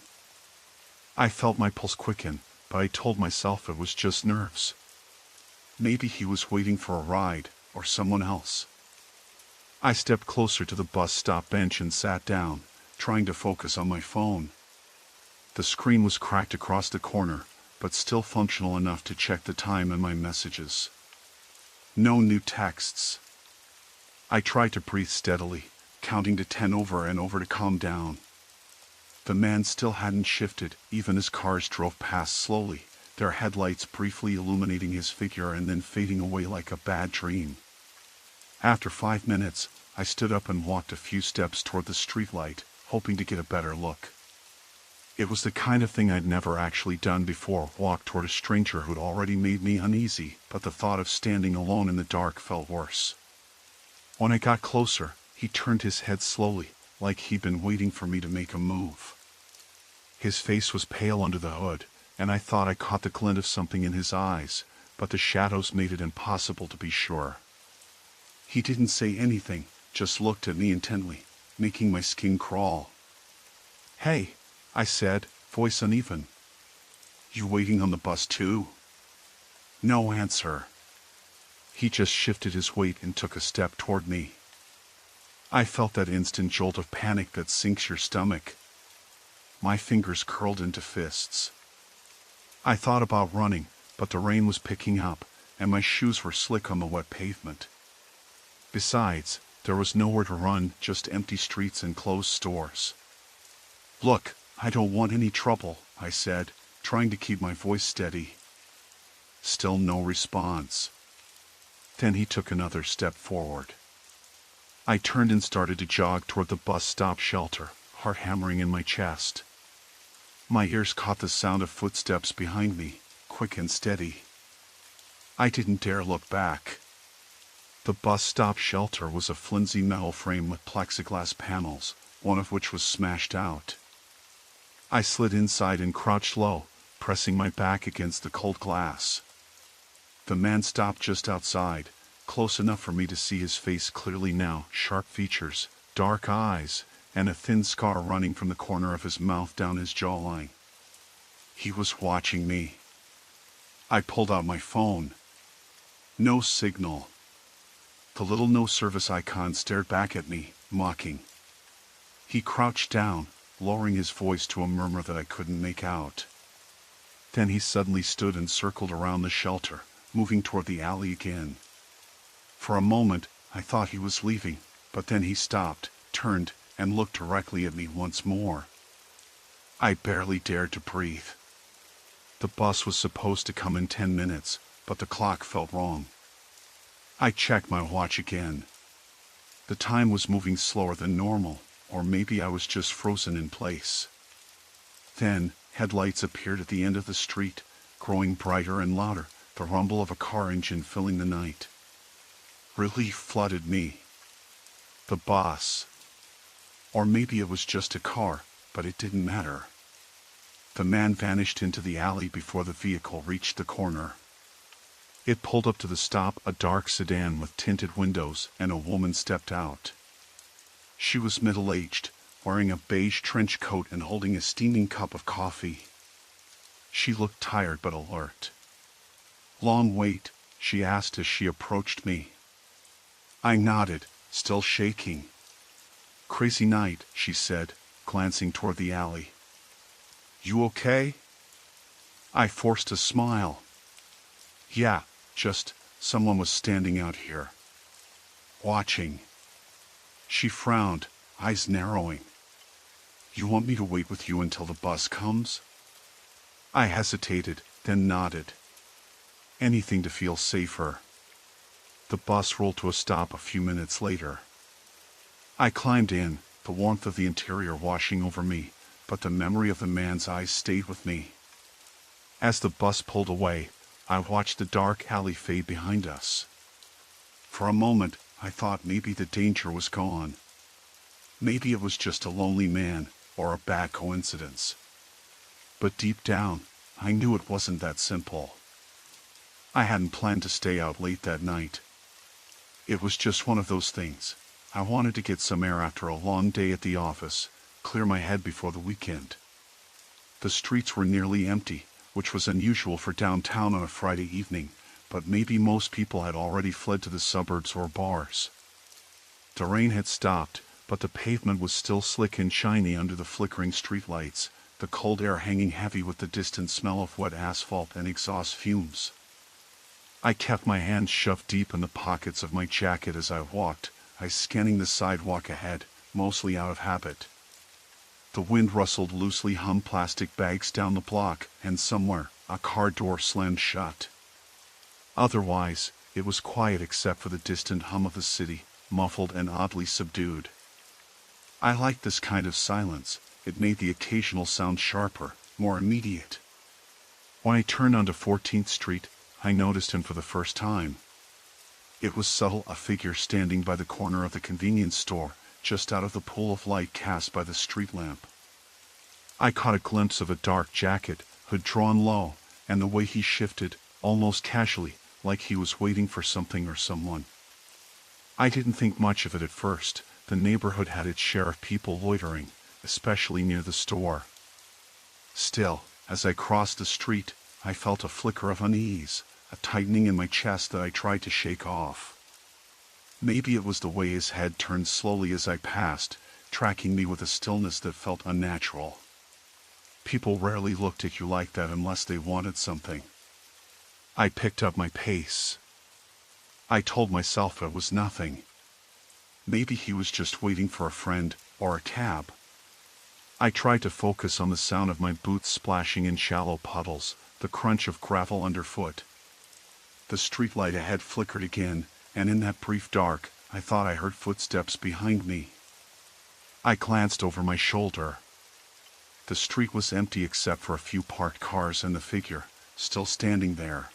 I felt my pulse quicken, but I told myself it was just nerves. Maybe he was waiting for a ride, or someone else. I stepped closer to the bus stop bench and sat down, trying to focus on my phone. The screen was cracked across the corner, but still functional enough to check the time and my messages. No new texts. I tried to breathe steadily, counting to 10 over and over to calm down. The man still hadn't shifted, even as cars drove past slowly, their headlights briefly illuminating his figure and then fading away like a bad dream. After 5 minutes, I stood up and walked a few steps toward the streetlight, hoping to get a better look. It was the kind of thing I'd never actually done before, walk toward a stranger who'd already made me uneasy, but the thought of standing alone in the dark felt worse. When I got closer, he turned his head slowly, like he'd been waiting for me to make a move. His face was pale under the hood, and I thought I caught the glint of something in his eyes, but the shadows made it impossible to be sure. He didn't say anything, just looked at me intently, making my skin crawl. "Hey," I said, voice uneven. "You waiting on the bus too?" No answer. He just shifted his weight and took a step toward me. I felt that instant jolt of panic that sinks your stomach. My fingers curled into fists. I thought about running, but the rain was picking up, and my shoes were slick on the wet pavement. Besides, there was nowhere to run, just empty streets and closed stores. "Look, I don't want any trouble," I said, trying to keep my voice steady. Still no response. Then he took another step forward. I turned and started to jog toward the bus stop shelter, heart hammering in my chest. My ears caught the sound of footsteps behind me, quick and steady. I didn't dare look back. The bus stop shelter was a flimsy metal frame with plexiglass panels, one of which was smashed out. I slid inside and crouched low, pressing my back against the cold glass. The man stopped just outside, close enough for me to see his face clearly now, sharp features, dark eyes, and a thin scar running from the corner of his mouth down his jawline. He was watching me. I pulled out my phone. No signal. The little no service icon stared back at me, mocking. He crouched down, lowering his voice to a murmur that I couldn't make out. Then he suddenly stood and circled around the shelter, moving toward the alley again. For a moment, I thought he was leaving, but then he stopped, turned, and looked directly at me once more. I barely dared to breathe. The bus was supposed to come in 10 minutes, but the clock felt wrong. I checked my watch again. The time was moving slower than normal, or maybe I was just frozen in place. Then, headlights appeared at the end of the street, growing brighter and louder, the rumble of a car engine filling the night. Relief flooded me. The bus. Or maybe it was just a car, but it didn't matter. The man vanished into the alley before the vehicle reached the corner. It pulled up to the stop, a dark sedan with tinted windows, and a woman stepped out. She was middle-aged, wearing a beige trench coat and holding a steaming cup of coffee. She looked tired but alert. "Long wait?" she asked as she approached me. I nodded, still shaking. "Crazy night," she said, glancing toward the alley. "You okay?" I forced a smile. "Yeah, just someone was standing out here. Watching." She frowned, eyes narrowing. "You want me to wait with you until the bus comes?" I hesitated, then nodded. Anything to feel safer. The bus rolled to a stop a few minutes later. I climbed in, the warmth of the interior washing over me, but the memory of the man's eyes stayed with me. As the bus pulled away, I watched the dark alley fade behind us. For a moment, I thought maybe the danger was gone. Maybe it was just a lonely man, or a bad coincidence. But deep down, I knew it wasn't that simple. I hadn't planned to stay out late that night. It was just one of those things. I wanted to get some air after a long day at the office, clear my head before the weekend. The streets were nearly empty, which was unusual for downtown on a Friday evening, but maybe most people had already fled to the suburbs or bars. The rain had stopped, but the pavement was still slick and shiny under the flickering streetlights, the cold air hanging heavy with the distant smell of wet asphalt and exhaust fumes. I kept my hands shoved deep in the pockets of my jacket as I walked, eyes scanning the sidewalk ahead, mostly out of habit. The wind rustled loosely hummed plastic bags down the block, and somewhere, a car door slammed shut. Otherwise, it was quiet except for the distant hum of the city, muffled and oddly subdued. I liked this kind of silence. It made the occasional sound sharper, more immediate. When I turned onto 14th Street, I noticed him for the first time. It was subtle, a figure standing by the corner of the convenience store, just out of the pool of light cast by the street lamp. I caught a glimpse of a dark jacket, hood drawn low, and the way he shifted, almost casually, like he was waiting for something or someone. I didn't think much of it at first. The neighborhood had its share of people loitering, especially near the store. Still, as I crossed the street, I felt a flicker of unease, a tightening in my chest that I tried to shake off. Maybe it was the way his head turned slowly as I passed, tracking me with a stillness that felt unnatural. People rarely looked at you like that unless they wanted something. I picked up my pace. I told myself it was nothing. Maybe he was just waiting for a friend, or a cab. I tried to focus on the sound of my boots splashing in shallow puddles, the crunch of gravel underfoot. The streetlight ahead flickered again, and in that brief dark, I thought I heard footsteps behind me. I glanced over my shoulder. The street was empty except for a few parked cars and the figure, still standing there.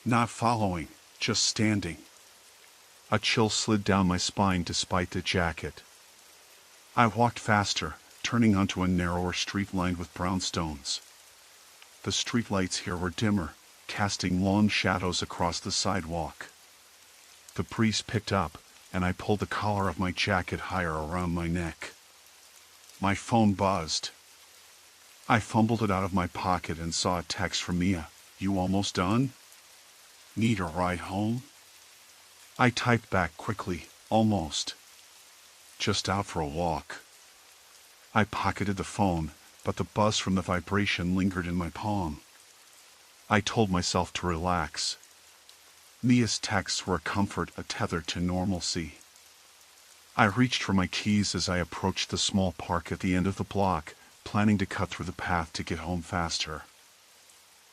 Not following, just standing. A chill slid down my spine despite the jacket. I walked faster, turning onto a narrower street lined with brownstones. The streetlights here were dimmer, casting long shadows across the sidewalk. The breeze picked up, and I pulled the collar of my jacket higher around my neck. My phone buzzed. I fumbled it out of my pocket and saw a text from Mia. "You almost done? Need a ride home?" I typed back quickly, "Almost. Just out for a walk." I pocketed the phone, but the buzz from the vibration lingered in my palm. I told myself to relax. Mia's texts were a comfort, a tether to normalcy. I reached for my keys as I approached the small park at the end of the block, planning to cut through the path to get home faster.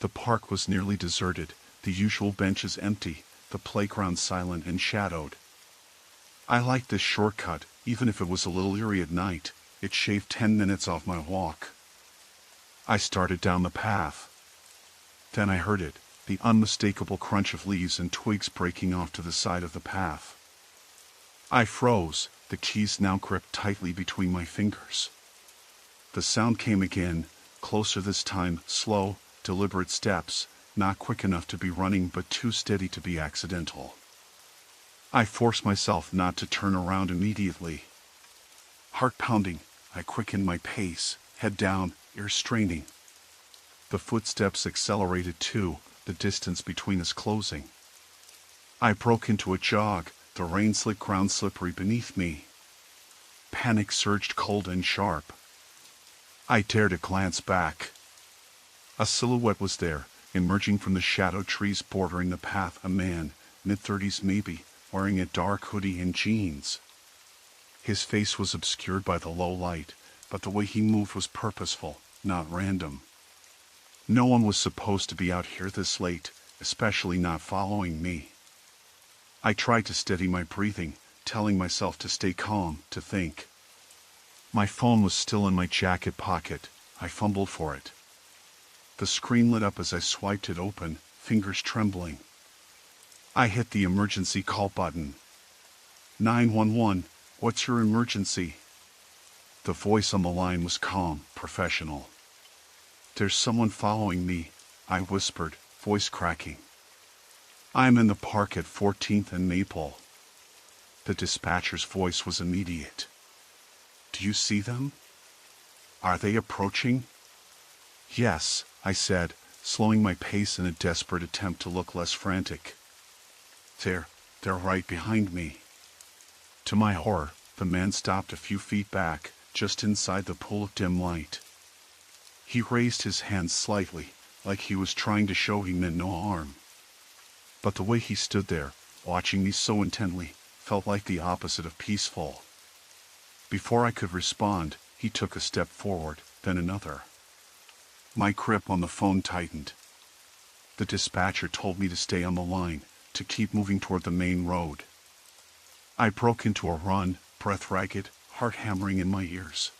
The park was nearly deserted, the usual benches empty, the playground silent and shadowed. I liked this shortcut, even if it was a little eerie at night. It shaved 10 minutes off my walk. I started down the path. Then I heard it, the unmistakable crunch of leaves and twigs breaking off to the side of the path. I froze, the keys now gripped tightly between my fingers. The sound came again, closer this time, slow, deliberate steps, not quick enough to be running but too steady to be accidental. I forced myself not to turn around immediately. Heart pounding, I quickened my pace, head down, ears straining. The footsteps accelerated too, the distance between us closing. I broke into a jog, the rain-slick ground slippery beneath me. Panic surged cold and sharp. I dared to glance back. A silhouette was there, emerging from the shadowed trees bordering the path, a man, mid-30s maybe, wearing a dark hoodie and jeans. His face was obscured by the low light, but the way he moved was purposeful, not random. No one was supposed to be out here this late, especially not following me. I tried to steady my breathing, telling myself to stay calm, to think. My phone was still in my jacket pocket. I fumbled for it. The screen lit up as I swiped it open, fingers trembling. I hit the emergency call button. 911, what's your emergency? The voice on the line was calm, professional. There's someone following me, I whispered, voice cracking. I'm in the park at 14th and Maple. The dispatcher's voice was immediate. Do you see them? Are they approaching? Yes, I said, slowing my pace in a desperate attempt to look less frantic. They're right behind me. To my horror, the man stopped a few feet back, just inside the pool of dim light. He raised his hands slightly, like he was trying to show he meant no harm. But the way he stood there, watching me so intently, felt like the opposite of peaceful. Before I could respond, he took a step forward, then another. My grip on the phone tightened. The dispatcher told me to stay on the line, to keep moving toward the main road. I broke into a run, breath ragged, heart hammering in my ears.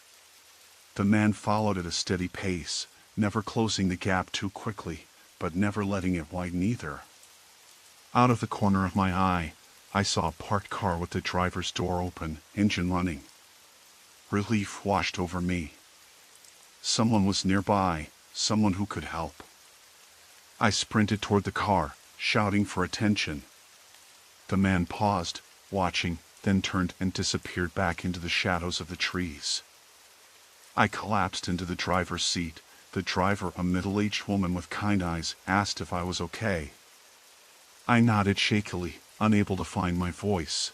The man followed at a steady pace, never closing the gap too quickly, but never letting it widen either. Out of the corner of my eye, I saw a parked car with the driver's door open, engine running. Relief washed over me. Someone was nearby, someone who could help. I sprinted toward the car, shouting for attention. The man paused, watching, then turned and disappeared back into the shadows of the trees. I collapsed into the driver's seat. The driver, a middle-aged woman with kind eyes, asked if I was okay. I nodded shakily, unable to find my voice.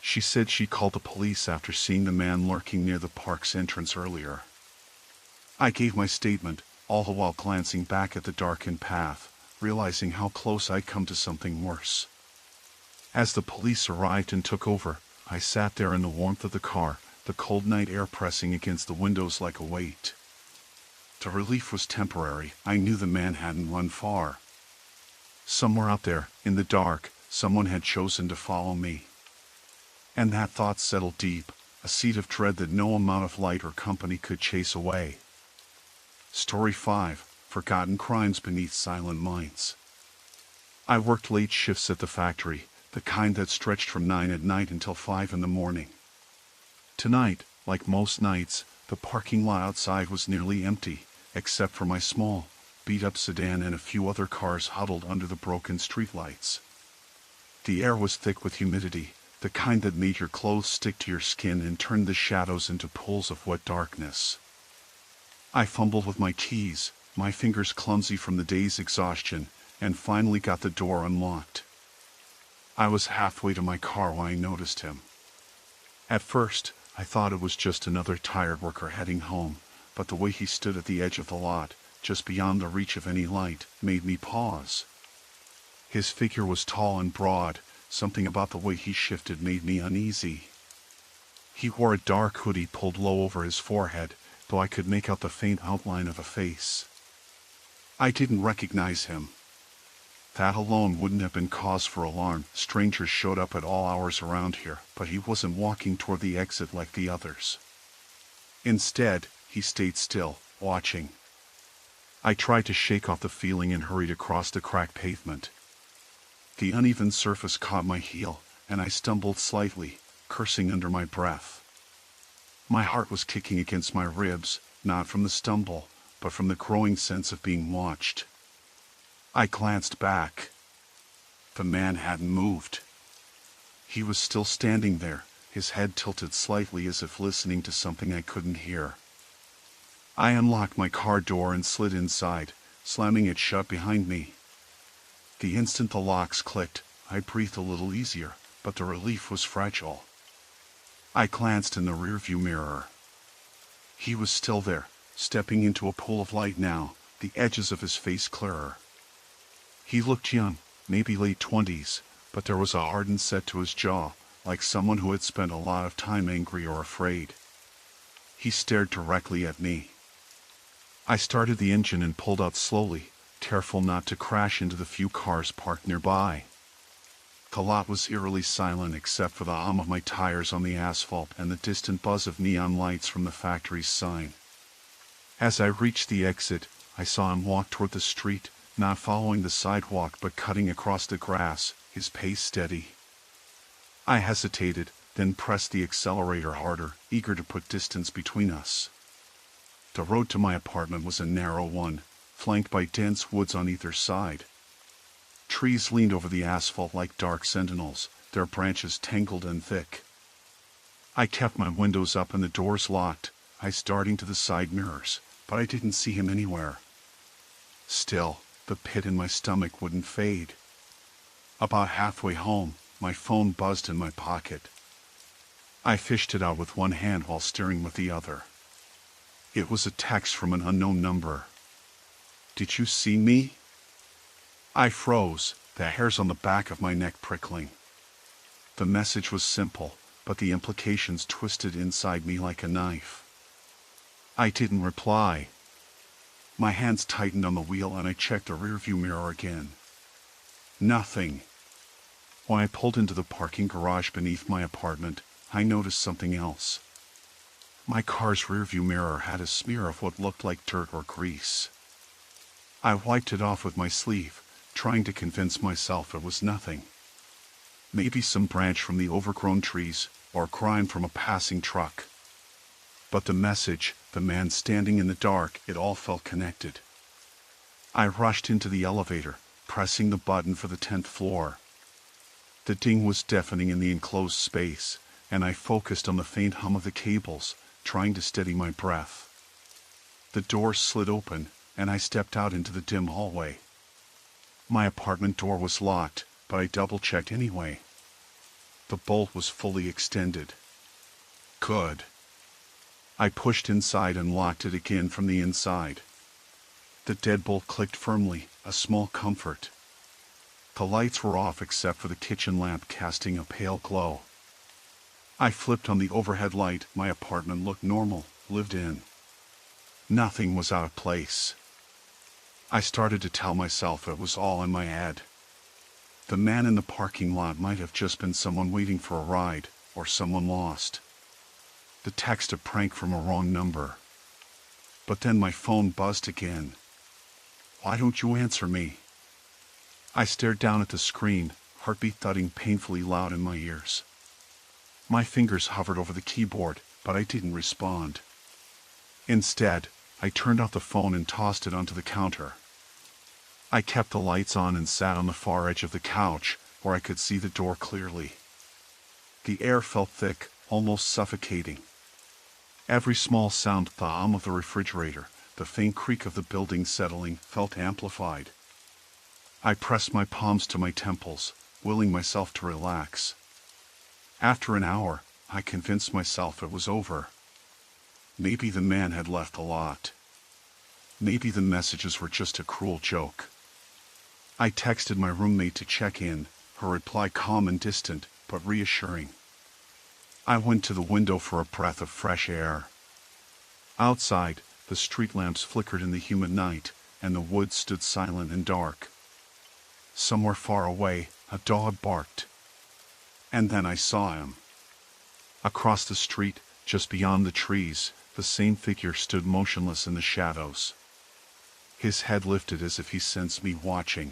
She said she called the police after seeing the man lurking near the park's entrance earlier. I gave my statement, all the while glancing back at the darkened path, realizing how close I'd come to something worse. As the police arrived and took over, I sat there in the warmth of the car, the cold night air pressing against the windows like a weight. The relief was temporary. I knew the man hadn't run far. Somewhere out there, in the dark, someone had chosen to follow me. And that thought settled deep, a seed of dread that no amount of light or company could chase away. Story 5. Forgotten Crimes Beneath Silent Minds. I worked late shifts at the factory, the kind that stretched from 9 at night until 5 in the morning. Tonight, like most nights, the parking lot outside was nearly empty, except for my small, beat-up sedan and a few other cars huddled under the broken streetlights. The air was thick with humidity, the kind that made your clothes stick to your skin and turned the shadows into pools of wet darkness. I fumbled with my keys, my fingers clumsy from the day's exhaustion, and finally got the door unlocked. I was halfway to my car when I noticed him. At first, I thought it was just another tired worker heading home, but the way he stood at the edge of the lot, just beyond the reach of any light, made me pause. His figure was tall and broad. Something about the way he shifted made me uneasy. He wore a dark hoodie pulled low over his forehead, though I could make out the faint outline of a face. I didn't recognize him. That alone wouldn't have been cause for alarm. Strangers showed up at all hours around here, but he wasn't walking toward the exit like the others. Instead, he stayed still, watching. I tried to shake off the feeling and hurried across the cracked pavement. The uneven surface caught my heel, and I stumbled slightly, cursing under my breath. My heart was kicking against my ribs, not from the stumble, but from the growing sense of being watched. I glanced back. The man hadn't moved. He was still standing there, his head tilted slightly as if listening to something I couldn't hear. I unlocked my car door and slid inside, slamming it shut behind me. The instant the locks clicked, I breathed a little easier, but the relief was fragile. I glanced in the rearview mirror. He was still there, stepping into a pool of light now, the edges of his face clearer. He looked young, maybe late 20s, but there was a hardened set to his jaw, like someone who had spent a lot of time angry or afraid. He stared directly at me. I started the engine and pulled out slowly, careful not to crash into the few cars parked nearby. The lot was eerily silent except for the hum of my tires on the asphalt and the distant buzz of neon lights from the factory's sign. As I reached the exit, I saw him walk toward the street, not following the sidewalk but cutting across the grass, his pace steady. I hesitated, then pressed the accelerator harder, eager to put distance between us. The road to my apartment was a narrow one, flanked by dense woods on either side. Trees leaned over the asphalt like dark sentinels, their branches tangled and thick. I kept my windows up and the doors locked, eyes darting to the side mirrors, but I didn't see him anywhere. Still, the pit in my stomach wouldn't fade. About halfway home, my phone buzzed in my pocket. I fished it out with one hand while steering with the other. It was a text from an unknown number. "Did you see me?" I froze, the hairs on the back of my neck prickling. The message was simple, but the implications twisted inside me like a knife. I didn't reply. My hands tightened on the wheel and I checked the rearview mirror again. Nothing. When I pulled into the parking garage beneath my apartment, I noticed something else. My car's rearview mirror had a smear of what looked like dirt or grease. I wiped it off with my sleeve, trying to convince myself it was nothing. Maybe some branch from the overgrown trees, or grime from a passing truck. But the message, the man standing in the dark, it all felt connected. I rushed into the elevator, pressing the button for the 10th floor. The ding was deafening in the enclosed space, and I focused on the faint hum of the cables, trying to steady my breath. The door slid open, and I stepped out into the dim hallway. My apartment door was locked, but I double-checked anyway. The bolt was fully extended. Good. I pushed inside and locked it again from the inside. The deadbolt clicked firmly, a small comfort. The lights were off except for the kitchen lamp casting a pale glow. I flipped on the overhead light. My apartment looked normal, lived in. Nothing was out of place. I started to tell myself it was all in my head. The man in the parking lot might have just been someone waiting for a ride, or someone lost. The text a prank from a wrong number. But then my phone buzzed again. Why don't you answer me? I stared down at the screen, heartbeat thudding painfully loud in my ears. My fingers hovered over the keyboard, but I didn't respond. Instead, I turned off the phone and tossed it onto the counter. I kept the lights on and sat on the far edge of the couch, where I could see the door clearly. The air felt thick, almost suffocating. Every small sound, the hum of the refrigerator, the faint creak of the building settling, felt amplified. I pressed my palms to my temples, willing myself to relax. After an hour, I convinced myself it was over. Maybe the man had left a lot. Maybe the messages were just a cruel joke. I texted my roommate to check in, her reply calm and distant, but reassuring. I went to the window for a breath of fresh air. Outside, the street lamps flickered in the humid night, and the woods stood silent and dark. Somewhere far away, a dog barked. And then I saw him. Across the street, just beyond the trees, the same figure stood motionless in the shadows. His head lifted as if he sensed me watching.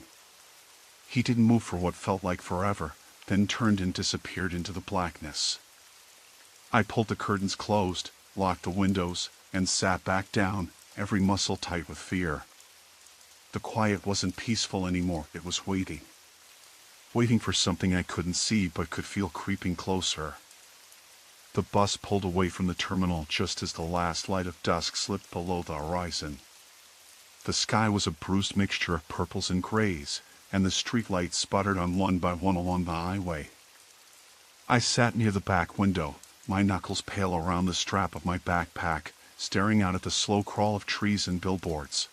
He didn't move for what felt like forever, then turned and disappeared into the blackness. I pulled the curtains closed, locked the windows, and sat back down, every muscle tight with fear. The quiet wasn't peaceful anymore, it was waiting. Waiting for something I couldn't see but could feel creeping closer. The bus pulled away from the terminal just as the last light of dusk slipped below the horizon. The sky was a bruised mixture of purples and grays, and the streetlights sputtered on one by one along the highway. I sat near the back window, my knuckles pale around the strap of my backpack, staring out at the slow crawl of trees and billboards.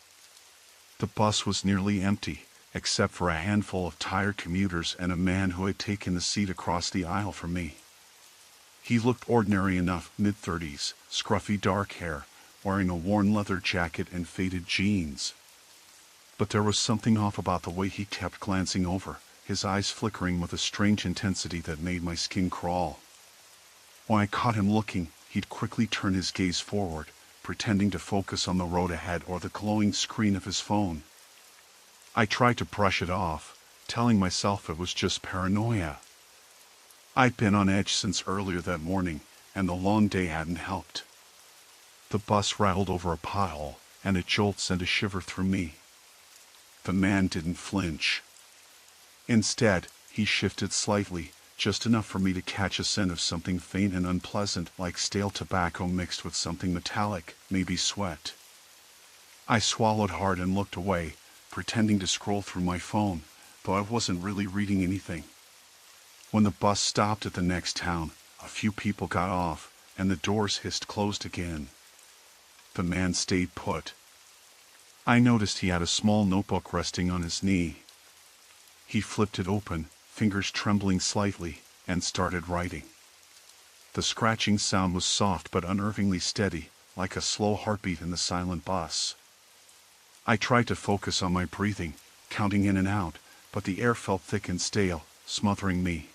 The bus was nearly empty, except for a handful of tired commuters and a man who had taken the seat across the aisle from me. He looked ordinary enough, mid-30s, scruffy dark hair, wearing a worn leather jacket and faded jeans. But there was something off about the way he kept glancing over, his eyes flickering with a strange intensity that made my skin crawl. When I caught him looking, he'd quickly turn his gaze forward, pretending to focus on the road ahead or the glowing screen of his phone. I tried to brush it off, telling myself it was just paranoia. I'd been on edge since earlier that morning, and the long day hadn't helped. The bus rattled over a pothole, and a jolt sent a shiver through me. The man didn't flinch. Instead, he shifted slightly, just enough for me to catch a scent of something faint and unpleasant, like stale tobacco mixed with something metallic, maybe sweat. I swallowed hard and looked away, pretending to scroll through my phone, though I wasn't really reading anything. When the bus stopped at the next town, a few people got off, and the doors hissed closed again. The man stayed put. I noticed he had a small notebook resting on his knee. He flipped it open, fingers trembling slightly, and started writing. The scratching sound was soft but unnervingly steady, like a slow heartbeat in the silent bus. I tried to focus on my breathing, counting in and out, but the air felt thick and stale, smothering me.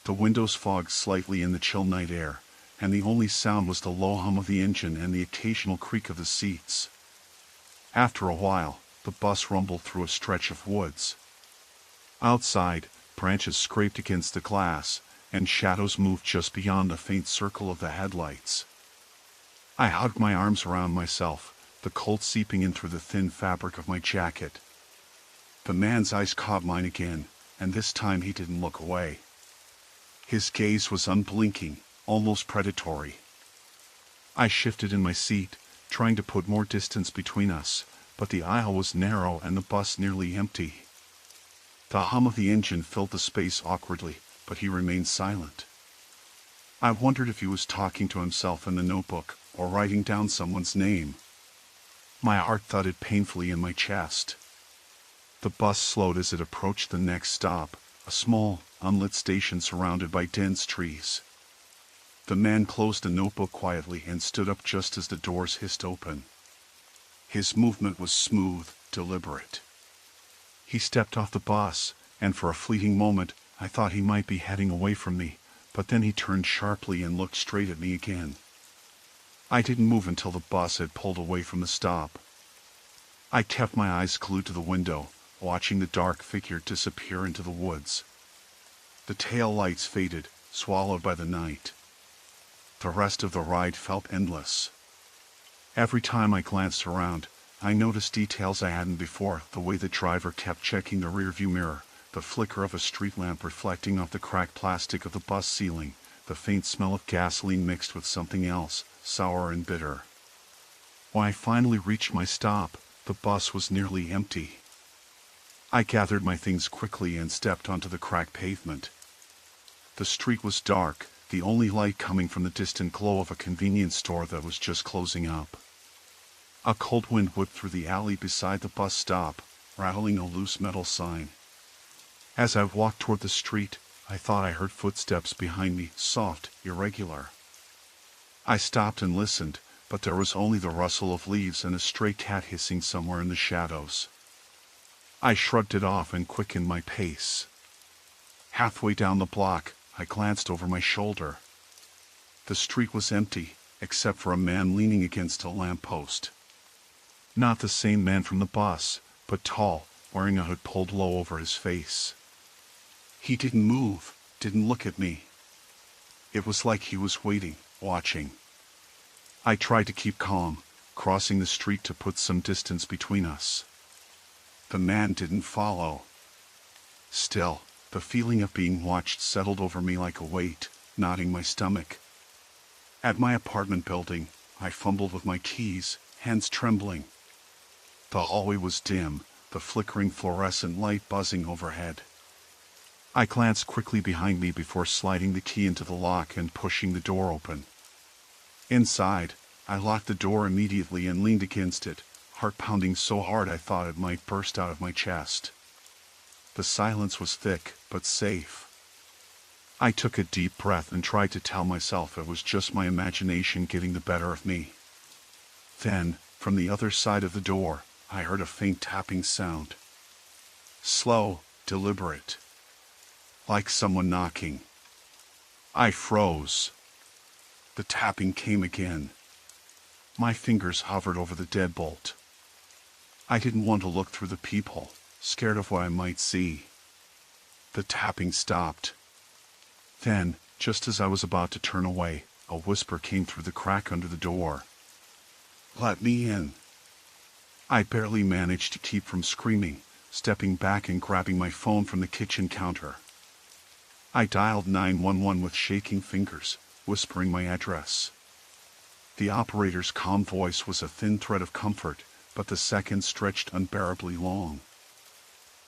The windows fogged slightly in the chill night air, and the only sound was the low hum of the engine and the occasional creak of the seats. After a while, the bus rumbled through a stretch of woods. Outside, branches scraped against the glass, and shadows moved just beyond the faint circle of the headlights. I hugged my arms around myself, the cold seeping in through the thin fabric of my jacket. The man's eyes caught mine again, and this time he didn't look away. His gaze was unblinking, almost predatory. I shifted in my seat, trying to put more distance between us, but the aisle was narrow and the bus nearly empty. The hum of the engine filled the space awkwardly, but he remained silent. I wondered if he was talking to himself in the notebook or writing down someone's name. My heart thudded painfully in my chest. The bus slowed as it approached the next stop, a small, unlit station surrounded by dense trees. The man closed the notebook quietly and stood up just as the doors hissed open. His movement was smooth, deliberate. He stepped off the bus, and for a fleeting moment, I thought he might be heading away from me, but then he turned sharply and looked straight at me again. I didn't move until the bus had pulled away from the stop. I kept my eyes glued to the window, watching the dark figure disappear into the woods. The tail lights faded, swallowed by the night. The rest of the ride felt endless. Every time I glanced around, I noticed details I hadn't before: the way the driver kept checking the rearview mirror, the flicker of a street lamp reflecting off the cracked plastic of the bus ceiling, the faint smell of gasoline mixed with something else, sour and bitter. When I finally reached my stop, the bus was nearly empty. I gathered my things quickly and stepped onto the cracked pavement. The street was dark, the only light coming from the distant glow of a convenience store that was just closing up. A cold wind whipped through the alley beside the bus stop, rattling a loose metal sign. As I walked toward the street, I thought I heard footsteps behind me, soft, irregular. I stopped and listened, but there was only the rustle of leaves and a stray cat hissing somewhere in the shadows. I shrugged it off and quickened my pace. Halfway down the block, I glanced over my shoulder. The street was empty, except for a man leaning against a lamppost. Not the same man from the bus, but tall, wearing a hood pulled low over his face. He didn't move, didn't look at me. It was like he was waiting, watching. I tried to keep calm, crossing the street to put some distance between us. The man didn't follow. Still, the feeling of being watched settled over me like a weight, knotting my stomach. At my apartment building, I fumbled with my keys, hands trembling. The hallway was dim, the flickering fluorescent light buzzing overhead. I glanced quickly behind me before sliding the key into the lock and pushing the door open. Inside, I locked the door immediately and leaned against it, heart pounding so hard I thought it might burst out of my chest. The silence was thick, but safe. I took a deep breath and tried to tell myself it was just my imagination getting the better of me. Then, from the other side of the door, I heard a faint tapping sound. Slow, deliberate. Like someone knocking. I froze. The tapping came again. My fingers hovered over the deadbolt. I didn't want to look through the peephole, scared of what I might see. The tapping stopped. Then, just as I was about to turn away, a whisper came through the crack under the door. "Let me in." I barely managed to keep from screaming, stepping back and grabbing my phone from the kitchen counter. I dialed 911 with shaking fingers, whispering my address. The operator's calm voice was a thin thread of comfort, but the seconds stretched unbearably long.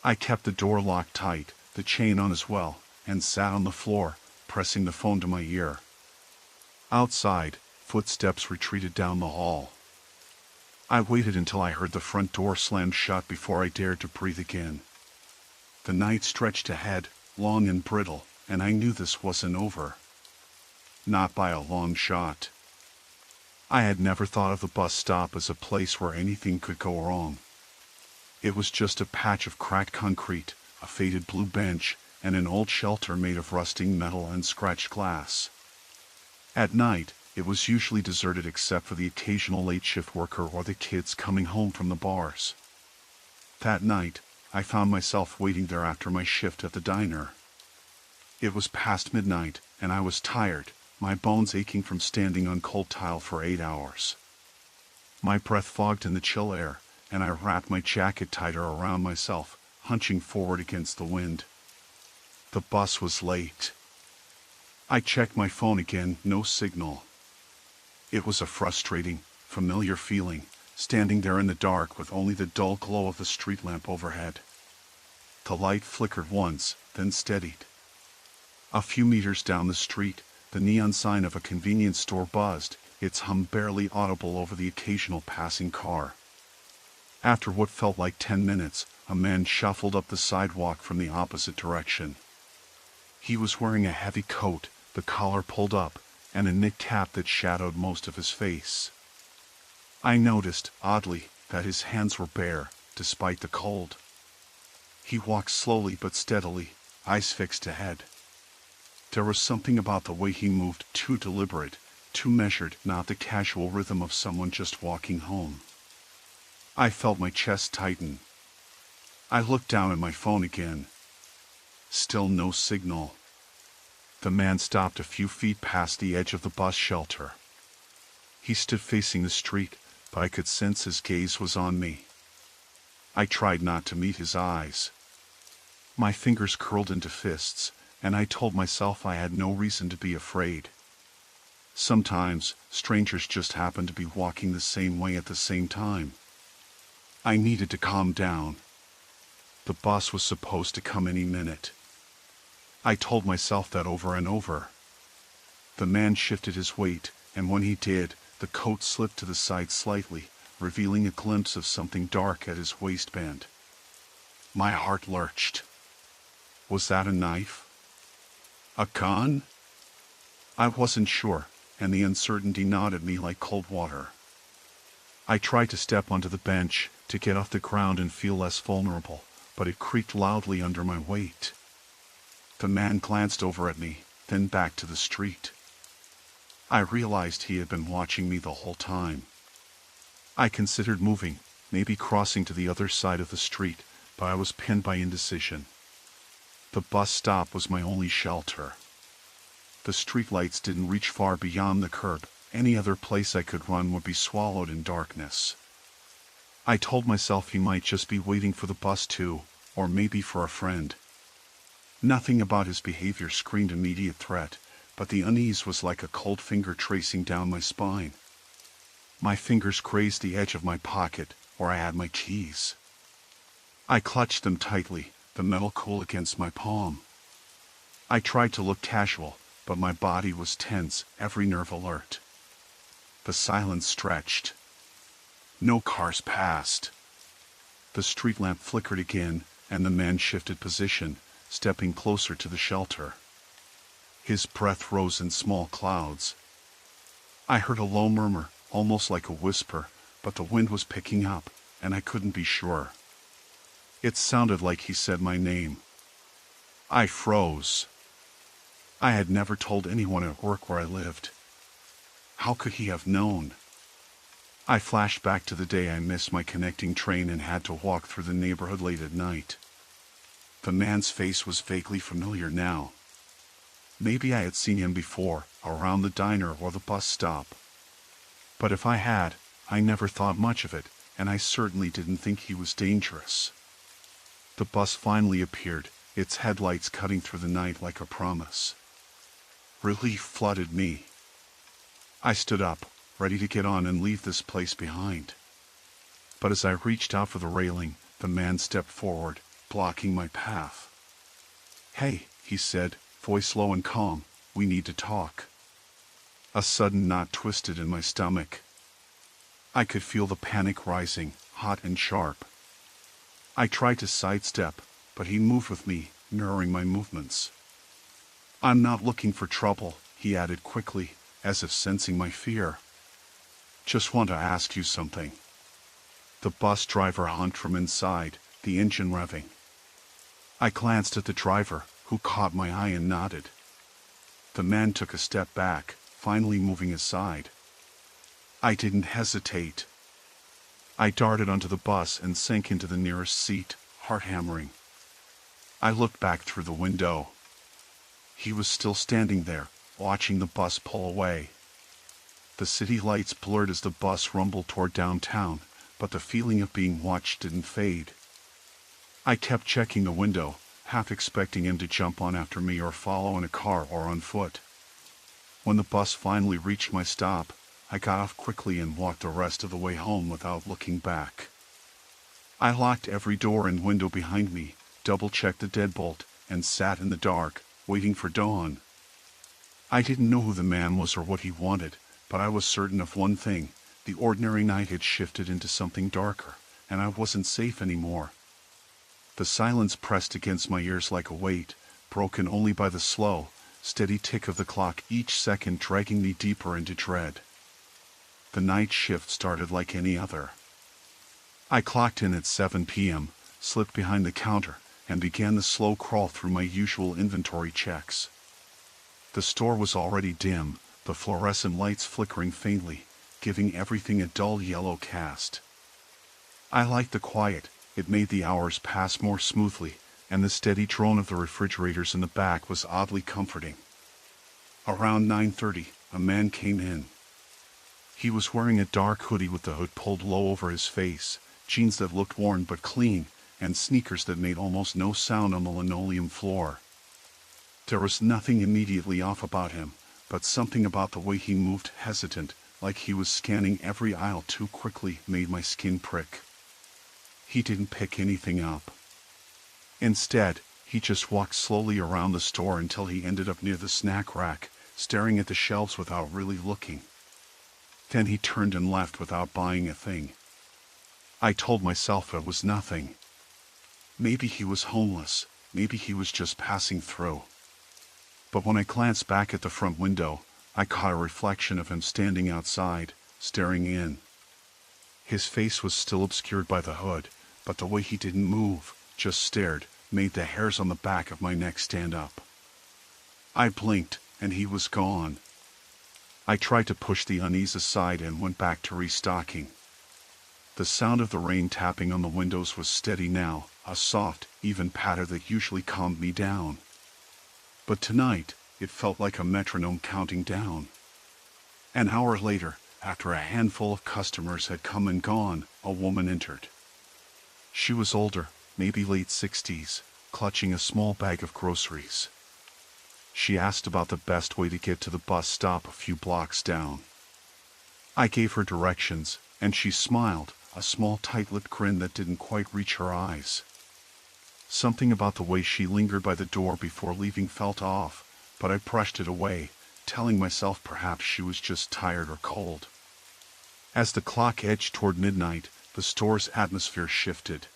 I kept the door locked tight, the chain on as well, and sat on the floor, pressing the phone to my ear. Outside, footsteps retreated down the hall. I waited until I heard the front door slam shut before I dared to breathe again. The night stretched ahead, long and brittle, and I knew this wasn't over. Not by a long shot. I had never thought of the bus stop as a place where anything could go wrong. It was just a patch of cracked concrete, a faded blue bench, and an old shelter made of rusting metal and scratched glass. At night, it was usually deserted except for the occasional late shift worker or the kids coming home from the bars. That night, I found myself waiting there after my shift at the diner. It was past midnight, and I was tired, my bones aching from standing on cold tile for 8 hours. My breath fogged in the chill air, and I wrapped my jacket tighter around myself, hunching forward against the wind. The bus was late. I checked my phone again, no signal. It was a frustrating, familiar feeling, standing there in the dark with only the dull glow of the street lamp overhead. The light flickered once, then steadied. A few meters down the street, the neon sign of a convenience store buzzed, its hum barely audible over the occasional passing car. After what felt like 10 minutes, a man shuffled up the sidewalk from the opposite direction. He was wearing a heavy coat, the collar pulled up, and a knit cap that shadowed most of his face. I noticed, oddly, that his hands were bare, despite the cold. He walked slowly but steadily, eyes fixed ahead. There was something about the way he moved, too deliberate, too measured, not the casual rhythm of someone just walking home. I felt my chest tighten. I looked down at my phone again. Still no signal. The man stopped a few feet past the edge of the bus shelter. He stood facing the street, but I could sense his gaze was on me. I tried not to meet his eyes. My fingers curled into fists, and I told myself I had no reason to be afraid. Sometimes, strangers just happen to be walking the same way at the same time. I needed to calm down. The bus was supposed to come any minute. I told myself that over and over. The man shifted his weight, and when he did, the coat slipped to the side slightly, revealing a glimpse of something dark at his waistband. My heart lurched. Was that a knife? A gun? I wasn't sure, and the uncertainty gnawed at me like cold water. I tried to step onto the bench, to get off the ground and feel less vulnerable, but it creaked loudly under my weight. The man glanced over at me, then back to the street. I realized he had been watching me the whole time. I considered moving, maybe crossing to the other side of the street, but I was pinned by indecision. The bus stop was my only shelter. The streetlights didn't reach far beyond the curb. Any other place I could run would be swallowed in darkness. I told myself he might just be waiting for the bus too, or maybe for a friend. Nothing about his behavior screamed immediate threat, but the unease was like a cold finger tracing down my spine. My fingers grazed the edge of my pocket, where I had my keys. I clutched them tightly, the metal cool against my palm. I tried to look casual, but my body was tense, every nerve alert. The silence stretched. No cars passed. The street lamp flickered again, and the man shifted position, stepping closer to the shelter. His breath rose in small clouds. I heard a low murmur, almost like a whisper, but the wind was picking up, and I couldn't be sure. It sounded like he said my name. I froze. I had never told anyone at work where I lived. How could he have known? I flashed back to the day I missed my connecting train and had to walk through the neighborhood late at night. The man's face was vaguely familiar now. Maybe I had seen him before, around the diner or the bus stop. But if I had, I never thought much of it, and I certainly didn't think he was dangerous. The bus finally appeared, its headlights cutting through the night like a promise. Relief flooded me. I stood up, ready to get on and leave this place behind. But as I reached out for the railing, the man stepped forward, blocking my path. "Hey," he said, voice low and calm, "we need to talk." A sudden knot twisted in my stomach. I could feel the panic rising, hot and sharp. I tried to sidestep, but he moved with me, mirroring my movements. "I'm not looking for trouble," he added quickly, as if sensing my fear. "Just want to ask you something." The bus driver honked from inside, the engine revving. I glanced at the driver, who caught my eye and nodded. The man took a step back, finally moving aside. I didn't hesitate. I darted onto the bus and sank into the nearest seat, heart hammering. I looked back through the window. He was still standing there, watching the bus pull away. The city lights blurred as the bus rumbled toward downtown, but the feeling of being watched didn't fade. I kept checking the window, half expecting him to jump on after me or follow in a car or on foot. When the bus finally reached my stop, I got off quickly and walked the rest of the way home without looking back. I locked every door and window behind me, double-checked the deadbolt, and sat in the dark, waiting for dawn. I didn't know who the man was or what he wanted, but I was certain of one thing: the ordinary night had shifted into something darker, and I wasn't safe anymore. The silence pressed against my ears like a weight, broken only by the slow, steady tick of the clock, each second dragging me deeper into dread. The night shift started like any other. I clocked in at 7 p.m., slipped behind the counter, and began the slow crawl through my usual inventory checks. The store was already dim, the fluorescent lights flickering faintly, giving everything a dull yellow cast. I liked the quiet, it made the hours pass more smoothly, and the steady drone of the refrigerators in the back was oddly comforting. Around 9:30, a man came in. He was wearing a dark hoodie with the hood pulled low over his face, jeans that looked worn but clean, and sneakers that made almost no sound on the linoleum floor. There was nothing immediately off about him, but something about the way he moved, hesitant, like he was scanning every aisle too quickly, made my skin prick. He didn't pick anything up. Instead, he just walked slowly around the store until he ended up near the snack rack, staring at the shelves without really looking. Then he turned and left without buying a thing. I told myself it was nothing. Maybe he was homeless, maybe he was just passing through. But when I glanced back at the front window, I caught a reflection of him standing outside, staring in. His face was still obscured by the hood, but the way he didn't move, just stared, made the hairs on the back of my neck stand up. I blinked, and he was gone. I tried to push the unease aside and went back to restocking. The sound of the rain tapping on the windows was steady now, a soft, even patter that usually calmed me down. But tonight, it felt like a metronome counting down. An hour later, after a handful of customers had come and gone, a woman entered. She was older, maybe late 60s, clutching a small bag of groceries. She asked about the best way to get to the bus stop a few blocks down. I gave her directions, and she smiled, a small tight-lipped grin that didn't quite reach her eyes. Something about the way she lingered by the door before leaving felt off, but I brushed it away, telling myself perhaps she was just tired or cold. As the clock edged toward midnight, the store's atmosphere shifted.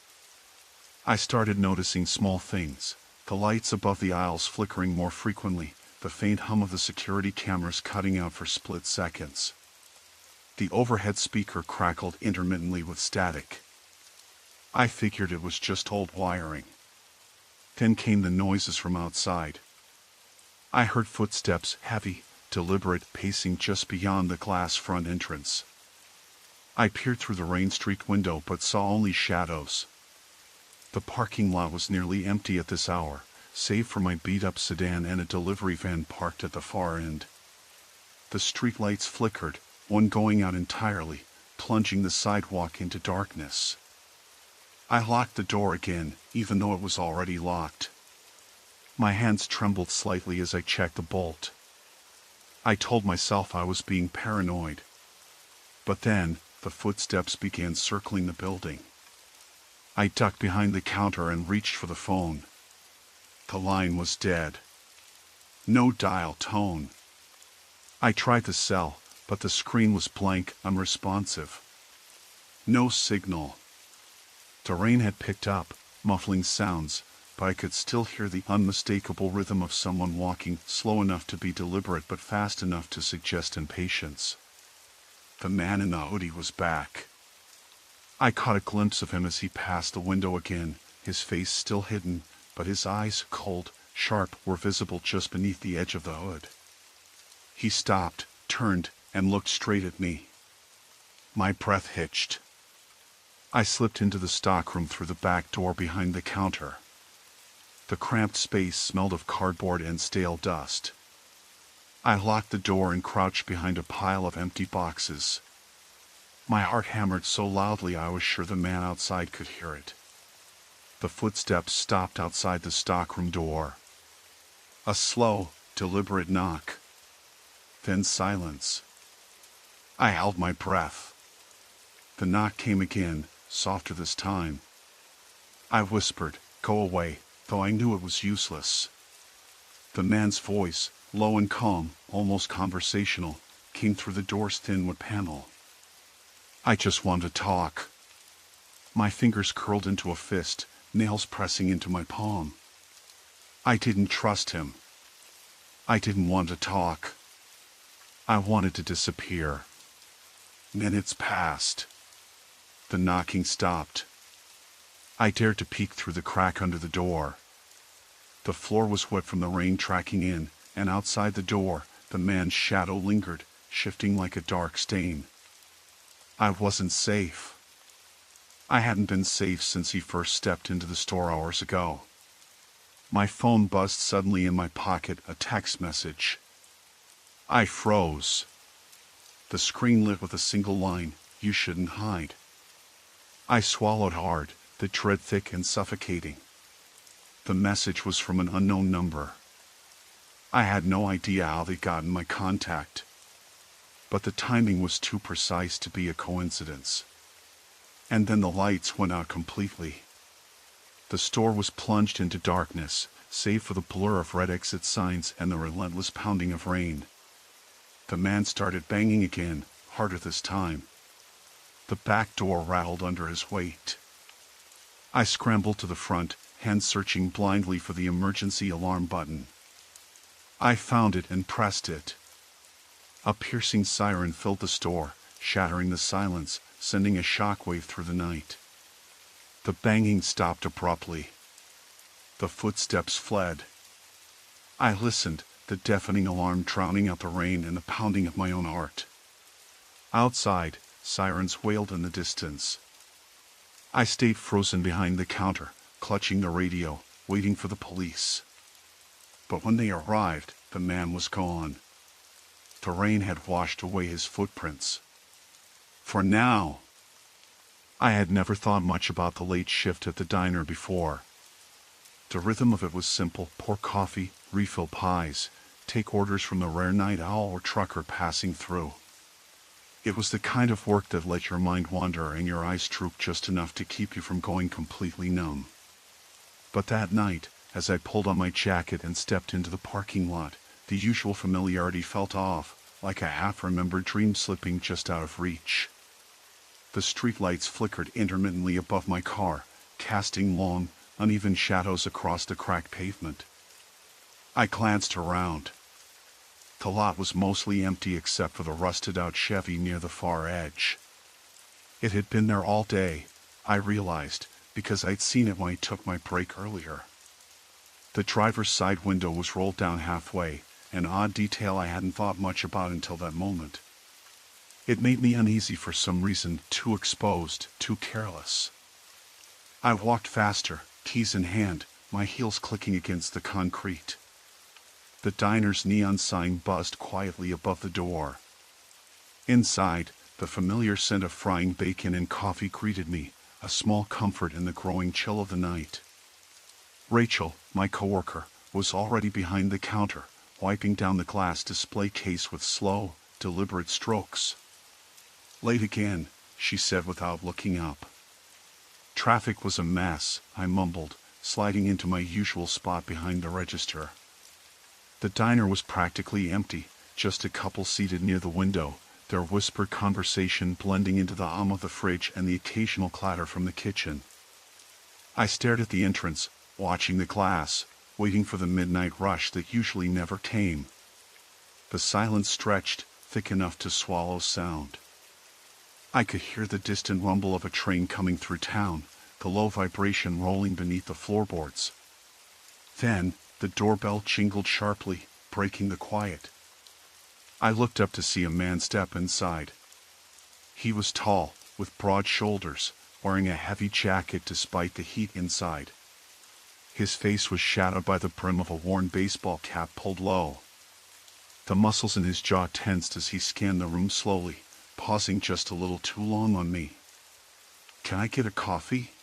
I started noticing small things, the lights above the aisles flickering more frequently, the faint hum of the security cameras cutting out for split seconds. The overhead speaker crackled intermittently with static. I figured it was just old wiring. Then came the noises from outside. I heard footsteps, heavy, deliberate, pacing just beyond the glass front entrance. I peered through the rain-streaked window but saw only shadows. The parking lot was nearly empty at this hour, save for my beat-up sedan and a delivery van parked at the far end. The streetlights flickered, one going out entirely, plunging the sidewalk into darkness. I locked the door again, even though it was already locked. My hands trembled slightly as I checked the bolt. I told myself I was being paranoid. But then, the footsteps began circling the building. I ducked behind the counter and reached for the phone. The line was dead. No dial tone. I tried the cell, but the screen was blank, unresponsive. No signal. The rain had picked up, muffling sounds, but I could still hear the unmistakable rhythm of someone walking, slow enough to be deliberate but fast enough to suggest impatience. The man in the hoodie was back. I caught a glimpse of him as he passed the window again, his face still hidden, but his eyes, cold, sharp, were visible just beneath the edge of the hood. He stopped, turned, and looked straight at me. My breath hitched. I slipped into the stockroom through the back door behind the counter. The cramped space smelled of cardboard and stale dust. I locked the door and crouched behind a pile of empty boxes. My heart hammered so loudly I was sure the man outside could hear it. The footsteps stopped outside the stockroom door. A slow, deliberate knock. Then silence. I held my breath. The knock came again, softer this time. I whispered, "Go away," though I knew it was useless. The man's voice, low and calm, almost conversational, came through the door's thin wood panel. "I just want to talk." My fingers curled into a fist, nails pressing into my palm. I didn't trust him. I didn't want to talk. I wanted to disappear. Minutes passed. The knocking stopped. I dared to peek through the crack under the door. The floor was wet from the rain tracking in, and outside the door, the man's shadow lingered, shifting like a dark stain. I wasn't safe. I hadn't been safe since he first stepped into the store hours ago. My phone buzzed suddenly in my pocket, a text message. I froze. The screen lit with a single line, "You shouldn't hide." I swallowed hard, the dread thick and suffocating. The message was from an unknown number. I had no idea how they'd gotten my contact, but the timing was too precise to be a coincidence. And then the lights went out completely. The store was plunged into darkness, save for the blur of red exit signs and the relentless pounding of rain. The man started banging again, harder this time. The back door rattled under his weight. I scrambled to the front, hands searching blindly for the emergency alarm button. I found it and pressed it. A piercing siren filled the store, shattering the silence, sending a shockwave through the night. The banging stopped abruptly. The footsteps fled. I listened, the deafening alarm drowning out the rain and the pounding of my own heart. Outside, sirens wailed in the distance. I stayed frozen behind the counter, clutching the radio, waiting for the police. But when they arrived, the man was gone. The rain had washed away his footprints. For now. I had never thought much about the late shift at the diner before. The rhythm of it was simple: pour coffee, refill pies, take orders from the rare night owl or trucker passing through. It was the kind of work that let your mind wander and your eyes droop just enough to keep you from going completely numb. But that night, as I pulled on my jacket and stepped into the parking lot, the usual familiarity felt off, like a half-remembered dream slipping just out of reach. The streetlights flickered intermittently above my car, casting long, uneven shadows across the cracked pavement. I glanced around. The lot was mostly empty except for the rusted-out Chevy near the far edge. It had been there all day, I realized, because I'd seen it when I took my break earlier. The driver's side window was rolled down halfway, an odd detail I hadn't thought much about until that moment. It made me uneasy for some reason, too exposed, too careless. I walked faster, keys in hand, my heels clicking against the concrete. The diner's neon sign buzzed quietly above the door. Inside, the familiar scent of frying bacon and coffee greeted me, a small comfort in the growing chill of the night. Rachel, my coworker, was already behind the counter, wiping down the glass display case with slow, deliberate strokes. "Late again," she said without looking up. "Traffic was a mess," I mumbled, sliding into my usual spot behind the register. The diner was practically empty, just a couple seated near the window, their whispered conversation blending into the hum of the fridge and the occasional clatter from the kitchen. I stared at the entrance, watching the glass, waiting for the midnight rush that usually never came. The silence stretched, thick enough to swallow sound. I could hear the distant rumble of a train coming through town, the low vibration rolling beneath the floorboards. Then, the doorbell jingled sharply, breaking the quiet. I looked up to see a man step inside. He was tall, with broad shoulders, wearing a heavy jacket despite the heat inside. His face was shadowed by the brim of a worn baseball cap pulled low. The muscles in his jaw tensed as he scanned the room slowly, pausing just a little too long on me. "Can I get a coffee?"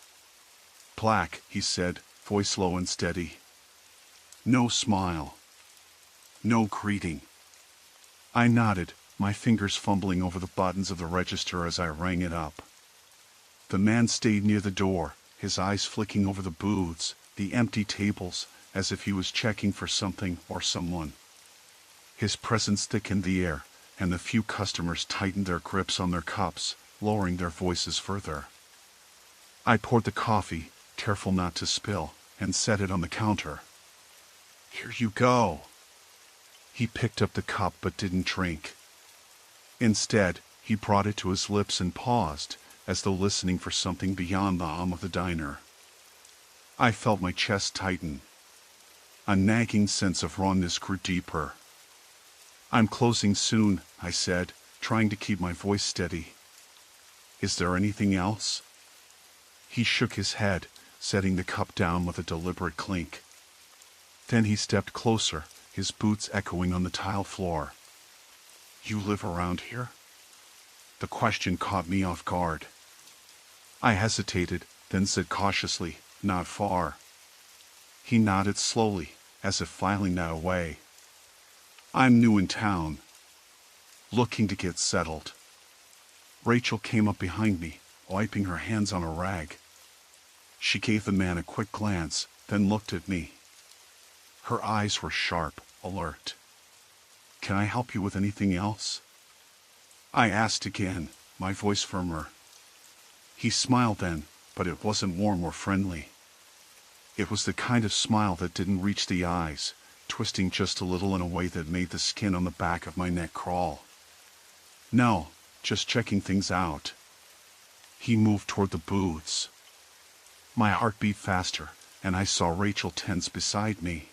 "Black," he said, voice low and steady. No smile. No greeting. I nodded, my fingers fumbling over the buttons of the register as I rang it up. The man stayed near the door, his eyes flicking over the booths, the empty tables, as if he was checking for something or someone. His presence thickened the air, and the few customers tightened their grips on their cups, lowering their voices further. I poured the coffee, careful not to spill, and set it on the counter. "Here you go." He picked up the cup but didn't drink. Instead, he brought it to his lips and paused, as though listening for something beyond the hum of the diner. I felt my chest tighten. A nagging sense of wrongness grew deeper. "I'm closing soon," I said, trying to keep my voice steady. "Is there anything else?" He shook his head, setting the cup down with a deliberate clink. Then he stepped closer, his boots echoing on the tile floor. "You live around here?" The question caught me off guard. I hesitated, then said cautiously, "Not far." He nodded slowly, as if filing that away. "I'm new in town. Looking to get settled." Rachel came up behind me, wiping her hands on a rag. She gave the man a quick glance, then looked at me. Her eyes were sharp, alert. "Can I help you with anything else?" I asked again, my voice firmer. He smiled then, but it wasn't warm or friendly. It was the kind of smile that didn't reach the eyes, twisting just a little in a way that made the skin on the back of my neck crawl. "No, just checking things out." He moved toward the booths. My heart beat faster, and I saw Rachel tense beside me.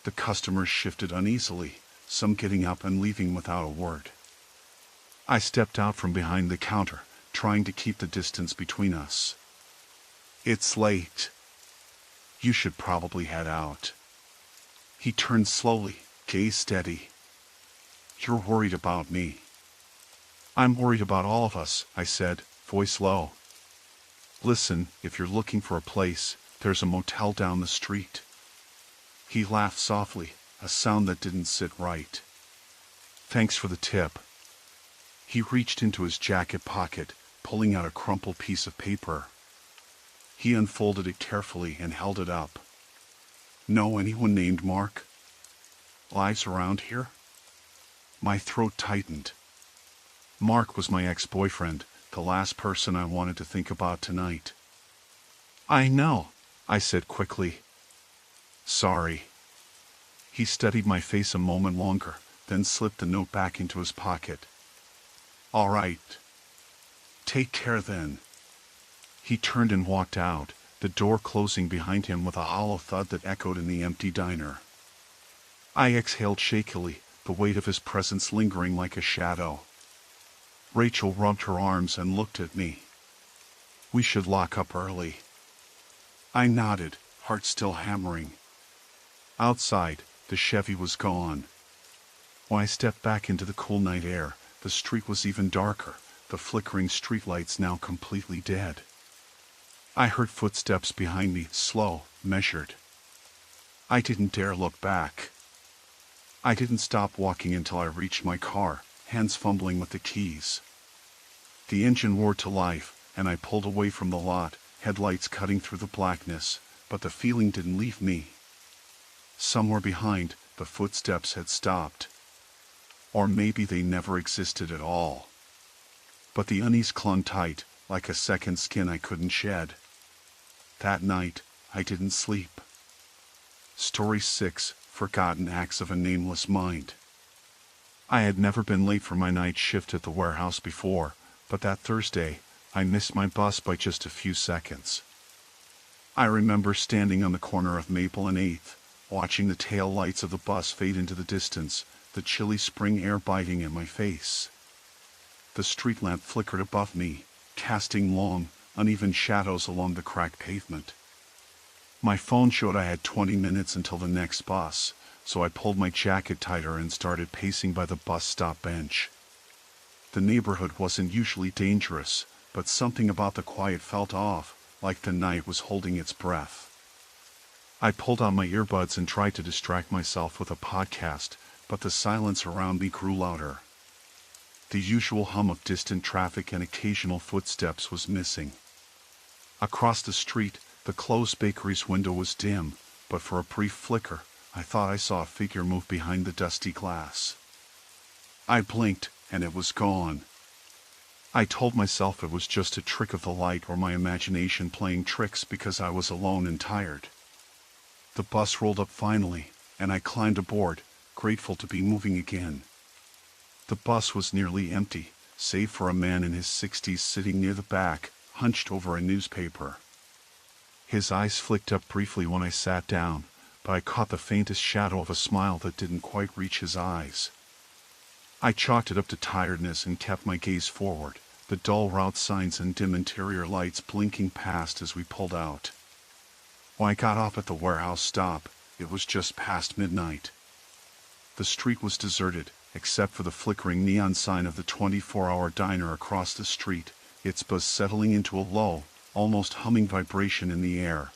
The customers shifted uneasily, some getting up and leaving without a word. I stepped out from behind the counter, trying to keep the distance between us. "It's late. You should probably head out." He turned slowly, gaze steady. "You're worried about me." "I'm worried about all of us," I said, voice low. "Listen, if you're looking for a place, there's a motel down the street." He laughed softly, a sound that didn't sit right. "Thanks for the tip." He reached into his jacket pocket, pulling out a crumpled piece of paper. He unfolded it carefully and held it up. "Know anyone named Mark? Lives around here?" My throat tightened. Mark was my ex-boyfriend, the last person I wanted to think about tonight. "I know," I said quickly. "Sorry." He studied my face a moment longer, then slipped the note back into his pocket. "All right. Take care then." He turned and walked out, the door closing behind him with a hollow thud that echoed in the empty diner. I exhaled shakily, the weight of his presence lingering like a shadow. Rachel rubbed her arms and looked at me. "We should lock up early." I nodded, heart still hammering. Outside, the Chevy was gone. When I stepped back into the cool night air, the street was even darker, the flickering streetlights now completely dead. I heard footsteps behind me, slow, measured. I didn't dare look back. I didn't stop walking until I reached my car, hands fumbling with the keys. The engine roared to life, and I pulled away from the lot, headlights cutting through the blackness, but the feeling didn't leave me. Somewhere behind, the footsteps had stopped. Or maybe they never existed at all. But the unease clung tight, like a second skin I couldn't shed. That night, I didn't sleep. Story 6, Forgotten Acts of a Nameless Mind. I had never been late for my night shift at the warehouse before, but that Thursday, I missed my bus by just a few seconds. I remember standing on the corner of Maple and 8th, watching the tail lights of the bus fade into the distance, the chilly spring air biting at my face. The street lamp flickered above me, casting long, uneven shadows along the cracked pavement. My phone showed I had 20 minutes until the next bus, so I pulled my jacket tighter and started pacing by the bus stop bench. The neighborhood wasn't usually dangerous, but something about the quiet felt off, like the night was holding its breath. I pulled out my earbuds and tried to distract myself with a podcast, but the silence around me grew louder. The usual hum of distant traffic and occasional footsteps was missing. Across the street, the closed bakery's window was dim, but for a brief flicker, I thought I saw a figure move behind the dusty glass. I blinked, and it was gone. I told myself it was just a trick of the light or my imagination playing tricks because I was alone and tired. The bus rolled up finally, and I climbed aboard, grateful to be moving again. The bus was nearly empty, save for a man in his 60s sitting near the back, hunched over a newspaper. His eyes flicked up briefly when I sat down, but I caught the faintest shadow of a smile that didn't quite reach his eyes. I chalked it up to tiredness and kept my gaze forward, the dull route signs and dim interior lights blinking past as we pulled out. When I got off at the warehouse stop, it was just past midnight. The street was deserted, except for the flickering neon sign of the 24-hour diner across the street, its buzz settling into a low, almost humming vibration in the air.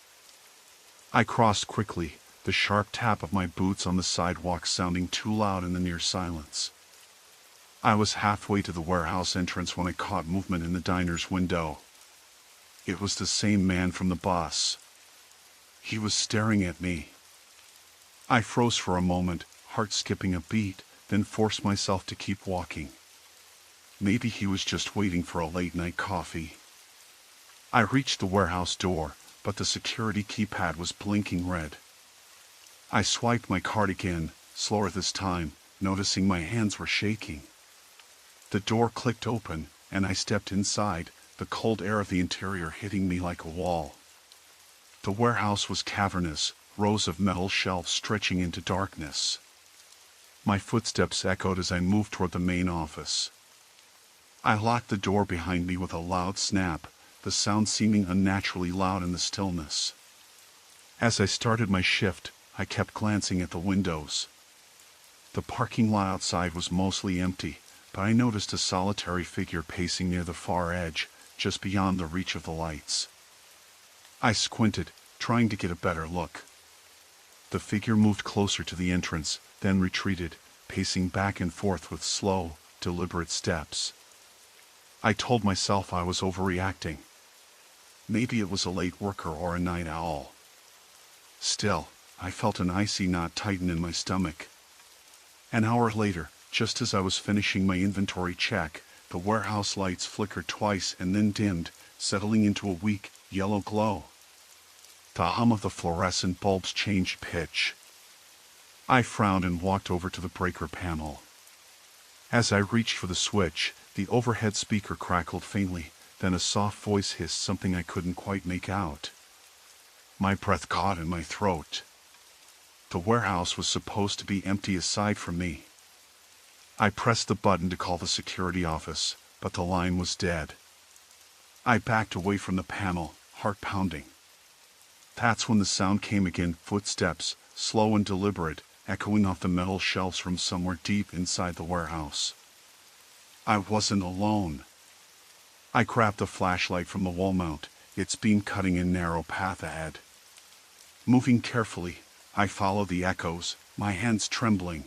I crossed quickly, the sharp tap of my boots on the sidewalk sounding too loud in the near silence. I was halfway to the warehouse entrance when I caught movement in the diner's window. It was the same man from the bus. He was staring at me. I froze for a moment, heart skipping a beat, then forced myself to keep walking. Maybe he was just waiting for a late-night coffee. I reached the warehouse door, but the security keypad was blinking red. I swiped my card again, slower this time, noticing my hands were shaking. The door clicked open, and I stepped inside, the cold air of the interior hitting me like a wall. The warehouse was cavernous, rows of metal shelves stretching into darkness. My footsteps echoed as I moved toward the main office. I locked the door behind me with a loud snap, the sound seeming unnaturally loud in the stillness. As I started my shift, I kept glancing at the windows. The parking lot outside was mostly empty, but I noticed a solitary figure pacing near the far edge, just beyond the reach of the lights. I squinted, trying to get a better look. The figure moved closer to the entrance, then retreated, pacing back and forth with slow, deliberate steps. I told myself I was overreacting. Maybe it was a late worker or a night owl. Still, I felt an icy knot tighten in my stomach. An hour later, just as I was finishing my inventory check, the warehouse lights flickered twice and then dimmed, settling into a weak, yellow glow. The hum of the fluorescent bulbs changed pitch. I frowned and walked over to the breaker panel. As I reached for the switch, the overhead speaker crackled faintly, then a soft voice hissed something I couldn't quite make out. My breath caught in my throat. The warehouse was supposed to be empty aside from me. I pressed the button to call the security office, but the line was dead. I backed away from the panel, heart pounding. That's when the sound came again, footsteps, slow and deliberate, echoing off the metal shelves from somewhere deep inside the warehouse. I wasn't alone. I grabbed a flashlight from the wall mount, its beam cutting a narrow path ahead. Moving carefully, I followed the echoes, my hands trembling.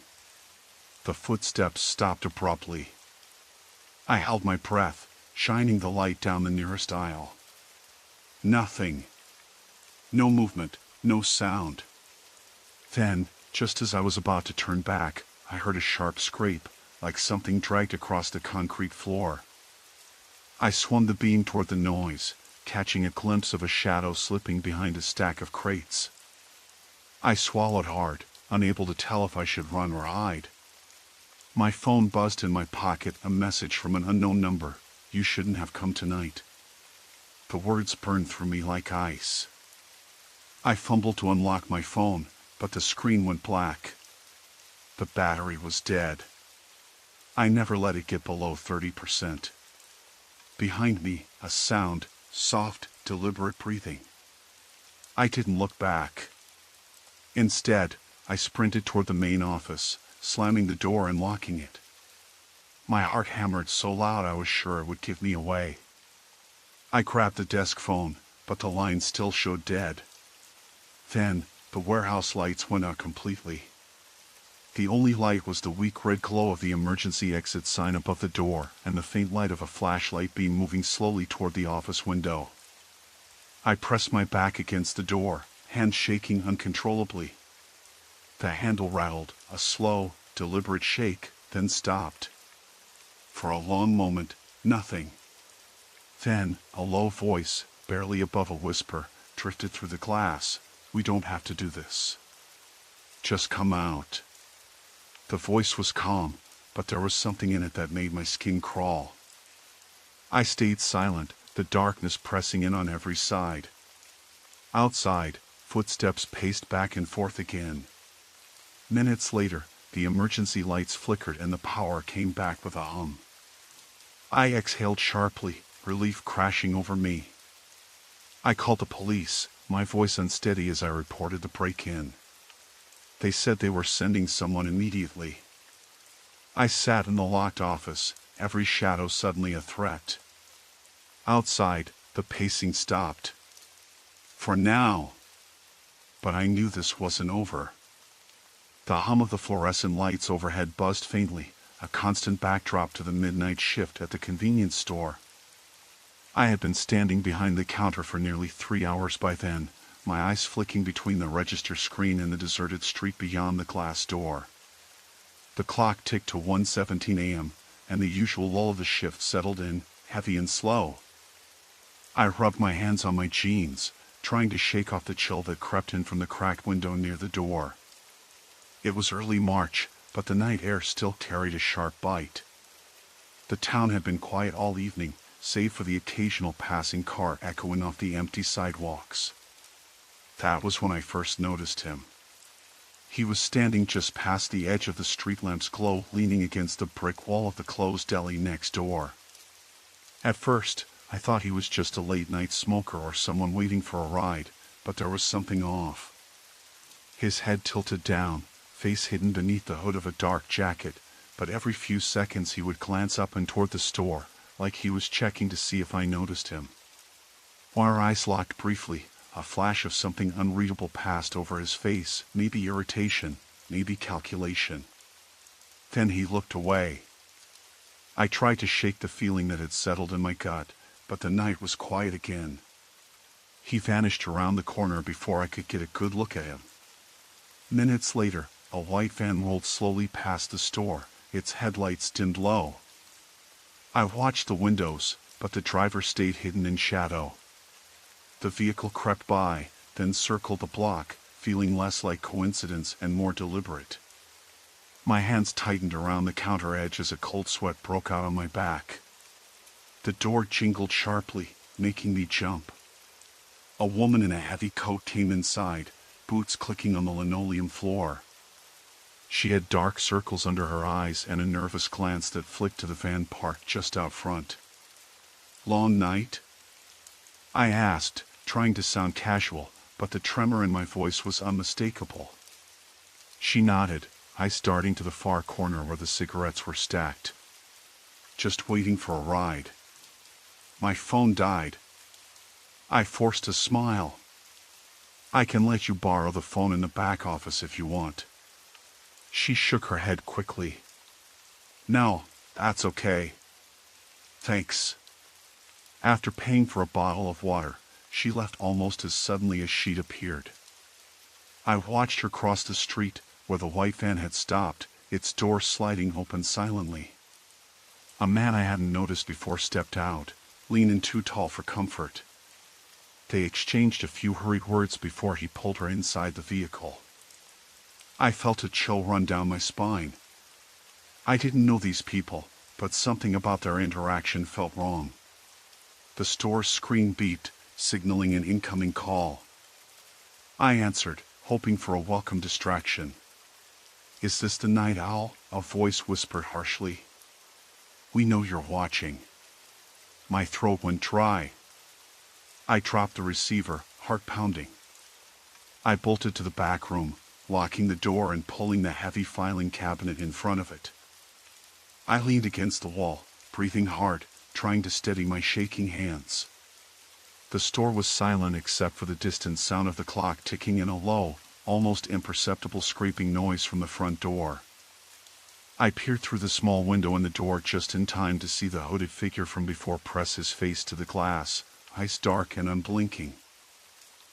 The footsteps stopped abruptly. I held my breath, shining the light down the nearest aisle. Nothing. No movement, no sound. Then, just as I was about to turn back, I heard a sharp scrape, like something dragged across the concrete floor. I swung the beam toward the noise, catching a glimpse of a shadow slipping behind a stack of crates. I swallowed hard, unable to tell if I should run or hide. My phone buzzed in my pocket, a message from an unknown number. "You shouldn't have come tonight." The words burned through me like ice. I fumbled to unlock my phone, but the screen went black. The battery was dead. I never let it get below 30%. Behind me, a sound, soft, deliberate breathing. I didn't look back. Instead, I sprinted toward the main office, slamming the door and locking it. My heart hammered so loud I was sure it would give me away. I grabbed the desk phone, but the line still showed dead. Then, the warehouse lights went out completely. The only light was the weak red glow of the emergency exit sign above the door and the faint light of a flashlight beam moving slowly toward the office window. I pressed my back against the door, hands shaking uncontrollably. The handle rattled, a slow, deliberate shake, then stopped. For a long moment, nothing. Then, a low voice, barely above a whisper, drifted through the glass. "We don't have to do this. Just come out." The voice was calm, but there was something in it that made my skin crawl. I stayed silent, the darkness pressing in on every side. Outside, Footsteps paced back and forth again. Minutes later, the emergency lights flickered and the power came back with a hum. I exhaled sharply, relief crashing over me. I called the police, my voice unsteady as I reported the break-in. They said they were sending someone immediately. I sat in the locked office, every shadow suddenly a threat. Outside, the pacing stopped. For now. But I knew this wasn't over. The hum of the fluorescent lights overhead buzzed faintly, a constant backdrop to the midnight shift at the convenience store. I had been standing behind the counter for nearly 3 hours by then, my eyes flicking between the register screen and the deserted street beyond the glass door. The clock ticked to 1:17 a.m., and the usual lull of the shift settled in, heavy and slow. I rubbed my hands on my jeans, trying to shake off the chill that crept in from the cracked window near the door. It was early March, but the night air still carried a sharp bite. The town had been quiet all evening, save for the occasional passing car echoing off the empty sidewalks. That was when I first noticed him. He was standing just past the edge of the street lamp's glow, leaning against the brick wall of the closed deli next door. At first, I thought he was just a late-night smoker or someone waiting for a ride, but there was something off. His head tilted down, face hidden beneath the hood of a dark jacket, but every few seconds he would glance up and toward the store, like he was checking to see if I noticed him. Our eyes locked briefly, a flash of something unreadable passed over his face, maybe irritation, maybe calculation. Then he looked away. I tried to shake the feeling that had settled in my gut, but the night was quiet again. He vanished around the corner before I could get a good look at him. Minutes later, a white van rolled slowly past the store, its headlights dimmed low. I watched the windows, but the driver stayed hidden in shadow. The vehicle crept by, then circled the block, feeling less like coincidence and more deliberate. My hands tightened around the counter edge as a cold sweat broke out on my back. The door jingled sharply, making me jump. A woman in a heavy coat came inside, boots clicking on the linoleum floor. She had dark circles under her eyes and a nervous glance that flicked to the van parked just out front. "Long night?" I asked, trying to sound casual, but the tremor in my voice was unmistakable. She nodded, eyes darting to the far corner where the cigarettes were stacked. "Just waiting for a ride. My phone died." I forced a smile. "I can let you borrow the phone in the back office if you want." She shook her head quickly. "No, that's okay. Thanks." After paying for a bottle of water, she left almost as suddenly as she'd appeared. I watched her cross the street, where the white van had stopped, its door sliding open silently. A man I hadn't noticed before stepped out, leaning too tall for comfort. They exchanged a few hurried words before he pulled her inside the vehicle. I felt a chill run down my spine. I didn't know these people, but something about their interaction felt wrong. The store's screen beeped, signaling an incoming call. I answered, hoping for a welcome distraction. "Is this the night owl?" a voice whispered harshly. "We know you're watching." My throat went dry. I dropped the receiver, heart pounding. I bolted to the back room, locking the door and pulling the heavy filing cabinet in front of it. I leaned against the wall, breathing hard, trying to steady my shaking hands. The store was silent except for the distant sound of the clock ticking in a low, almost imperceptible scraping noise from the front door. I peered through the small window in the door just in time to see the hooded figure from before press his face to the glass, eyes dark and unblinking.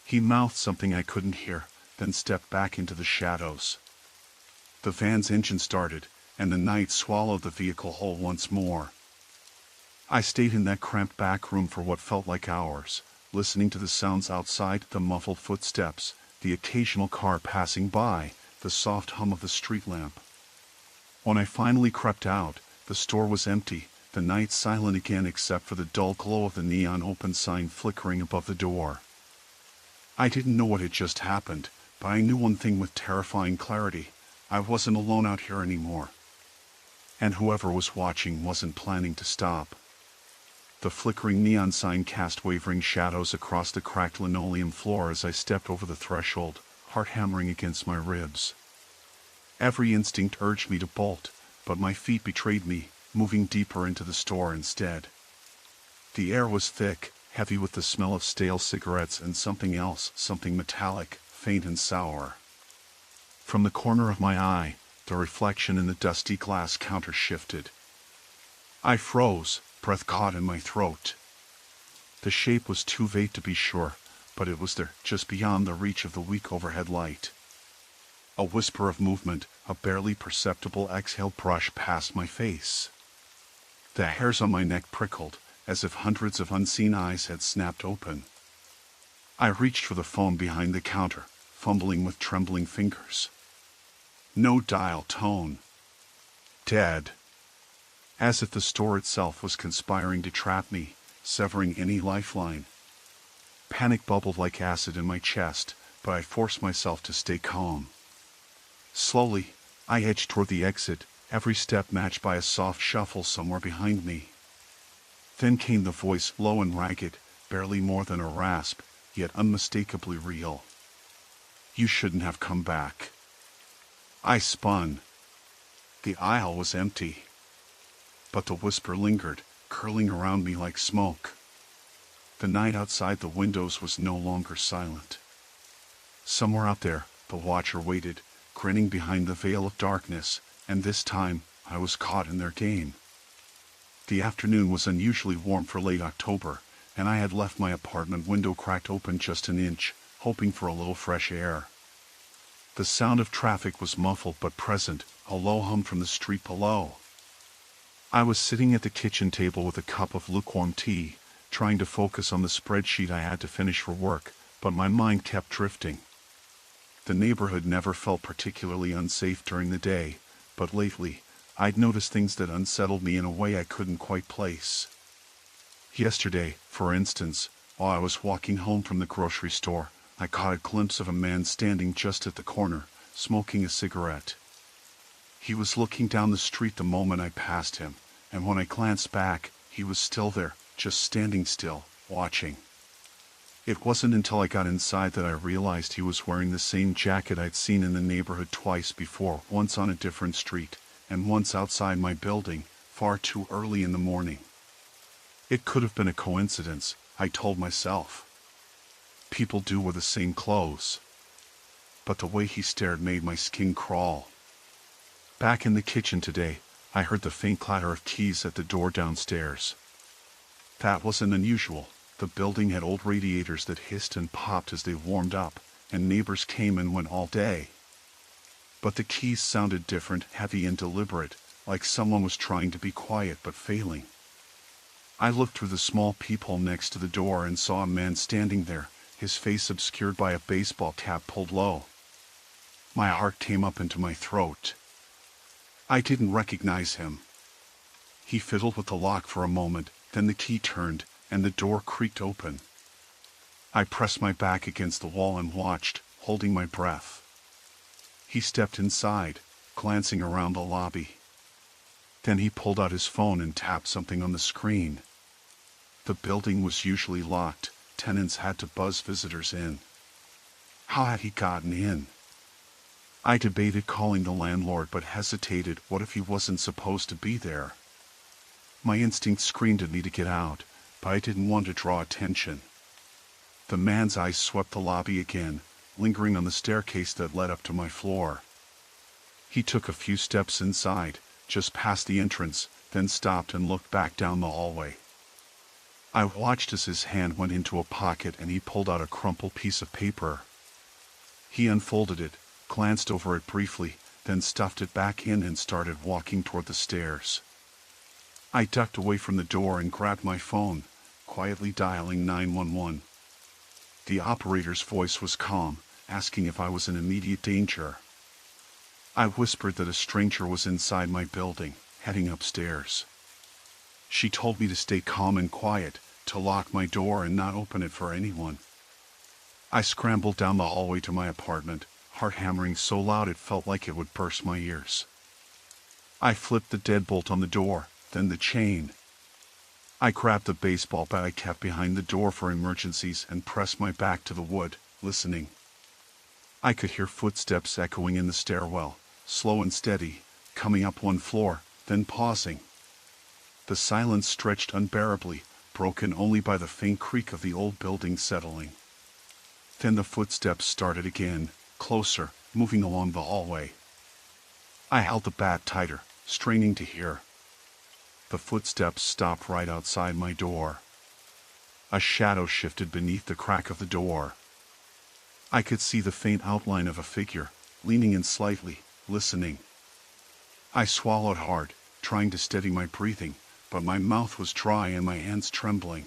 He mouthed something I couldn't hear, then stepped back into the shadows. The van's engine started, and the night swallowed the vehicle whole once more. I stayed in that cramped back room for what felt like hours, listening to the sounds outside, the muffled footsteps, the occasional car passing by, the soft hum of the street lamp. When I finally crept out, the store was empty, the night silent again except for the dull glow of the neon open sign flickering above the door. I didn't know what had just happened, but I knew one thing with terrifying clarity. I wasn't alone out here anymore. And whoever was watching wasn't planning to stop. The flickering neon sign cast wavering shadows across the cracked linoleum floor as I stepped over the threshold, heart hammering against my ribs. Every instinct urged me to bolt, but my feet betrayed me, moving deeper into the store instead. The air was thick, heavy with the smell of stale cigarettes and something else, something metallic, faint and sour. From the corner of my eye, the reflection in the dusty glass counter shifted. I froze, breath caught in my throat. The shape was too vague to be sure, but it was there, just beyond the reach of the weak overhead light. A whisper of movement, a barely perceptible exhale brushed past my face. The hairs on my neck prickled, as if hundreds of unseen eyes had snapped open. I reached for the phone behind the counter, fumbling with trembling fingers. No dial tone. Dead. As if the store itself was conspiring to trap me, severing any lifeline. Panic bubbled like acid in my chest, but I forced myself to stay calm. Slowly, I edged toward the exit, every step matched by a soft shuffle somewhere behind me. Then came the voice, low and ragged, barely more than a rasp, yet unmistakably real. You shouldn't have come back. I spun. The aisle was empty. But the whisper lingered, curling around me like smoke. The night outside the windows was no longer silent. Somewhere out there, the watcher waited, grinning behind the veil of darkness, and this time, I was caught in their game. The afternoon was unusually warm for late October, and I had left my apartment window cracked open just an inch, hoping for a little fresh air. The sound of traffic was muffled but present, a low hum from the street below. I was sitting at the kitchen table with a cup of lukewarm tea, trying to focus on the spreadsheet I had to finish for work, but my mind kept drifting. The neighborhood never felt particularly unsafe during the day, but lately, I'd noticed things that unsettled me in a way I couldn't quite place. Yesterday, for instance, while I was walking home from the grocery store, I caught a glimpse of a man standing just at the corner, smoking a cigarette. He was looking down the street the moment I passed him, and when I glanced back, he was still there, just standing still, watching. It wasn't until I got inside that I realized he was wearing the same jacket I'd seen in the neighborhood twice before, once on a different street, and once outside my building, far too early in the morning. It could have been a coincidence, I told myself. People do wear the same clothes. But the way he stared made my skin crawl. Back in the kitchen today, I heard the faint clatter of keys at the door downstairs. That wasn't unusual. The building had old radiators that hissed and popped as they warmed up, and neighbors came and went all day. But the keys sounded different, heavy and deliberate, like someone was trying to be quiet but failing. I looked through the small peephole next to the door and saw a man standing there, his face obscured by a baseball cap pulled low. My heart came up into my throat. I didn't recognize him. He fiddled with the lock for a moment, then the key turned, and the door creaked open. I pressed my back against the wall and watched, holding my breath. He stepped inside, glancing around the lobby. Then he pulled out his phone and tapped something on the screen. The building was usually locked. Tenants had to buzz visitors in. How had he gotten in? I debated calling the landlord but hesitated. What if he wasn't supposed to be there? My instinct screamed at me to get out, but I didn't want to draw attention. The man's eyes swept the lobby again, lingering on the staircase that led up to my floor. He took a few steps inside, just past the entrance, then stopped and looked back down the hallway. I watched as his hand went into a pocket and he pulled out a crumpled piece of paper. He unfolded it, glanced over it briefly, then stuffed it back in and started walking toward the stairs. I ducked away from the door and grabbed my phone, quietly dialing 911. The operator's voice was calm, asking if I was in immediate danger. I whispered that a stranger was inside my building, heading upstairs. She told me to stay calm and quiet, to lock my door and not open it for anyone. I scrambled down the hallway to my apartment, heart hammering so loud it felt like it would burst my ears. I flipped the deadbolt on the door, then the chain. I grabbed the baseball bat I kept behind the door for emergencies and pressed my back to the wood, listening. I could hear footsteps echoing in the stairwell, slow and steady, coming up one floor, then pausing. The silence stretched unbearably, broken only by the faint creak of the old building settling. Then the footsteps started again, closer, moving along the hallway. I held the bat tighter, straining to hear. The footsteps stopped right outside my door. A shadow shifted beneath the crack of the door. I could see the faint outline of a figure, leaning in slightly, listening. I swallowed hard, trying to steady my breathing, but my mouth was dry and my hands trembling.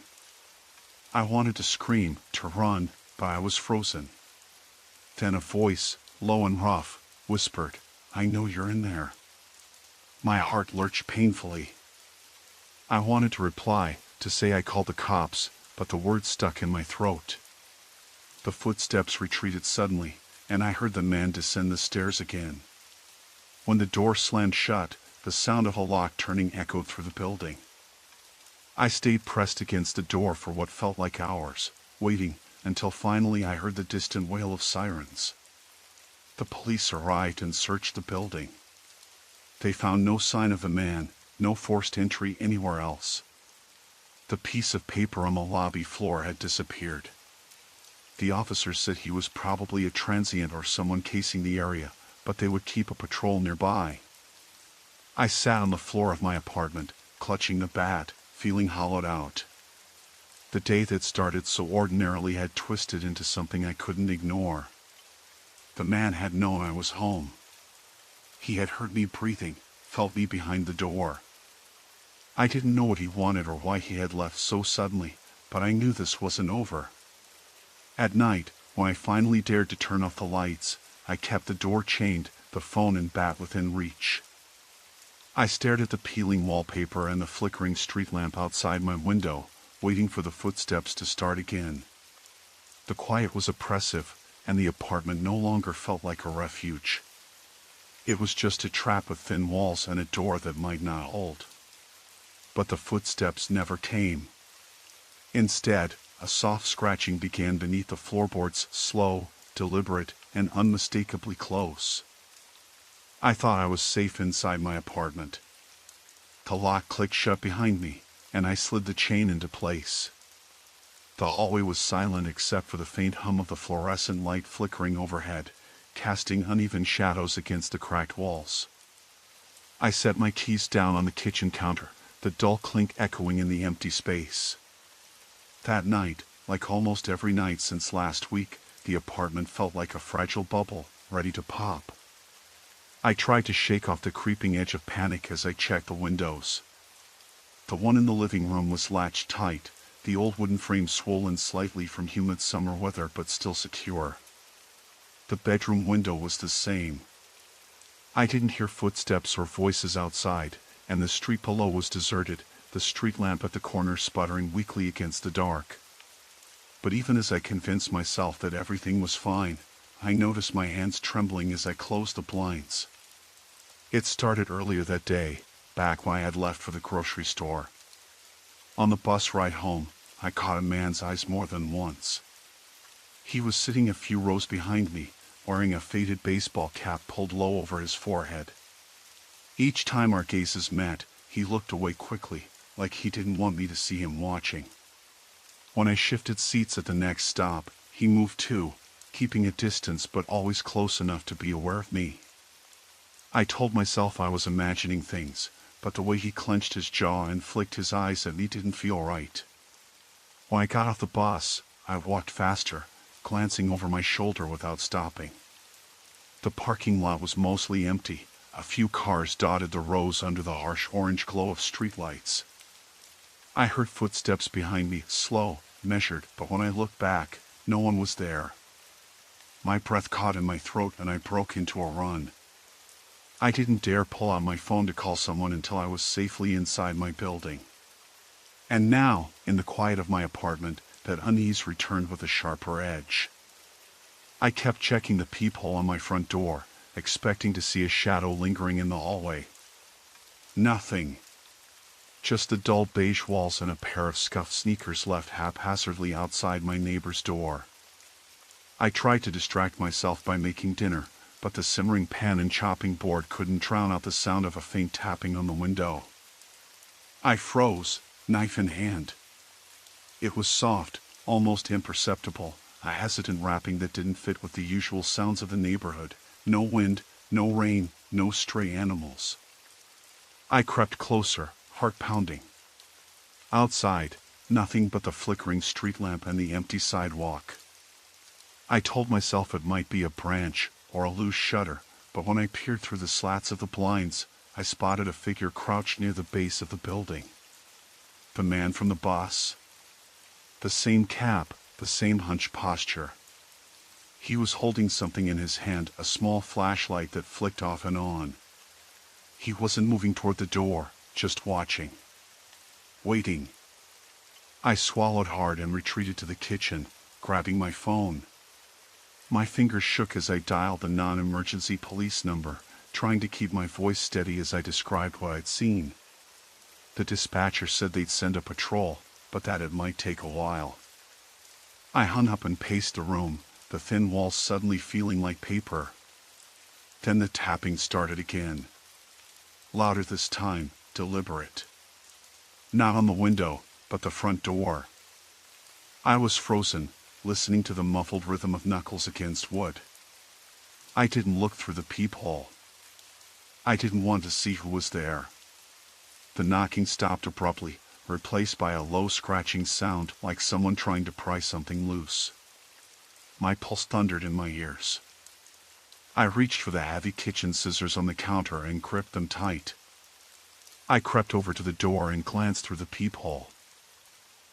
I wanted to scream, to run, but I was frozen. Then a voice, low and rough, whispered, "I know you're in there." My heart lurched painfully. I wanted to reply, to say I called the cops, but the words stuck in my throat. The footsteps retreated suddenly, and I heard the man descend the stairs again. When the door slammed shut, the sound of a lock turning echoed through the building. I stayed pressed against the door for what felt like hours, waiting, until finally I heard the distant wail of sirens. The police arrived and searched the building. They found no sign of the man, no forced entry anywhere else. The piece of paper on the lobby floor had disappeared. The officers said he was probably a transient or someone casing the area, but they would keep a patrol nearby. I sat on the floor of my apartment, clutching the bat, feeling hollowed out. The day that started so ordinarily had twisted into something I couldn't ignore. The man had known I was home. He had heard me breathing, felt me behind the door. I didn't know what he wanted or why he had left so suddenly, but I knew this wasn't over. At night, when I finally dared to turn off the lights, I kept the door chained, the phone and bat within reach. I stared at the peeling wallpaper and the flickering street lamp outside my window, waiting for the footsteps to start again. The quiet was oppressive, and the apartment no longer felt like a refuge. It was just a trap with thin walls and a door that might not hold. But the footsteps never came. Instead, a soft scratching began beneath the floorboards, slow, deliberate, and unmistakably close. I thought I was safe inside my apartment. The lock clicked shut behind me, and I slid the chain into place. The hallway was silent except for the faint hum of the fluorescent light flickering overhead, casting uneven shadows against the cracked walls. I set my keys down on the kitchen counter, the dull clink echoing in the empty space. That night, like almost every night since last week, the apartment felt like a fragile bubble, ready to pop. I tried to shake off the creeping edge of panic as I checked the windows. The one in the living room was latched tight, the old wooden frame swollen slightly from humid summer weather but still secure. The bedroom window was the same. I didn't hear footsteps or voices outside, and the street below was deserted, the street lamp at the corner sputtering weakly against the dark. But even as I convinced myself that everything was fine, I noticed my hands trembling as I closed the blinds. It started earlier that day, back when I had left for the grocery store. On the bus ride home, I caught a man's eyes more than once. He was sitting a few rows behind me, wearing a faded baseball cap pulled low over his forehead. Each time our gazes met, he looked away quickly, like he didn't want me to see him watching. When I shifted seats at the next stop, he moved too, keeping a distance but always close enough to be aware of me. I told myself I was imagining things, but the way he clenched his jaw and flicked his eyes at me didn't feel right. When I got off the bus, I walked faster, glancing over my shoulder without stopping. The parking lot was mostly empty. A few cars dotted the rows under the harsh orange glow of streetlights. I heard footsteps behind me, slow, measured, but when I looked back, no one was there. My breath caught in my throat and I broke into a run. I didn't dare pull out my phone to call someone until I was safely inside my building. And now, in the quiet of my apartment, that unease returned with a sharper edge. I kept checking the peephole on my front door, expecting to see a shadow lingering in the hallway. Nothing. Just the dull beige walls and a pair of scuffed sneakers left haphazardly outside my neighbor's door. I tried to distract myself by making dinner, but the simmering pan and chopping board couldn't drown out the sound of a faint tapping on the window. I froze, knife in hand. It was soft, almost imperceptible, a hesitant rapping that didn't fit with the usual sounds of the neighborhood. No wind, no rain, no stray animals. I crept closer, heart pounding. Outside, nothing but the flickering street lamp and the empty sidewalk. I told myself it might be a branch or a loose shutter, but when I peered through the slats of the blinds, I spotted a figure crouched near the base of the building. The man from the bus. The same cap, the same hunched posture. He was holding something in his hand, a small flashlight that flicked off and on. He wasn't moving toward the door, just watching. Waiting. I swallowed hard and retreated to the kitchen, grabbing my phone. My fingers shook as I dialed the non-emergency police number, trying to keep my voice steady as I described what I'd seen. The dispatcher said they'd send a patrol, but that it might take a while. I hung up and paced the room, the thin walls suddenly feeling like paper. Then the tapping started again. Louder this time, deliberate. Not on the window, but the front door. I was frozen, listening to the muffled rhythm of knuckles against wood. I didn't look through the peephole. I didn't want to see who was there. The knocking stopped abruptly, replaced by a low scratching sound like someone trying to pry something loose. My pulse thundered in my ears. I reached for the heavy kitchen scissors on the counter and gripped them tight. I crept over to the door and glanced through the peephole.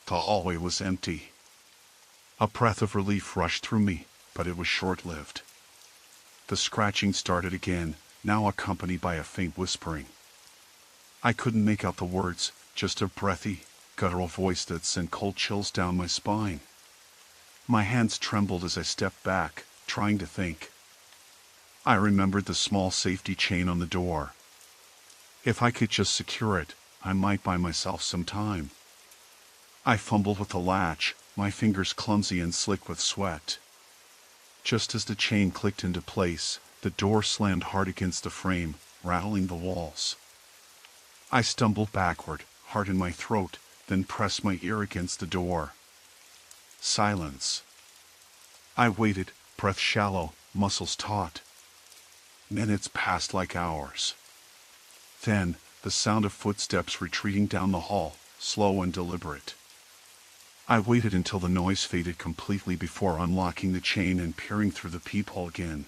The hallway was empty. A breath of relief rushed through me, but it was short-lived. The scratching started again, now accompanied by a faint whispering. I couldn't make out the words, just a breathy, guttural voice that sent cold chills down my spine. My hands trembled as I stepped back, trying to think. I remembered the small safety chain on the door. If I could just secure it, I might buy myself some time. I fumbled with the latch, my fingers clumsy and slick with sweat. Just as the chain clicked into place, the door slammed hard against the frame, rattling the walls. I stumbled backward, heart in my throat, then pressed my ear against the door. Silence. I waited, breath shallow, muscles taut. Minutes passed like hours. Then, the sound of footsteps retreating down the hall, slow and deliberate. I waited until the noise faded completely before unlocking the chain and peering through the peephole again.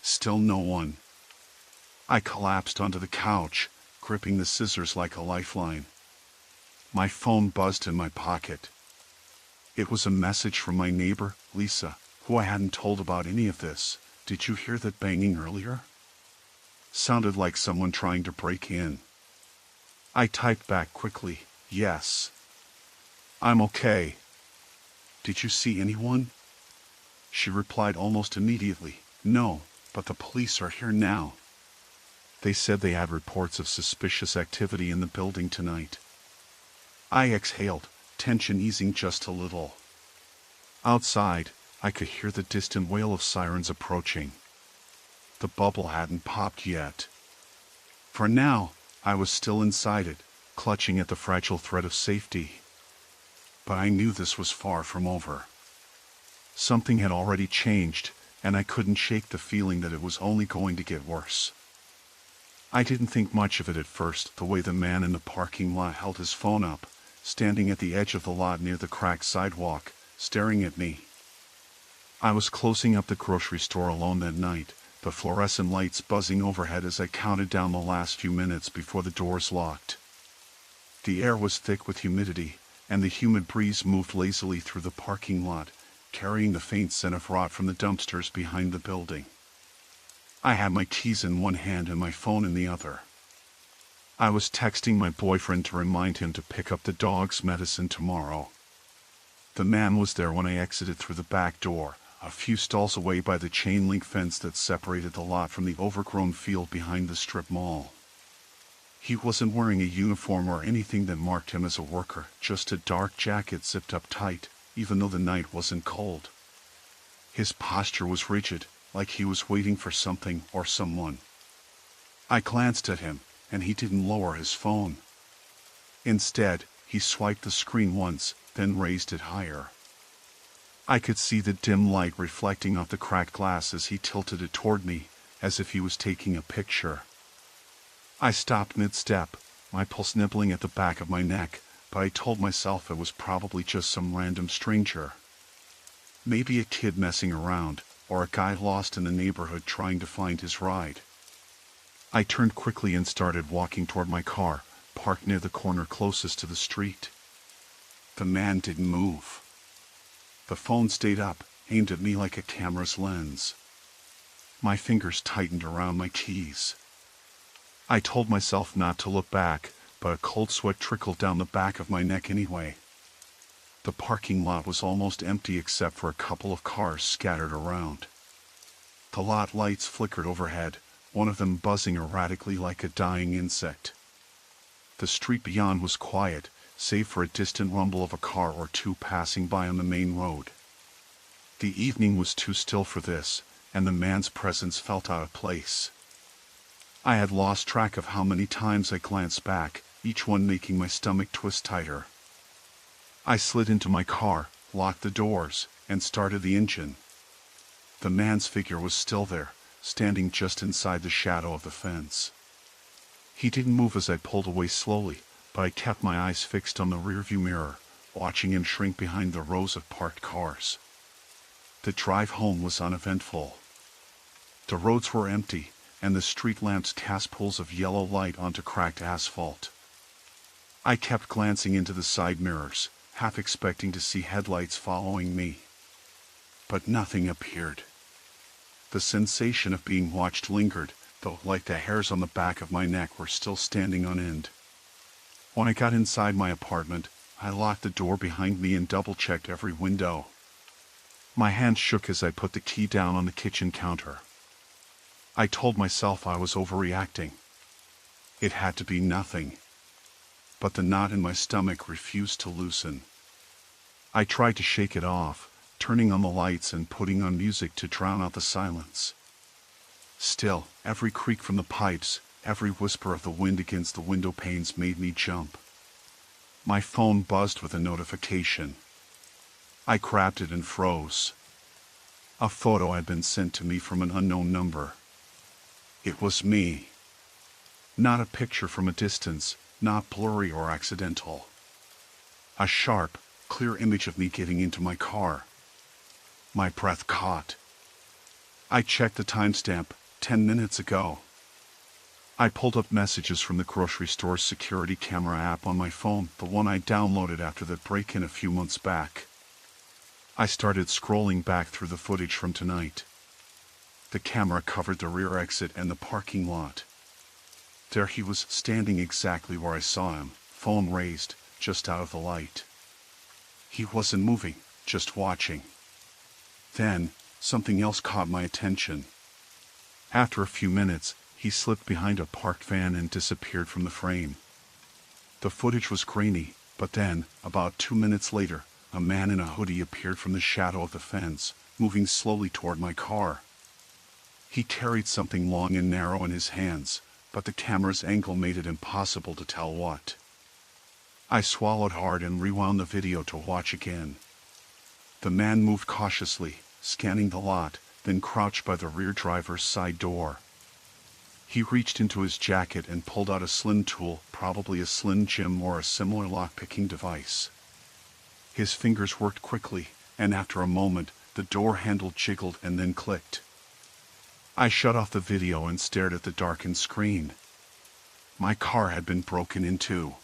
Still no one. I collapsed onto the couch, gripping the scissors like a lifeline. My phone buzzed in my pocket. It was a message from my neighbor, Lisa, who I hadn't told about any of this. Did you hear that banging earlier? Sounded like someone trying to break in. I typed back quickly, yes. I'm okay. Did you see anyone? She replied almost immediately, no, but the police are here now. They said they had reports of suspicious activity in the building tonight. I exhaled, tension easing just a little. Outside, I could hear the distant wail of sirens approaching. The bubble hadn't popped yet. For now, I was still inside it, clutching at the fragile thread of safety. But I knew this was far from over. Something had already changed, and I couldn't shake the feeling that it was only going to get worse. I didn't think much of it at first, the way the man in the parking lot held his phone up, standing at the edge of the lot near the cracked sidewalk, staring at me. I was closing up the grocery store alone that night, the fluorescent lights buzzing overhead as I counted down the last few minutes before the doors locked. The air was thick with humidity, and the humid breeze moved lazily through the parking lot, carrying the faint scent of rot from the dumpsters behind the building. I had my keys in one hand and my phone in the other. I was texting my boyfriend to remind him to pick up the dog's medicine tomorrow. The man was there when I exited through the back door, a few stalls away by the chain-link fence that separated the lot from the overgrown field behind the strip mall. He wasn't wearing a uniform or anything that marked him as a worker, just a dark jacket zipped up tight, even though the night wasn't cold. His posture was rigid, like he was waiting for something or someone. I glanced at him, and he didn't lower his phone. Instead, he swiped the screen once, then raised it higher. I could see the dim light reflecting off the cracked glass as he tilted it toward me, as if he was taking a picture. I stopped mid-step, my pulse nibbling at the back of my neck, but I told myself it was probably just some random stranger. Maybe a kid messing around, or a guy lost in the neighborhood trying to find his ride. I turned quickly and started walking toward my car, parked near the corner closest to the street. The man didn't move. The phone stayed up, aimed at me like a camera's lens. My fingers tightened around my keys. I told myself not to look back, but a cold sweat trickled down the back of my neck anyway. The parking lot was almost empty except for a couple of cars scattered around. The lot lights flickered overhead, one of them buzzing erratically like a dying insect. The street beyond was quiet, save for a distant rumble of a car or two passing by on the main road. The evening was too still for this, and the man's presence felt out of place. I had lost track of how many times I glanced back, each one making my stomach twist tighter. I slid into my car, locked the doors, and started the engine. The man's figure was still there, standing just inside the shadow of the fence. He didn't move as I pulled away slowly, but I kept my eyes fixed on the rearview mirror, watching him shrink behind the rows of parked cars. The drive home was uneventful. The roads were empty, and the street lamps cast pools of yellow light onto cracked asphalt. I kept glancing into the side mirrors, half expecting to see headlights following me. But nothing appeared. The sensation of being watched lingered, though like the hairs on the back of my neck were still standing on end. When I got inside my apartment, I locked the door behind me and double-checked every window. My hand shook as I put the key down on the kitchen counter. I told myself I was overreacting. It had to be nothing. But the knot in my stomach refused to loosen. I tried to shake it off, turning on the lights and putting on music to drown out the silence. Still, every creak from the pipes, every whisper of the wind against the window panes made me jump. My phone buzzed with a notification. I grabbed it and froze. A photo had been sent to me from an unknown number. It was me. Not a picture from a distance, not blurry or accidental. A sharp, clear image of me getting into my car. My breath caught. I checked the timestamp, 10 minutes ago. I pulled up messages from the grocery store's security camera app on my phone, the one I downloaded after that break-in a few months back. I started scrolling back through the footage from tonight. The camera covered the rear exit and the parking lot. There he was, standing exactly where I saw him, phone raised, just out of the light. He wasn't moving, just watching. Then, something else caught my attention. After a few minutes, he slipped behind a parked van and disappeared from the frame. The footage was grainy, but then, about 2 minutes later, a man in a hoodie appeared from the shadow of the fence, moving slowly toward my car. He carried something long and narrow in his hands, but the camera's angle made it impossible to tell what. I swallowed hard and rewound the video to watch again. The man moved cautiously, scanning the lot, then crouched by the rear driver's side door. He reached into his jacket and pulled out a slim tool, probably a Slim Jim or a similar lock-picking device. His fingers worked quickly, and after a moment, the door handle jiggled and then clicked. I shut off the video and stared at the darkened screen. My car had been broken into.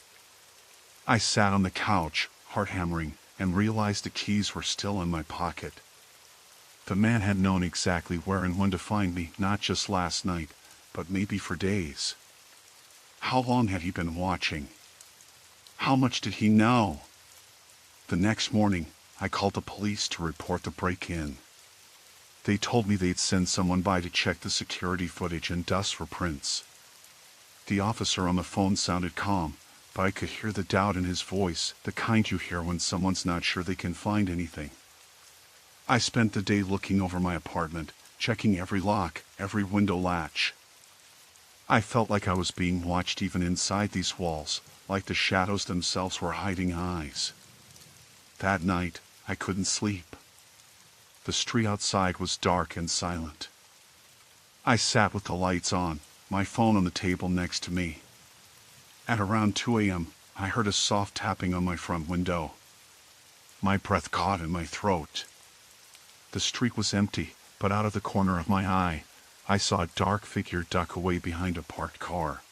I sat on the couch, heart hammering, and realized the keys were still in my pocket. The man had known exactly where and when to find me, not just last night, but maybe for days. How long had he been watching? How much did he know? The next morning, I called the police to report the break-in. They told me they'd send someone by to check the security footage and dust for prints. The officer on the phone sounded calm, but I could hear the doubt in his voice, the kind you hear when someone's not sure they can find anything. I spent the day looking over my apartment, checking every lock, every window latch. I felt like I was being watched even inside these walls, like the shadows themselves were hiding eyes. That night, I couldn't sleep. The street outside was dark and silent. I sat with the lights on, my phone on the table next to me. At around 2 a.m., I heard a soft tapping on my front window. My breath caught in my throat. The street was empty, but out of the corner of my eye, I saw a dark figure duck away behind a parked car.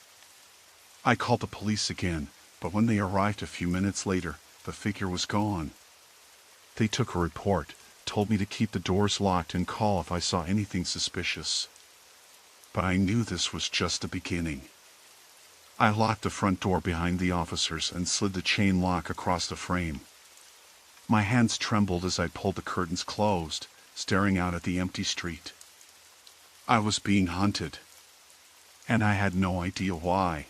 I called the police again, but when they arrived a few minutes later, the figure was gone. They took a report, told me to keep the doors locked and call if I saw anything suspicious. But I knew this was just the beginning. I locked the front door behind the officers and slid the chain lock across the frame. My hands trembled as I pulled the curtains closed, staring out at the empty street. I was being hunted. And I had no idea why.